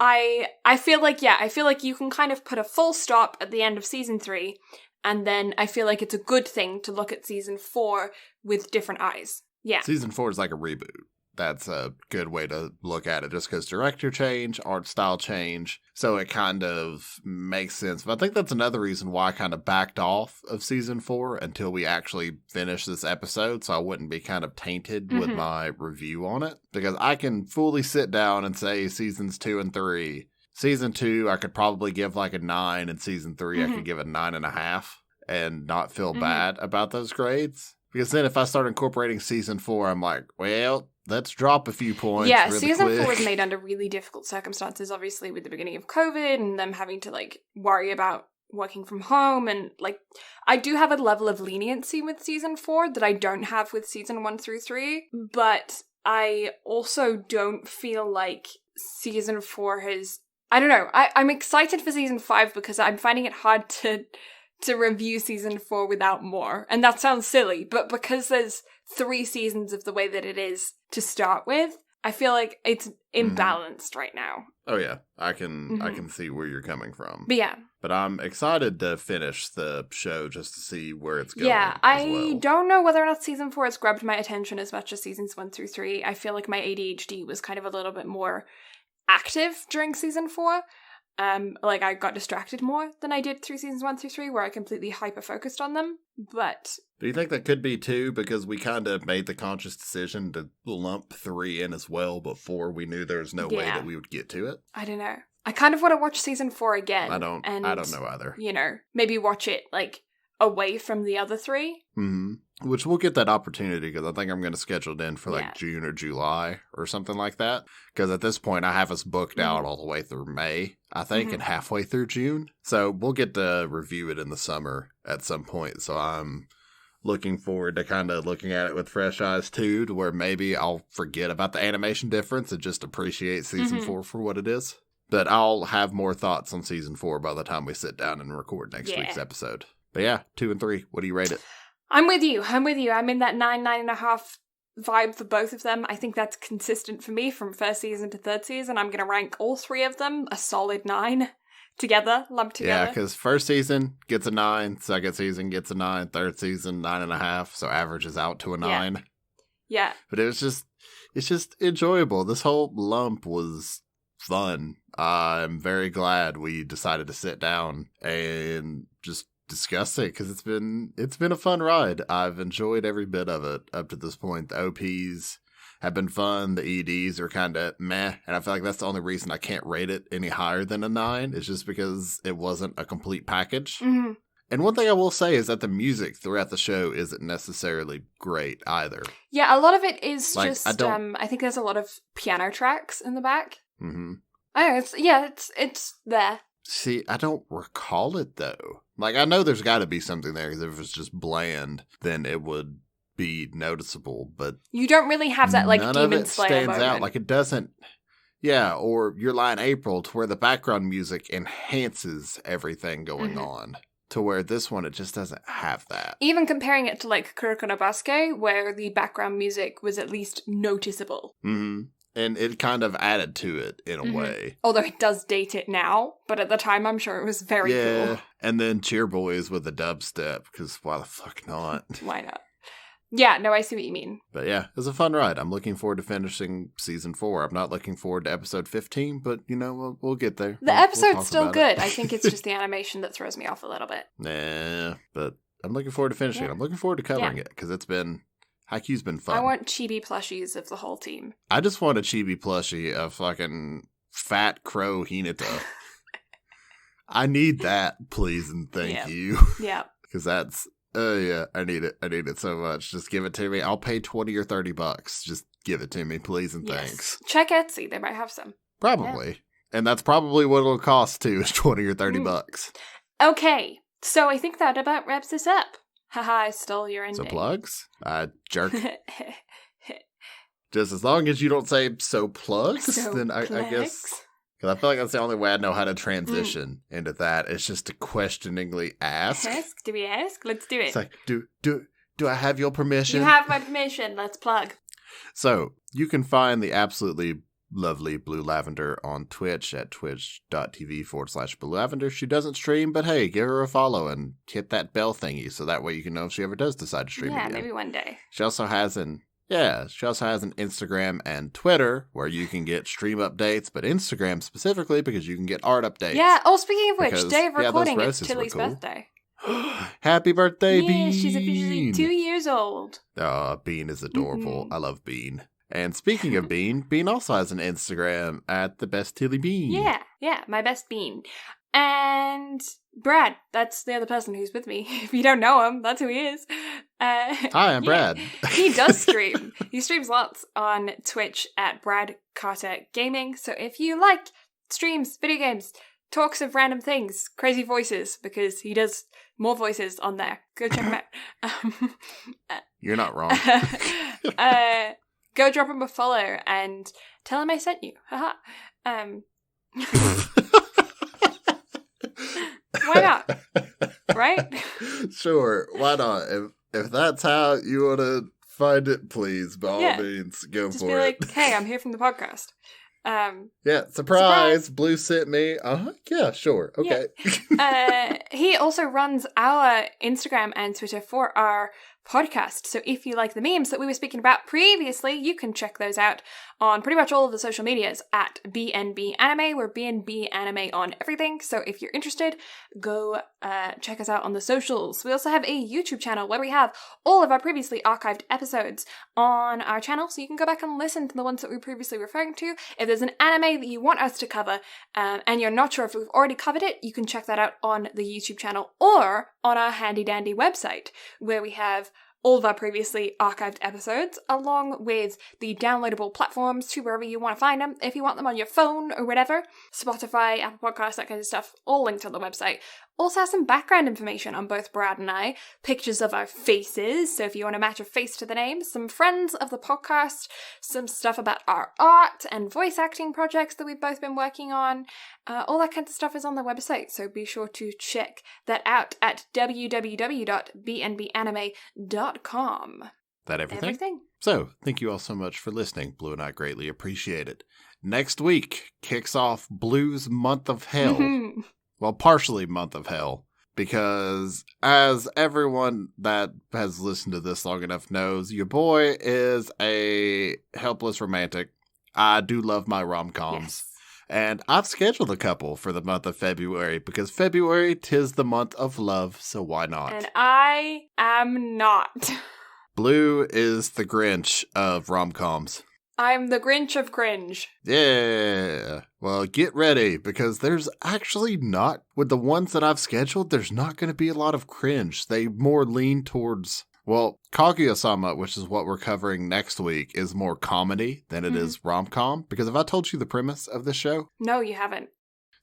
I feel like you can kind of put a full stop at the end of season 3, and then I feel like it's a good thing to look at season 4 with different eyes. Yeah. Season 4 is like a reboot. that's a good way to look at it, just because director change, art style change, so it kind of makes sense. But I think that's another reason why I kind of backed off of season 4 until we actually finish this episode, so I wouldn't be kind of tainted with my review on it, because I can fully sit down and say seasons 2 and 3. Season 2, I could probably give like a 9, and season 3, I could give a 9.5 and not feel bad about those grades. Because then if I start incorporating season 4, I'm like, well, let's drop a few points. Yeah, really season quick. 4 was made under really difficult circumstances, obviously, with the beginning of COVID and them having to, like, worry about working from home. And, like, I do have a level of leniency with season 4 that I don't have with season 1 through 3. But I also don't feel like season 4 has... I don't know. I'm excited for season 5 because I'm finding it hard to review season 4 without more. And that sounds silly, but because there's 3 seasons of the way that it is to start with, I feel like it's imbalanced right now. Oh yeah, I can see where you're coming from. But yeah. But I'm excited to finish the show just to see where it's going. Yeah, I don't know whether or not season 4 has grabbed my attention as much as seasons 1 through 3. I feel like my ADHD was kind of a little bit more active during season 4. Like, I got distracted more than I did through seasons 1 through 3, where I completely hyper-focused on them, but... Do you think that could be, too, because we kind of made the conscious decision to lump 3 in as well before we knew there was no way that we would get to it? I don't know. I kind of want to watch season 4 again. I don't know either. You know, maybe watch it, like, away from the other 3. Mm-hmm. Which we'll get that opportunity, because I think I'm going to schedule it in for like June or July or something like that. Because at this point, I have us booked out all the way through May, I think, and halfway through June. So we'll get to review it in the summer at some point. So I'm looking forward to kind of looking at it with fresh eyes too, to where maybe I'll forget about the animation difference and just appreciate season 4 for what it is. But I'll have more thoughts on season 4 by the time we sit down and record next week's episode. But yeah, 2 and 3, what do you rate it? I'm with you. I'm in that 9.5 vibe for both of them. I think that's consistent for me from first season to third season. I'm going to rank all 3 of them a solid 9 together, lumped together. Yeah, because first season gets a 9, second season gets a 9, third season 9.5, so averages out to a 9. Yeah. But it's just enjoyable. This whole lump was fun. I'm very glad we decided to sit down and just discuss it, because it's been a fun ride. I've enjoyed every bit of it up to this point. The OPs have been fun. The EDs are kind of meh, and I feel like that's the only reason I can't rate it any higher than a 9. It's just because it wasn't a complete package. Mm-hmm. And one thing I will say is that the music throughout the show isn't necessarily great either. Yeah, a lot of it is like, just I think there's a lot of piano tracks in the back. Mm-hmm. I don't know, it's there. See, I don't recall it, though. Like, I know there's got to be something there, because if it was just bland, then it would be noticeable, but... You don't really have that, like, Demon Slayer stands moment. out. Like, it doesn't... Yeah, or Your Lie in April, to where the background music enhances everything going on. To where this one, it just doesn't have that. Even comparing it to, like, Kuroko no Basuke, where the background music was at least noticeable. Mm-hmm. And it kind of added to it in a way. Although it does date it now, but at the time I'm sure it was very cool. And then Cheer Boys with the dubstep, because why the fuck not? Why not? Yeah, no, I see what you mean. But yeah, it was a fun ride. I'm looking forward to finishing season 4. I'm not looking forward to episode 15, but, you know, we'll get there. The episode's still good. I think it's just the animation that throws me off a little bit. Nah, but I'm looking forward to finishing it. I'm looking forward to covering it, because Haikyuu's been fun. I want chibi plushies of the whole team. I just want a chibi plushie of fucking Fat Crow Hinata. I need that, please and thank you. Yeah. Because that's, I need it. I need it so much. Just give it to me. I'll pay $20 or $30. Just give it to me, please and thanks. Check Etsy. They might have some. Probably. Yeah. And that's probably what it'll cost, too, is $20 or $30. Okay. So I think that about wraps this up. Haha, I stole your ending. So plugs? Jerk. Just as long as you don't say so plugs, then I guess... Because I feel like that's the only way I know how to transition into that. It's just to questioningly ask. Do we ask? Let's do it. It's like, do I have your permission? You have my permission. Let's plug. So, you can find the absolutely lovely Blue Lavender on Twitch at twitch.tv/Blue Lavender. She doesn't stream, but hey, give her a follow and hit that bell thingy so that way you can know if she ever does decide to stream again. Yeah, maybe one day. She also has an Yeah, she also has an Instagram and Twitter where you can get stream updates, but Instagram specifically because you can get art updates. Yeah. Oh, speaking of which, Because, day of recording, those it's roses Tilly's were cool. birthday. Happy birthday, Bean! Yeah, she's officially 2 years old. Bean is adorable. Mm-hmm. I love Bean. And speaking of Bean, Bean also has an Instagram at the best Tilly Bean. Yeah, my best Bean. And Brad, that's the other person who's with me. If you don't know him, that's who he is. Hi, I'm Brad. He does stream. He streams lots on Twitch at BradCarterGaming. So if you like streams, video games, talks of random things, crazy voices, because he does more voices on there, go check him out. You're not wrong. Go drop him a follow and tell him I sent you. Haha. Why not? Right? Sure, why not? If that's how you want to find it, please, by all means, go Just for be it. like, hey, I'm here from the podcast. Yeah, surprise! Blue sent me. Yeah, sure, okay. Yeah. He also runs our Instagram and Twitter for our podcast. So if you like the memes that we were speaking about previously, you can check those out on pretty much all of the social medias at BnB Anime. We're BnB Anime on everything. So if you're interested, go check us out on the socials. We also have a YouTube channel where we have all of our previously archived episodes on our channel. So you can go back and listen to the ones that we were previously referring to. If there's an anime that you want us to cover and you're not sure if we've already covered it, you can check that out on the YouTube channel or on our handy dandy website where we have all of our previously archived episodes, along with the downloadable platforms to wherever you want to find them, if you want them on your phone or whatever. Spotify, Apple Podcasts, that kind of stuff, all linked on the website. Also has some background information on both Brad and I, pictures of our faces, so if you want to match a face to the name, some friends of the podcast, some stuff about our art and voice acting projects that we've both been working on. All that kind of stuff is on the website, so be sure to check that out at www.bnbanime.com. That everything? So, thank you all so much for listening. Blue and I greatly appreciate it. Next week kicks off Blue's Month of Hell. Well, partially Month of Hell. Because, as everyone that has listened to this long enough knows, your boy is a helpless romantic. I do love my rom-coms. Yes. And I've scheduled a couple for the month of February, because February 'tis the month of love, so why not? And I am not. Blue is the Grinch of rom-coms. I'm the Grinch of cringe. Yeah. Well, get ready, because there's actually not, with the ones that I've scheduled, there's not going to be a lot of cringe. They more lean towards, well, Kaguya-sama, which is what we're covering next week, is more comedy than it is rom-com. Because have I told you the premise of the show? No, you haven't.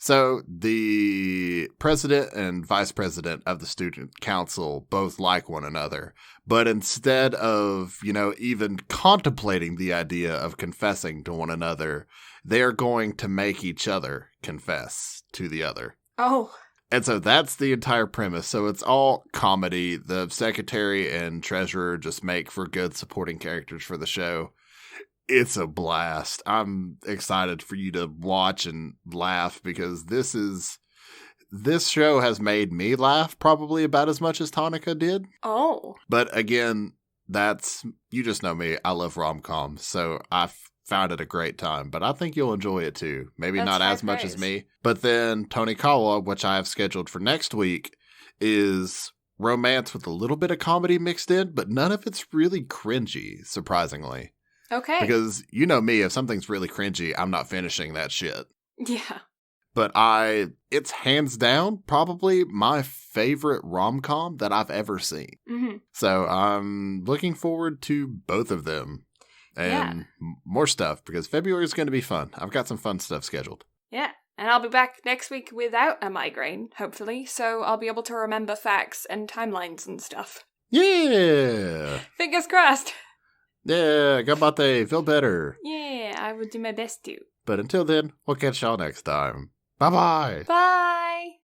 So the president and vice president of the student council both like one another. But instead of, even contemplating the idea of confessing to one another, they're going to make each other confess to the other. Oh. And so that's the entire premise. So it's all comedy. The secretary and treasurer just make for good supporting characters for the show. It's a blast. I'm excited for you to watch and laugh, because this show has made me laugh probably about as much as Tonica did. Oh. But again, you just know me. I love rom-coms, so I found it a great time. But I think you'll enjoy it too. Maybe not as much as me. But then Tonikawa, which I have scheduled for next week, is romance with a little bit of comedy mixed in, but none of it's really cringy, surprisingly. Okay. Because you know me, if something's really cringy, I'm not finishing that shit. Yeah. But it's hands down probably my favorite rom-com that I've ever seen. Mm-hmm. So I'm looking forward to both of them and more stuff, because February is going to be fun. I've got some fun stuff scheduled. Yeah. And I'll be back next week without a migraine, hopefully, so I'll be able to remember facts and timelines and stuff. Yeah. Fingers crossed. Yeah, ganbatte, feel better. Yeah, I will do my best to. But until then, we'll catch y'all next time. Bye-bye. Bye.